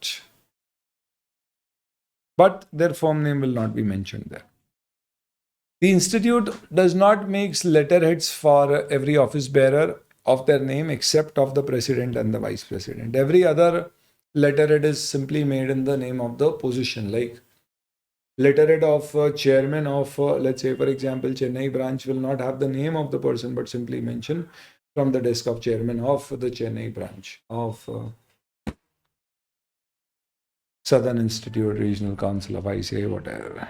But their firm name will not be mentioned there. The institute does not make letterheads for every office bearer of their name except of the president and the vice president. Every other letterhead is simply made in the name of the position, like letterhead of chairman of, let's say, for example, Chennai branch will not have the name of the person, but simply mention from the desk of chairman of the Chennai branch of Southern Institute, Regional Council of ICAI, whatever.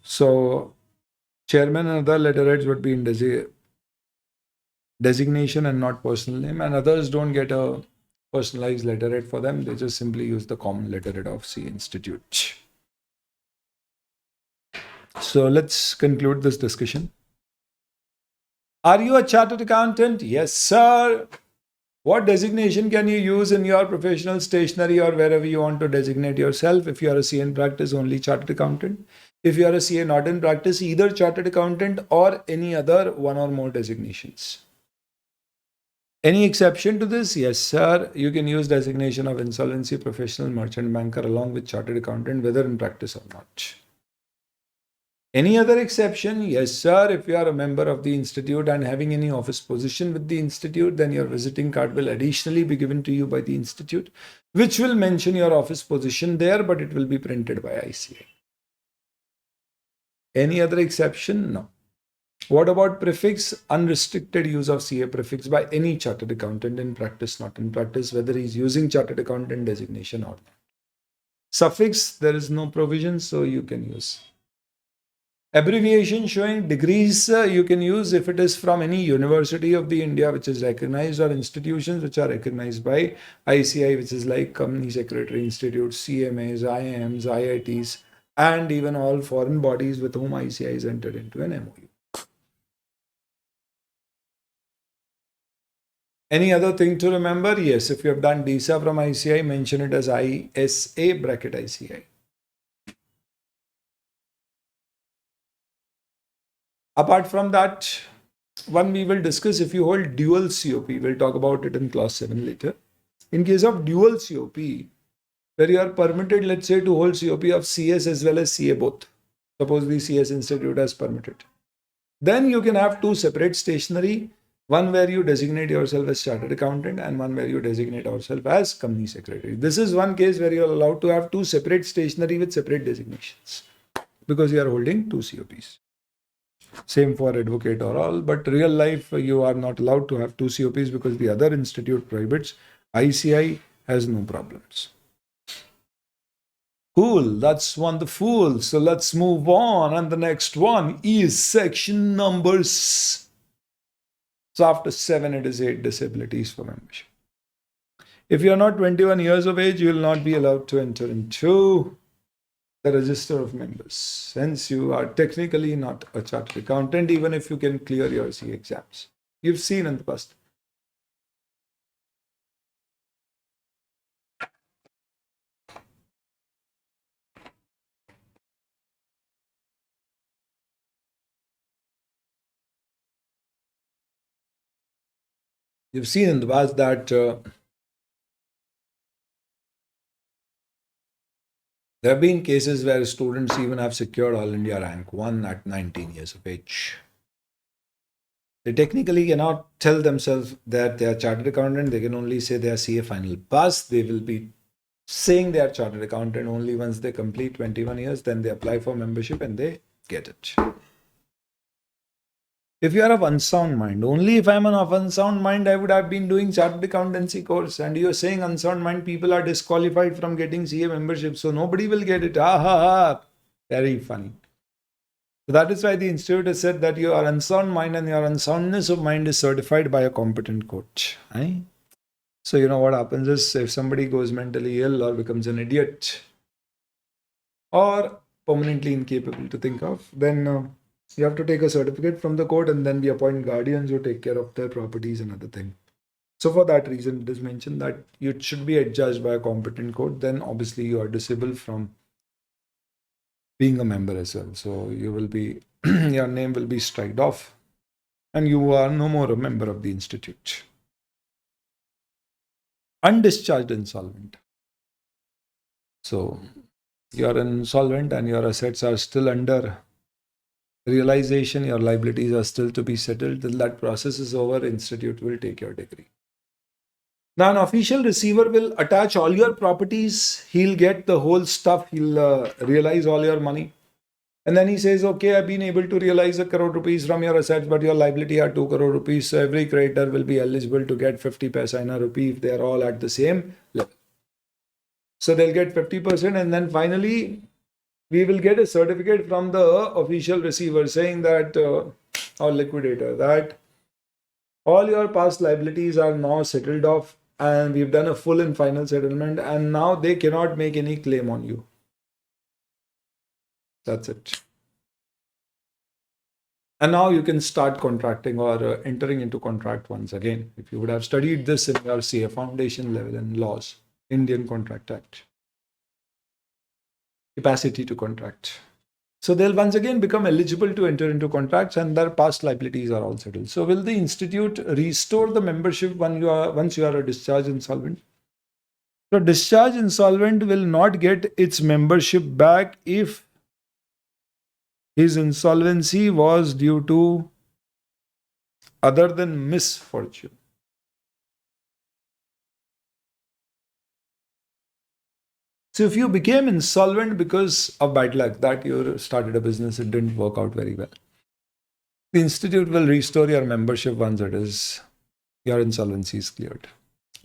So, chairman and other letterheads would be in designation and not personal name, and others don't get a personalized letterhead for them. They just simply use the common letterhead of C Institute. So let's conclude this discussion. Are you a chartered accountant? Yes, sir. What designation can you use in your professional stationery or wherever you want to designate yourself? If you are a CA in practice, only chartered accountant. If you are a CA not in practice, either chartered accountant or any other one or more designations. Any exception to this? Yes, sir. You can use designation of insolvency professional merchant banker along with chartered accountant, whether in practice or not. Any other exception? Yes, sir. If you are a member of the institute and having any office position with the institute, then your visiting card will additionally be given to you by the institute, which will mention your office position there, but it will be printed by ICAI. Any other exception? No. What about prefix? Unrestricted use of CA prefix by any chartered accountant in practice, not in practice, whether he's using chartered accountant designation or not. Suffix, there is no provision, so you can use. Abbreviation showing degrees, you can use if it is from any university of the India which is recognized, or institutions which are recognized by ICAI, which is like Company Secretary Institutes, CMAs, IIMs, IITs, and even all foreign bodies with whom ICAI is entered into an MOU. Any other thing to remember? Yes, if you have done DISA from ICAI, mention it as ISA bracket ICAI. Apart from that, one we will discuss if you hold dual COP. We'll talk about it in class 7 later. In case of dual COP, where you are permitted, let's say, to hold COP of CS as well as CA both. Suppose the CS Institute has permitted. Then you can have two separate stationery, one where you designate yourself as chartered accountant and one where you designate yourself as company secretary. This is one case where you are allowed to have two separate stationery with separate designations because you are holding two COPs. Same for advocate or all, but real life you are not allowed to have two COPs because the other institute prohibits. ICAI has no problems. Cool, that's wonderful. So let's move on. And the next one is section numbers. So after 7, it is 8 disabilities for membership. If you are not 21 years of age, you will not be allowed to enter into the register of members. Hence, you are technically not a chartered accountant, even if you can clear your C exams. You've seen in the past. You've seen in the past that there have been cases where students even have secured All India Rank 1 at 19 years of age. They technically cannot tell themselves that they are chartered accountant. They can only say they are CA final pass. They will be saying they are chartered accountant only once they complete 21 years. Then they apply for membership and they get it. If you are of unsound mind, only if I'm of unsound mind, I would have been doing chartered accountancy course. And you're saying unsound mind people are disqualified from getting CA membership, so nobody will get it. Ha ha ha. Very funny. So that is why the institute has said that your unsound mind and your unsoundness of mind is certified by a competent coach. Right? So you know what happens is if somebody goes mentally ill or becomes an idiot or permanently incapable to think of, then you have to take a certificate from the court and then we appoint guardians who take care of their properties and other things. So for that reason, it is mentioned that you should be adjudged by a competent court. Then obviously you are disabled from being a member as well. So you will be, your name will be striked off and you are no more a member of the institute. Undischarged insolvent. So you are insolvent and your assets are still under realization, your liabilities are still to be settled. Till that process is over, institute will take your degree. Now, an official receiver will attach all your properties. He'll get the whole stuff. He'll realize all your money. And then he says, okay, I've been able to realize 1 crore rupees from your assets, but your liability are 2 crore rupees. So every creditor will be eligible to get 50 paisa in a rupee if they are all at the same level. So they'll get 50%. And then finally, we will get a certificate from the official receiver saying that, or liquidator, that all your past liabilities are now settled off and we've done a full and final settlement and now they cannot make any claim on you. That's it. And now you can start contracting or entering into contract once again. If you would have studied this in your CA foundation level in laws, Indian Contract Act. Capacity to contract. So they'll once again become eligible to enter into contracts and their past liabilities are all settled. So will the institute restore the membership once you are a discharged insolvent? So discharged insolvent will not get its membership back if his insolvency was due to other than misfortune. So if you became insolvent because of bad luck, that you started a business, it didn't work out very well, the institute will restore your membership once it is your insolvency is cleared.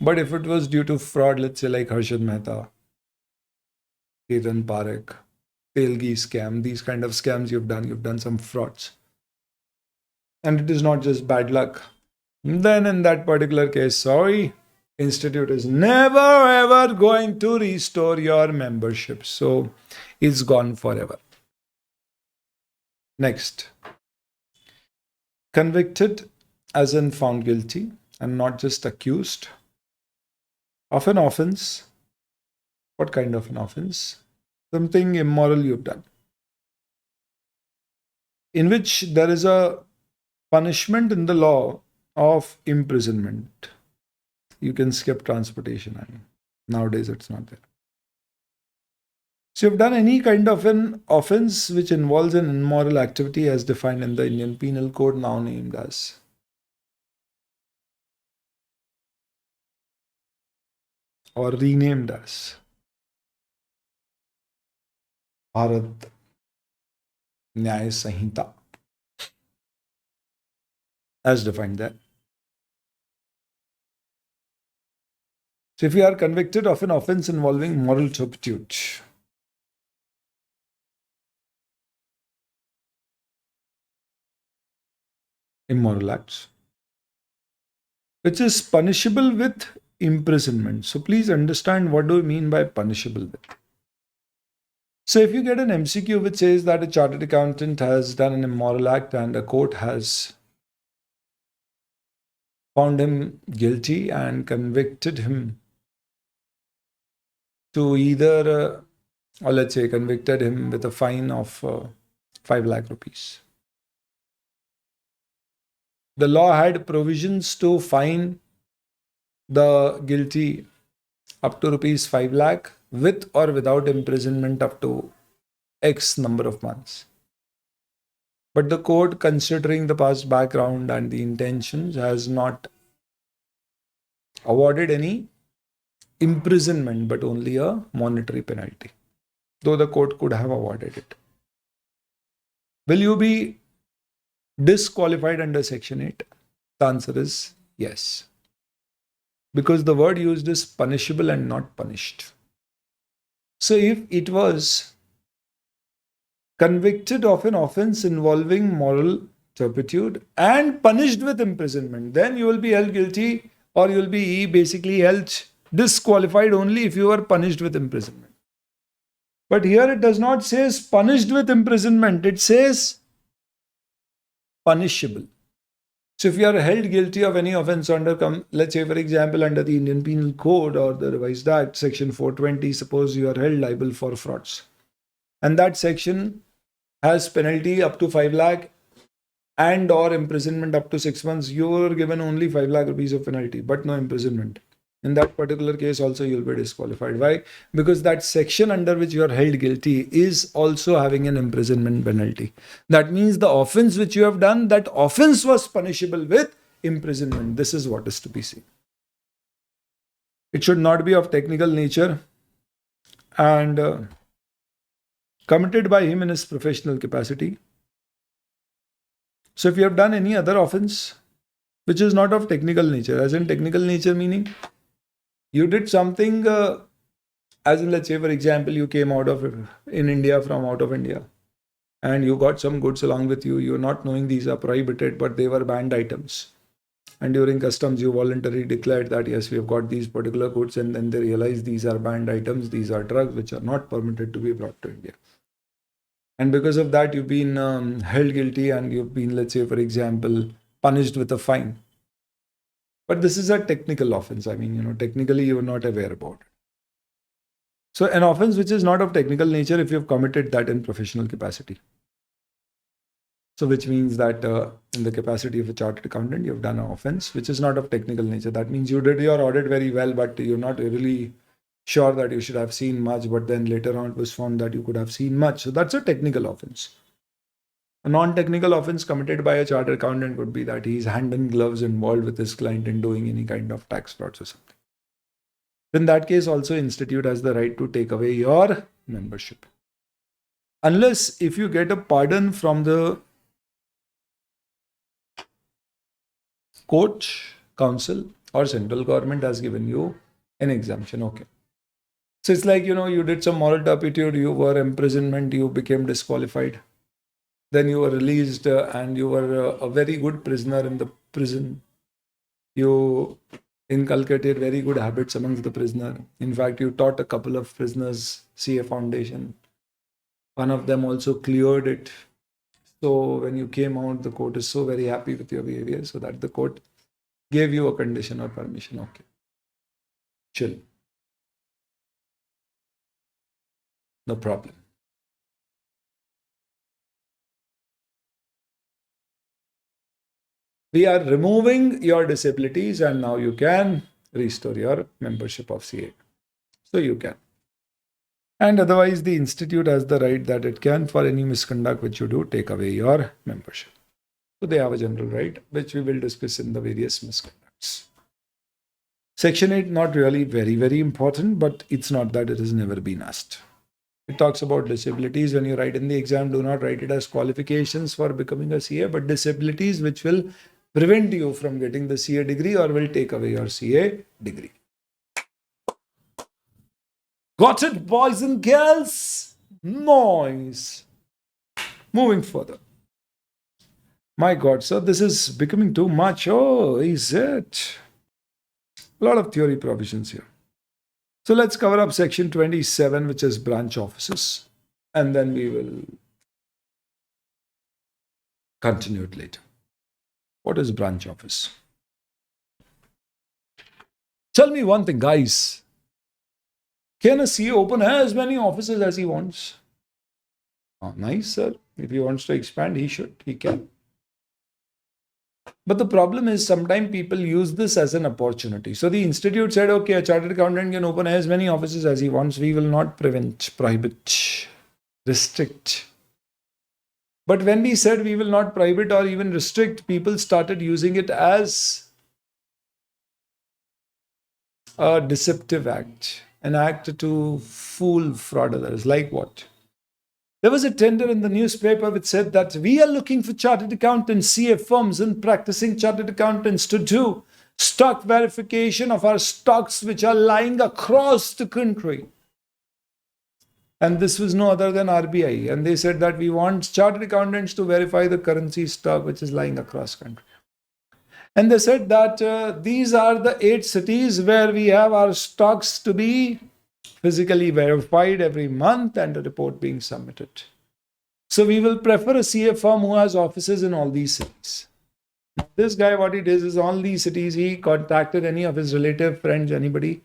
But if it was due to fraud, let's say like Harshad Mehta, Ketan Parekh, Telgi scam, these kind of scams you've done some frauds, and it is not just bad luck, then in that particular case, sorry, institute is never ever going to restore your membership. So it's gone forever. Next, convicted as in found guilty and not just accused of an offense. What kind of an offense? Something immoral you've done, in which there is a punishment in the law of imprisonment. You can skip transportation. I mean, nowadays it's not there. So you've done any kind of an offense which involves an immoral activity as defined in the Indian Penal Code, now named as or renamed as Bharat Nyaya Sanhita, as defined there. So if you are convicted of an offense involving moral turpitude, immoral acts, which is punishable with imprisonment. So please understand, what do we mean by punishable with? So if you get an MCQ which says that a chartered accountant has done an immoral act and a court has found him guilty and convicted him to either, or let's say convicted him with a fine of 5 lakh rupees. The law had provisions to fine the guilty up to rupees 5 lakh with or without imprisonment up to X number of months. But the court, considering the past background and the intentions, has not awarded any imprisonment but only a monetary penalty, though the court could have awarded it. Will you be disqualified under Section 8? The answer is yes, because the word used is punishable and not punished. So if it was convicted of an offense involving moral turpitude and punished with imprisonment, then you will be held guilty, or you will be basically held disqualified only if you are punished with imprisonment. But here it does not say punished with imprisonment, it says punishable. So if you are held guilty of any offense under, let's say for example, under the Indian Penal Code or the Revised Act, Section 420, suppose you are held liable for frauds, and that section has penalty up to 5 lakh and or imprisonment up to 6 months, you are given only 5 lakh rupees of penalty, but no imprisonment. In that particular case also you will be disqualified. Why? Because that section under which you are held guilty is also having an imprisonment penalty. That means the offense which you have done, that offense was punishable with imprisonment. This is what is to be seen. It should not be of technical nature and committed by him in his professional capacity. So if you have done any other offense which is not of technical nature, as in technical nature meaning you did something, as in let's say for example, you came from out of India, and you got some goods along with you. You're not knowing these are prohibited, but they were banned items. And during customs, you voluntarily declared that yes, we have got these particular goods, and then they realized these are banned items, these are drugs which are not permitted to be brought to India. And because of that, you've been held guilty and you've been, let's say, for example, punished with a fine. But this is a technical offense. I mean, technically you are not aware about it. So an offense which is not of technical nature, if you've committed that in professional capacity. So which means that in the capacity of a chartered accountant, you've done an offense which is not of technical nature. That means you did your audit very well, but you're not really sure that you should have seen much, but then later on it was found that you could have seen much. So that's a technical offense. A non-technical offense committed by a chartered accountant would be that he's hand in gloves involved with his client in doing any kind of tax frauds or something. In that case, also institute has the right to take away your membership. Unless if you get a pardon from the court, council, or central government has given you an exemption. Okay. So it's like, you did some moral turpitude, you were imprisonment, you became disqualified. Then you were released and you were a very good prisoner in the prison. You inculcated very good habits amongst the prisoner. In fact, you taught a couple of prisoners CA Foundation. One of them also cleared it. So when you came out, the court is so very happy with your behavior, so that the court gave you a condition or permission. Okay. Chill. No problem. We are removing your disabilities and now you can restore your membership of CA. So you can. And otherwise, the institute has the right that it can, for any misconduct which you do, take away your membership. So they have a general right, which we will discuss in the various misconducts. Section 8, not really very, very important, but it's not that it has never been asked. It talks about disabilities. When you write in the exam, do not write it as qualifications for becoming a CA, but disabilities which will prevent you from getting the CA degree or will take away your CA degree. Got it, boys and girls? Nice. Moving further. My God, sir, this is becoming too much. Oh, is it? A lot of theory provisions here. So let's cover up section 27, which is branch offices, and then we will continue it later. What is branch office? Tell me one thing, guys. Can a CA open as many offices as he wants? Oh, nice, sir. If he wants to expand, he should. He can. But the problem is sometimes people use this as an opportunity. So the institute said, okay, a chartered accountant can open as many offices as he wants. We will not prevent, prohibit, restrict. But when we said we will not prohibit or even restrict, people started using it as a deceptive act, an act to fool fraudsters. Like what? There was a tender in the newspaper which said that we are looking for chartered accountants, CA firms, and practicing chartered accountants to do stock verification of our stocks which are lying across the country. And this was no other than RBI. And they said that we want chartered accountants to verify the currency stock which is lying across country. And they said that these are the 8 cities where we have our stocks to be physically verified every month and a report being submitted. So we will prefer a CA firm who has offices in all these cities. This guy, what he does is all these cities, he contacted any of his relative, friends, anybody,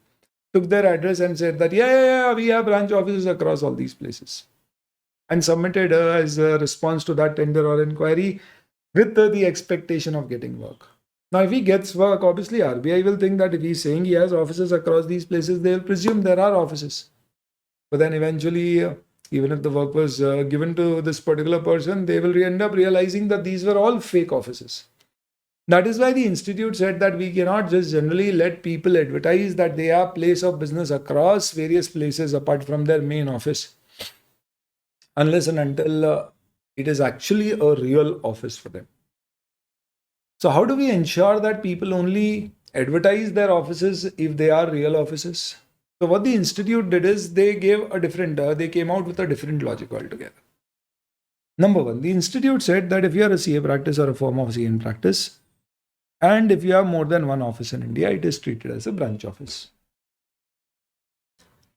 took their address and said that, yeah, we have branch offices across all these places. And submitted as a response to that tender or inquiry with the expectation of getting work. Now, if he gets work, obviously RBI will think that if he's saying he has offices across these places, they'll presume there are offices. But then eventually, even if the work was given to this particular person, they will end up realizing that these were all fake offices. That is why the institute said that we cannot just generally let people advertise that they are place of business across various places apart from their main office, unless and until it is actually a real office for them. So how do we ensure that people only advertise their offices if they are real offices? So what the institute did is they came out with a different logic altogether. Number one, the institute said that if you are a CA practice or a firm of CA in practice, and if you have more than one office in India, it is treated as a branch office.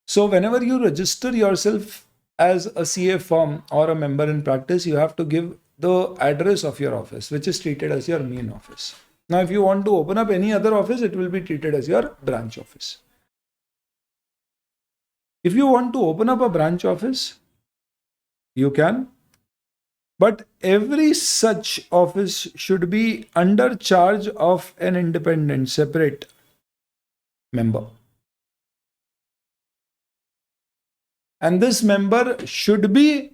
So whenever you register yourself as a CA firm or a member in practice, you have to give the address of your office, which is treated as your main office. Now, if you want to open up any other office, it will be treated as your branch office. If you want to open up a branch office, you can. But every such office should be under charge of an independent, separate member. And this member should be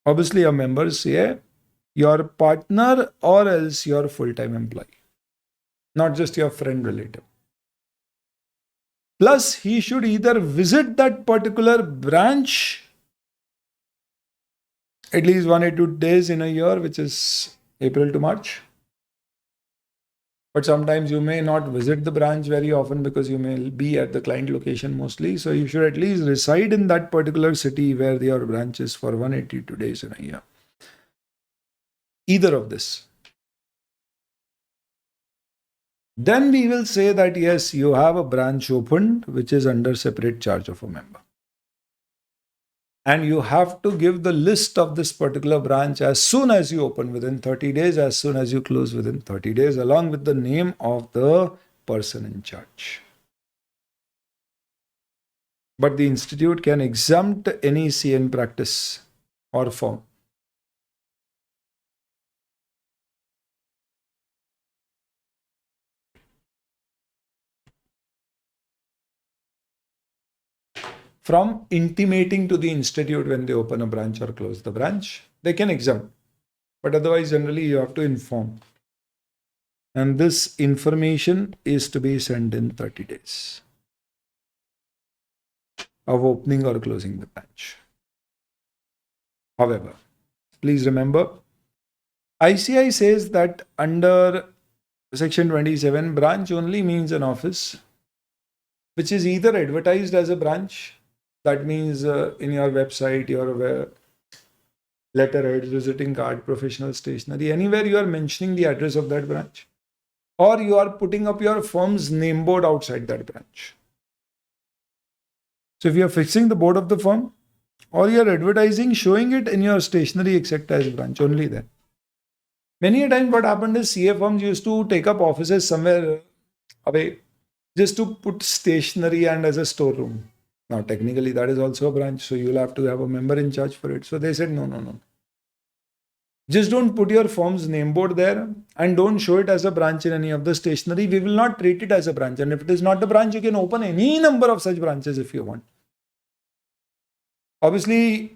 obviously a member, say, your partner or else your full-time employee. not just your friend relative. Plus, he should either visit that particular branch at least 182 days in a year, which is April to March. But sometimes you may not visit the branch very often because you may be at the client location mostly. So you should at least reside in that particular city where your branch is for 182 days in a year. Either of this. Then we will say that yes, you have a branch opened which is under separate charge of a member. And you have to give the list of this particular branch as soon as you open within 30 days, as soon as you close within 30 days, along with the name of the person in charge. But the institute can exempt any CN practice or firm. From intimating to the institute when they open a branch or close the branch, they can exempt. But otherwise, generally, you have to inform. And this information is to be sent in 30 days of opening or closing the branch. However, please remember, ICAI says that under Section 27, branch only means an office which is either advertised as a branch. That means in your website, your letterhead, visiting card, professional stationery, anywhere you are mentioning the address of that branch, or you are putting up your firm's name board outside that branch. So if you are fixing the board of the firm, or you are advertising, showing it in your stationery, etc. as branch, only then. Many a time what happened is CA firms used to take up offices somewhere away just to put stationery and as a storeroom. Now, technically, that is also a branch, so you'll have to have a member in charge for it. So they said, no. Just don't put your firm's name board there and don't show it as a branch in any of the stationery. We will not treat it as a branch. And if it is not a branch, you can open any number of such branches if you want. Obviously,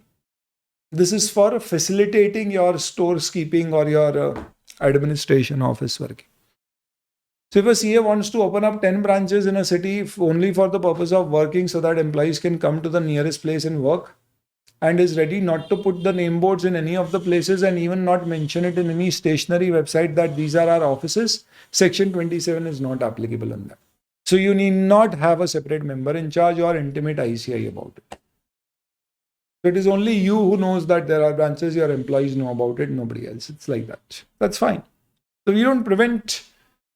this is for facilitating your stores keeping or your administration office working. So if a CA wants to open up 10 branches in a city only for the purpose of working so that employees can come to the nearest place and work, and is ready not to put the name boards in any of the places and even not mention it in any stationery website that these are our offices, Section 27 is not applicable on that. So you need not have a separate member in charge or intimate ICAI about it. So it is only you who knows that there are branches, your employees know about it, nobody else. It's like that. That's fine. So we don't prevent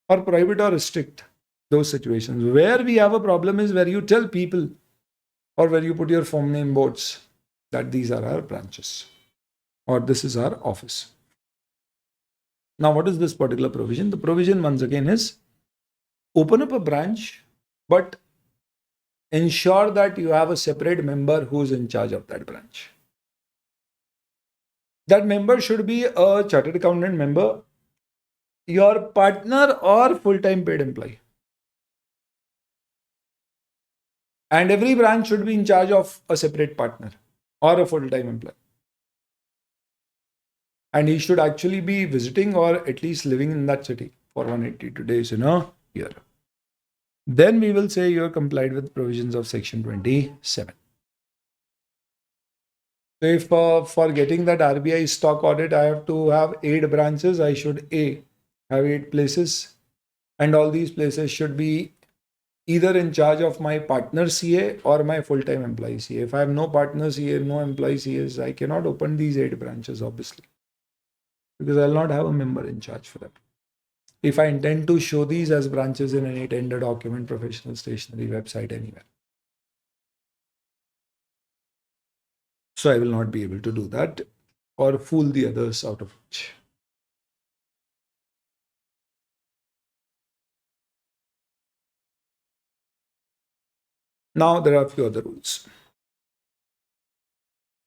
or prohibit or restrict those situations. Where we have a problem is where you tell people or where you put your firm name boards that these are our branches or this is our office. Now, what is this particular provision? The provision once again is open up a branch, but ensure that you have a separate member who is in charge of that branch. That member should be a chartered accountant member, your partner or full-time paid employee. And every branch should be in charge of a separate partner or a full-time employee. And he should actually be visiting or at least living in that city for 182 days in a year. Then we will say you are complied with provisions of Section 27. So if for getting that RBI stock audit, I have to have 8 branches, I should have 8 places, and all these places should be either in charge of my partner CA or my full-time employee CA. If I have no partner CA, no employee CAs, I cannot open these 8 branches, obviously, because I'll not have a member in charge for them. If I intend to show these as branches in any tender document, professional stationery, website, anywhere. So I will not be able to do that or fool the others out of it. Now there are a few other rules.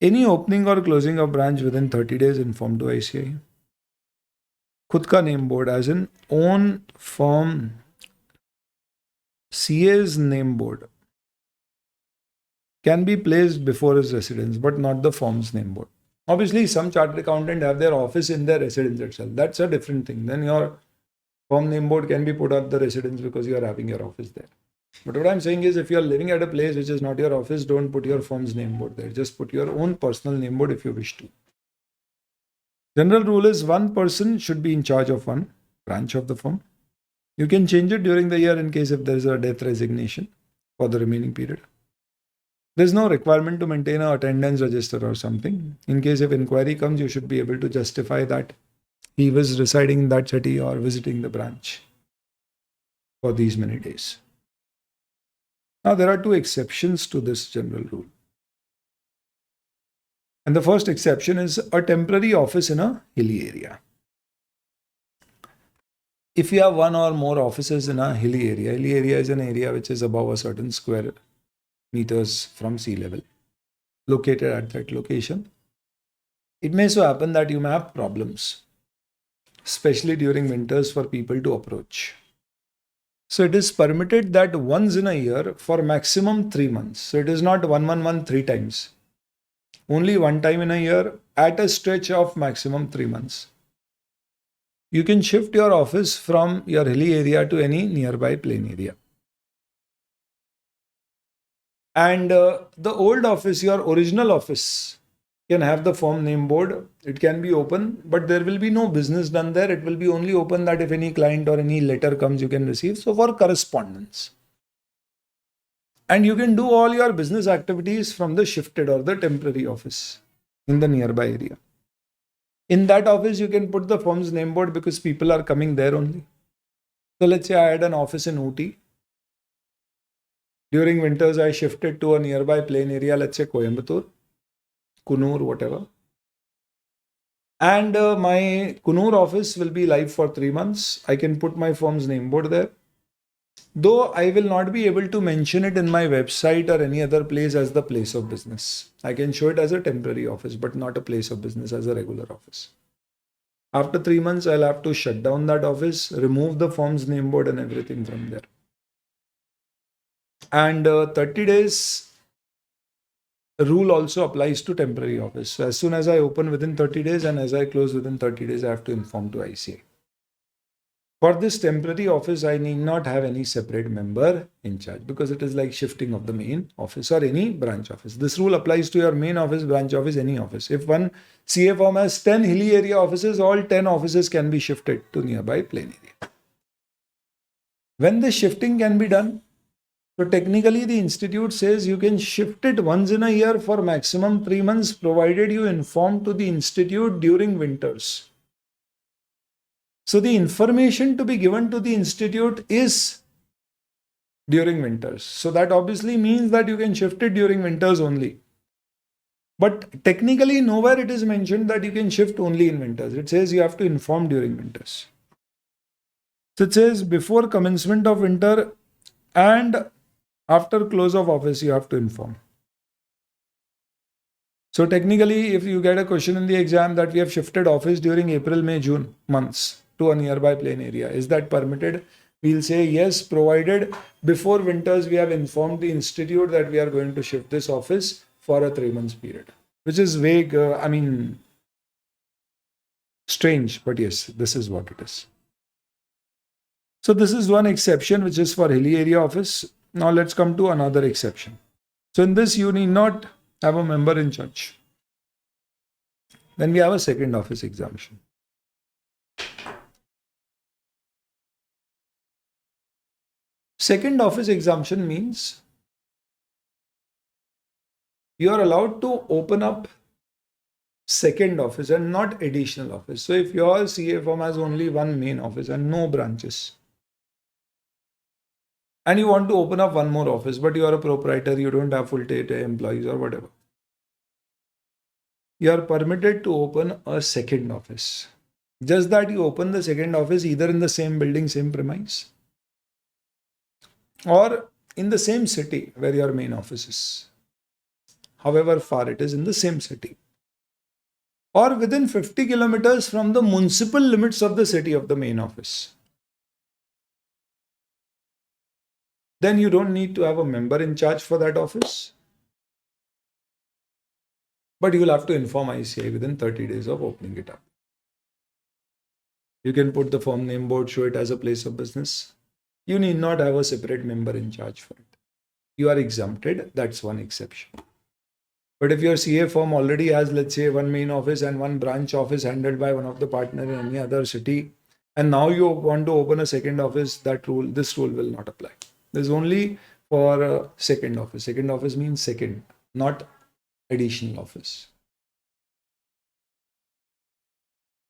Any opening or closing of branch within 30 days inform to ICAI. खुद का name board as in own firm CA's name board can be placed before his residence, but not the firm's name board. Obviously, some chartered accountant have their office in their residence itself. That's a different thing. Then your Firm name board can be put at the residence because you are having your office there. But what I'm saying is, if you are living at a place which is not your office, don't put your firm's name board there. Just put your own personal name board if you wish to. General rule is one person should be in charge of one branch of the firm. You can change it during the year in case if there is a death resignation for the remaining period. There is no requirement to maintain an attendance register or something. In case if inquiry comes, you should be able to justify that he was residing in that city or visiting the branch for these many days. Now, there are two exceptions to this general rule. And the first exception is a temporary office in a hilly area. If you have one or more offices in a hilly area is an area which is above a certain square meters from sea level, located at that location, it may so happen that you may have problems, especially during winters, for people to approach. So it is permitted that once in a year for maximum 3 months. So it is not 1 3 times. Only one time in a year at a stretch of maximum 3 months. You can shift your office from your hilly area to any nearby plain area. And the old office, your original office, can have the firm name board. It can be open, but there will be no business done there. It will be only open that if any client or any letter comes, you can receive. So for correspondence. And you can do all your business activities from the shifted or the temporary office in the nearby area. In that office, you can put the firm's name board because people are coming there only. So let's say I had an office in Ooty. During winters, I shifted to a nearby plain area, let's say Coimbatore, Kunur, whatever. And my Kunur office will be live for 3 months. I can put my firm's name board there. Though I will not be able to mention it in my website or any other place as the place of business. I can show it as a temporary office, but not a place of business as a regular office. After 3 months, I'll have to shut down that office, remove the firm's name board and everything from there. And 30 days rule also applies to temporary office. So as soon as I open within 30 days and as I close within 30 days, I have to inform to ICAI. For this temporary office, I need not have any separate member in charge because it is like shifting of the main office or any branch office. This rule applies to your main office, branch office, any office. If one CA firm has 10 hilly area offices, all 10 offices can be shifted to nearby plain area. When the shifting can be done, so technically the institute says you can shift it once in a year for maximum 3 months provided you inform to the institute during winters. So the information to be given to the institute is during winters. So that obviously means that you can shift it during winters only. But technically nowhere it is mentioned that you can shift only in winters. It says you have to inform during winters. So it says before commencement of winter and after close of office you have to inform. So technically if you get a question in the exam that we have shifted office during April, May, June months to a nearby plain area, is that permitted? We'll say yes, provided before winters we have informed the institute that we are going to shift this office for a 3 months period, which is vague. Strange, but yes, this is what it is. So this is one exception which is for hilly area office. Now let's come to another exception. So in this you need not have a member in charge. Then we have a second office exemption. Second office exemption means you are allowed to open up second office and not additional office. So if your CA firm has only one main office and no branches, and you want to open up one more office, but you are a proprietor, you don't have full-time employees or whatever, you are permitted to open a second office. Just that you open the second office either in the same building, same premise, or in the same city where your main office is. However far it is in the same city. Or within 50 kilometers from the municipal limits of the city of the main office. Then you don't need to have a member in charge for that office. But you will have to inform ICAI within 30 days of opening it up. You can put the firm name board, show it as a place of business. You need not have a separate member in charge for it. You are exempted. That's one exception. But if your CA firm already has, let's say, one main office and one branch office handled by one of the partner in any other city, and now you want to open a second office, this rule will not apply. This is only for a second office. Second office means second, not additional office.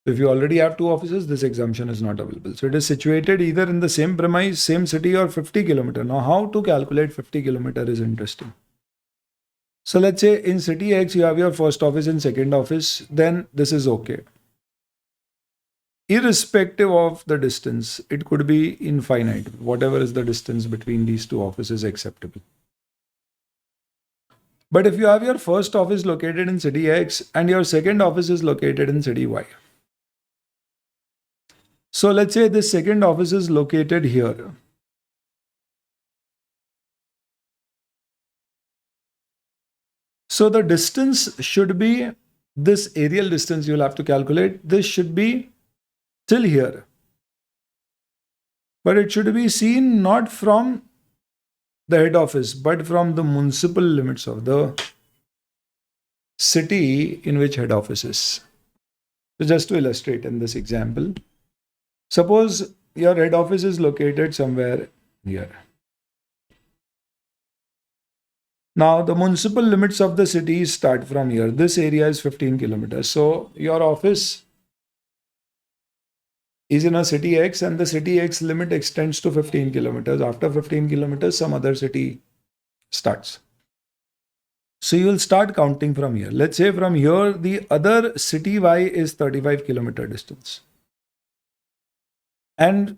If you already have two offices, this exemption is not available. So it is situated either in the same premise, same city, or 50 kilometer. Now, how to calculate 50 kilometer is interesting. So let's say in city X, you have your first office and second office, then this is okay. Irrespective of the distance, it could be infinite. Whatever is the distance between these two offices acceptable. But if you have your first office located in city X and your second office is located in city Y. So let's say this second office is located here. So the distance should be, this aerial distance you'll have to calculate, this should be till here. But it should be seen not from the head office, but from the municipal limits of the city in which head office is. So just to illustrate in this example, suppose your head office is located somewhere here. Now the municipal limits of the city start from here. This area is 15 kilometers. So your office is in a city X and the city X limit extends to 15 kilometers. After 15 kilometers, some other city starts. So you will start counting from here. Let's say from here, the other city Y is 35 kilometer distance. And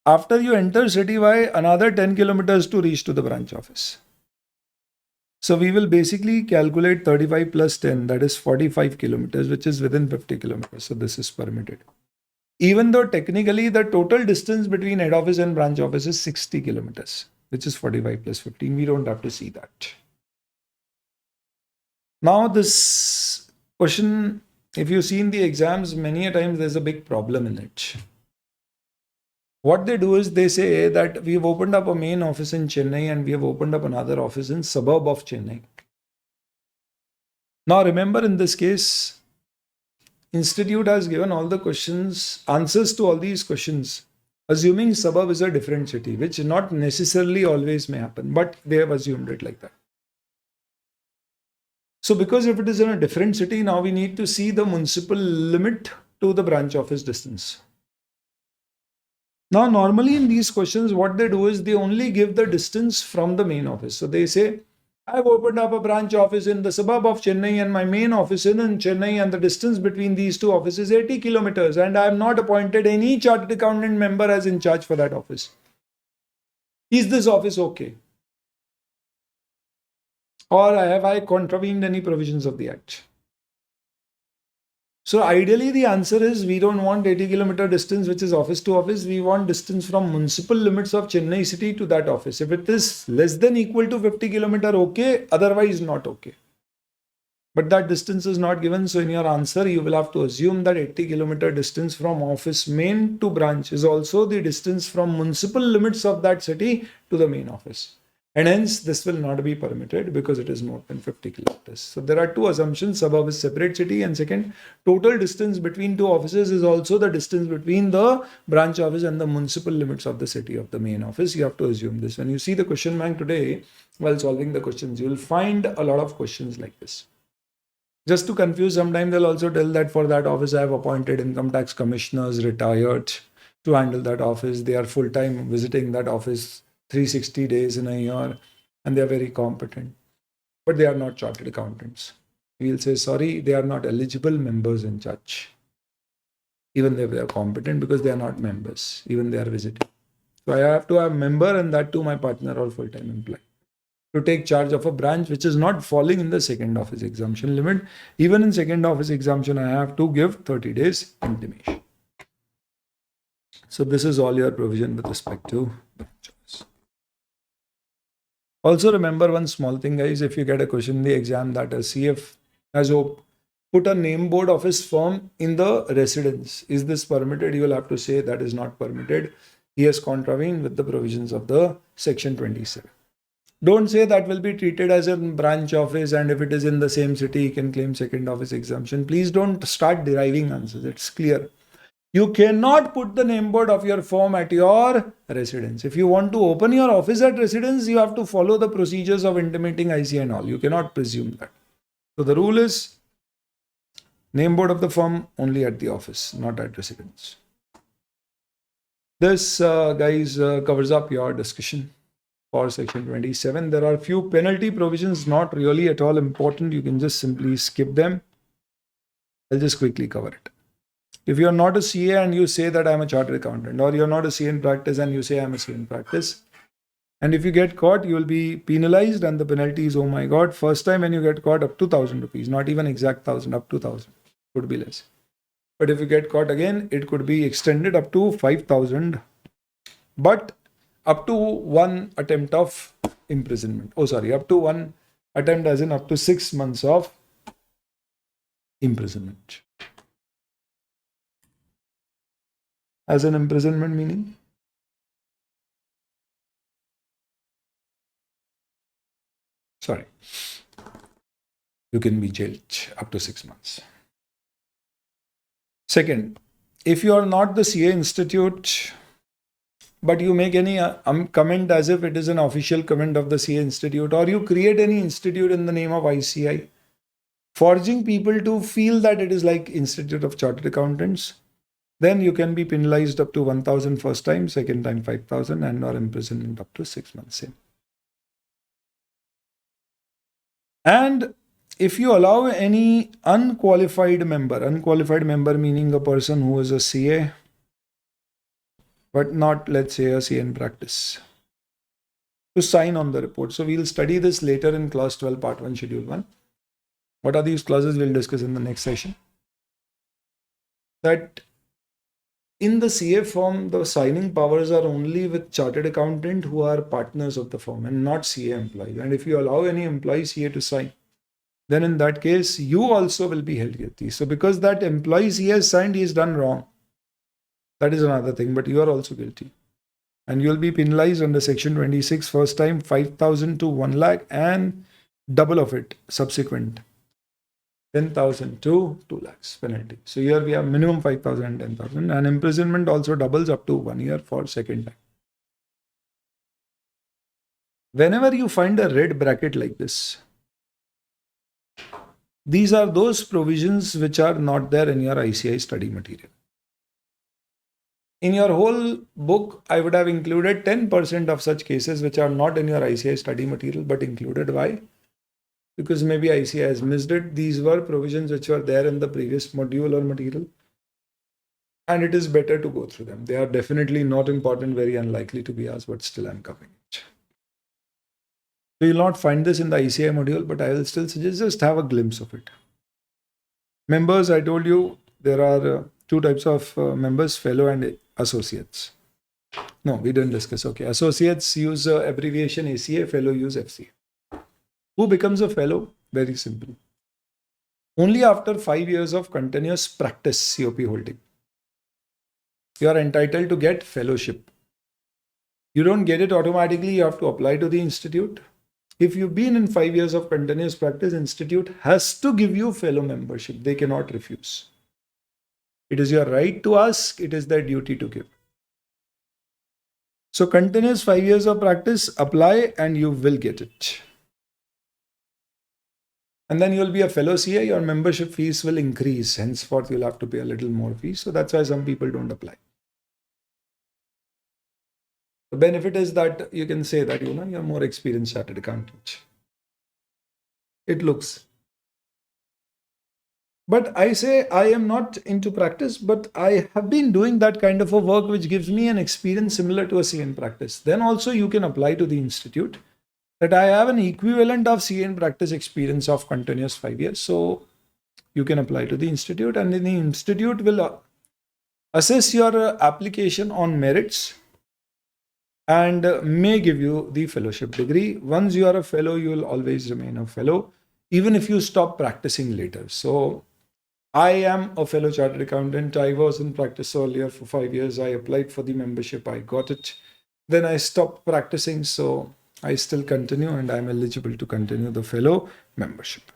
after you enter city Y, another 10 kilometers to reach to the branch office. So we will basically calculate 35 plus 10, that is 45 kilometers, which is within 50 kilometers. So this is permitted. Even though technically the total distance between head office and branch office is 60 kilometers, which is 45 plus 15. We don't have to see that. Now this question, if you see in the exams, many a times there's a big problem in it. What they do is they say that we've opened up a main office in Chennai and we have opened up another office in suburb of Chennai. Now remember, in this case, Institute has given all the questions, answers to all these questions, assuming suburb is a different city, which not necessarily always may happen, but they have assumed it like that. So because if it is in a different city, now we need to see the municipal limit to the branch office distance. Now, normally in these questions, what they do is they only give the distance from the main office. So they say, I've opened up a branch office in the suburb of Chennai and my main office is in Chennai, and the distance between these two offices is 80 kilometers, and I have not appointed any chartered accountant member as in charge for that office. Is this office okay? Or have I contravened any provisions of the Act? So ideally the answer is we don't want 80 kilometer distance, which is office to office. We want distance from municipal limits of Chennai city to that office. If it is less than equal to 50 kilometer, okay, otherwise not okay. But that distance is not given. So in your answer, you will have to assume that 80 kilometer distance from office main to branch is also the distance from municipal limits of that city to the main office. And hence, this will not be permitted because it is more than 50 kilometers. So there are two assumptions. Suburb is separate city, and second, total distance between two offices is also the distance between the branch office and the municipal limits of the city of the main office. You have to assume this. When you see the question bank today, while solving the questions, you will find a lot of questions like this. Just to confuse, sometimes they'll also tell that for that office, I have appointed income tax commissioners retired to handle that office. They are full-time visiting that office 360 days in a year, and they are very competent, but they are not chartered accountants. We will say, sorry, they are not eligible members in charge, even if they are competent, because they are not members, even they are visiting. So I have to have a member, and that too my partner or full-time employee, to take charge of a branch which is not falling in the second office exemption limit. Even in second office exemption, I have to give 30 days intimation. So this is all your provision with respect to branch office. Also remember one small thing, guys. If you get a question in the exam that a CF has put a name board of his firm in the residence. Is this permitted? You will have to say that is not permitted. He has contravened with the provisions of the section 27. Don't say that will be treated as a branch office, and if it is in the same city, he can claim second office exemption. Please don't start deriving answers. It's clear. You cannot put the name board of your firm at your residence. If you want to open your office at residence, you have to follow the procedures of intimating ICAI and all. You cannot presume that. So the rule is name board of the firm only at the office, not at residence. This, guys, covers up your discussion for section 27. There are few penalty provisions, not really at all important. You can just simply skip them. I'll just quickly cover it. If you're not a CA and you say that I'm a chartered accountant, or you're not a CA in practice and you say I'm a CA in practice, and if you get caught, you will be penalized, and the penalty is, oh my God, first time when you get caught, up to 1,000 rupees, not even exact 1,000, up to 1,000, could be less. But if you get caught again, it could be extended up to 5,000, but up to one attempt of imprisonment. Up to one attempt, as in up to 6 months of imprisonment. As an imprisonment meaning? You can be jailed up to 6 months. Second, if you are not the CA Institute, but you make any comment as if it is an official comment of the CA Institute, or you create any institute in the name of ICAI, forcing people to feel that it is like Institute of Chartered Accountants, then you can be penalized up to 1,000 first time, second time 5,000, and or imprisonment up to 6 months. Same. And if you allow any unqualified member meaning a person who is a CA, but not, let's say, a CA in practice, to sign on the report. So we'll study this later in class 12, part 1, schedule 1. What are these clauses? We'll discuss in the next session. That in the CA firm, the signing powers are only with chartered accountant who are partners of the firm and not CA employees. And if you allow any employee CA to sign, then in that case, you also will be held guilty. So because that employee CA has signed, he has done wrong. That is another thing, but you are also guilty. And you will be penalized under section 26, first time 5,000 to 1 lakh, and double of it subsequent 10,000 to 2 lakhs penalty. So here we have minimum 5,000 and 10,000, and imprisonment also doubles up to 1 year for second time. Whenever you find a red bracket like this, these are those provisions which are not there in your ICAI study material. In your whole book, I would have included 10% of such cases which are not in your ICAI study material, but included. Why? Because maybe ICAI has missed it. These were provisions which were there in the previous module or material, and it is better to go through them. They are definitely not important, very unlikely to be asked, but still I'm covering it. So you'll not find this in the ICAI module, but I will still suggest just have a glimpse of it. Members, I told you there are two types of members, fellow and associates. No, we didn't discuss. Okay, associates use abbreviation ACA, fellow use FCA. Who becomes a fellow? Very simple. Only after 5 years of continuous practice COP holding, you are entitled to get fellowship. You don't get it automatically, you have to apply to the institute. If you've been in 5 years of continuous practice, institute has to give you fellow membership. They cannot refuse. It is your right to ask, it is their duty to give. So continuous 5 years of practice, apply and you will get it. And then you will be a fellow CA, your membership fees will increase. Henceforth, you'll have to pay a little more fees. So that's why some people don't apply. The benefit is that you can say that, you're more experienced chartered accountant. It looks. But I say I am not into practice, but I have been doing that kind of a work which gives me an experience similar to a CA in practice. Then also you can apply to the institute that I have an equivalent of CA in practice experience of continuous 5 years. So you can apply to the institute, and then the institute will assess your application on merits and may give you the fellowship degree. Once you are a fellow, you will always remain a fellow, even if you stop practicing later. So I am a fellow chartered accountant. I was in practice earlier for 5 years. I applied for the membership. I got it. Then I stopped practicing. So I still continue and I'm eligible to continue the fellow membership.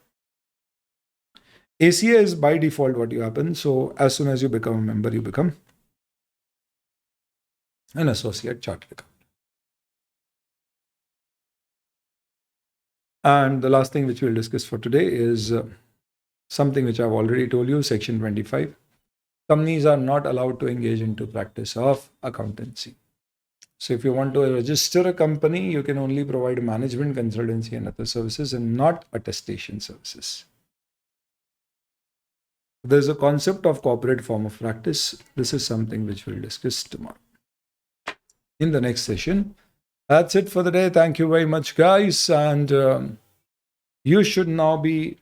ACA is by default what you happen. So as soon as you become a member, you become an associate chartered accountant. And the last thing which we'll discuss for today is something which I've already told you, Section 25. Companies are not allowed to engage into practice of accountancy. So if you want to register a company, you can only provide management, consultancy, and other services and not attestation services. There's a concept of corporate form of practice. This is something which we'll discuss tomorrow in the next session. That's it for the day. Thank you very much, guys. And you should now be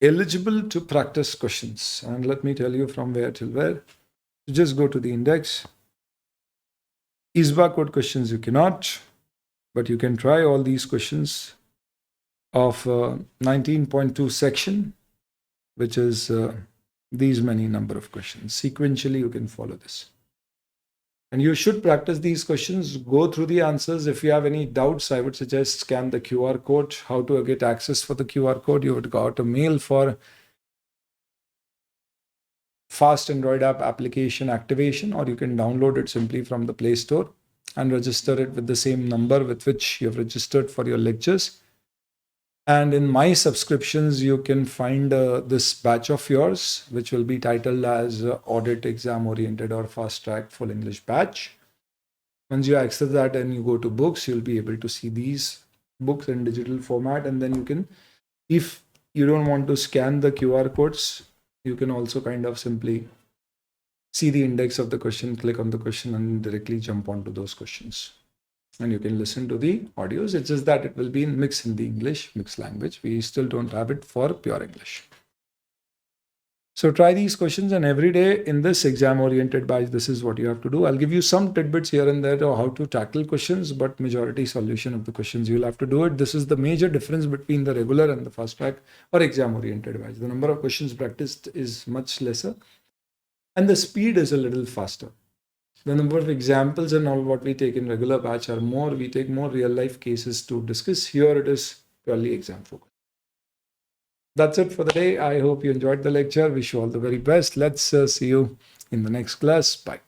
eligible to practice questions. And let me tell you from where till where. Just go to the index. ISBA code questions you cannot, but you can try all these questions of 19.2 section, which is these many number of questions. Sequentially, you can follow this. And you should practice these questions, go through the answers. If you have any doubts, I would suggest scan the QR code. How to get access for the QR code? You would go out a mail for Fast Android app application activation, or you can download it simply from the Play Store and register it with the same number with which you have registered for your lectures. And in my subscriptions, you can find this batch of yours, which will be titled as Audit Exam Oriented or Fast Track Full English Batch. Once you access that and you go to books, you'll be able to see these books in digital format. And then you can, if you don't want to scan the QR codes, you can also kind of simply see the index of the question, click on the question and directly jump onto those questions. And you can listen to the audios. It's just that it will be in mixed Hindi, English, mixed language. We still don't have it for pure English. So try these questions, and every day in this exam-oriented batch, this is what you have to do. I'll give you some tidbits here and there on how to tackle questions, but majority solution of the questions you'll have to do it. This is the major difference between the regular and the fast track or exam-oriented batch. The number of questions practiced is much lesser, and the speed is a little faster. The number of examples and all what we take in regular batch are more. We take more real life cases to discuss. Here it is purely exam focused. That's it for the day. I hope you enjoyed the lecture. Wish you all the very best. Let's see you in the next class. Bye.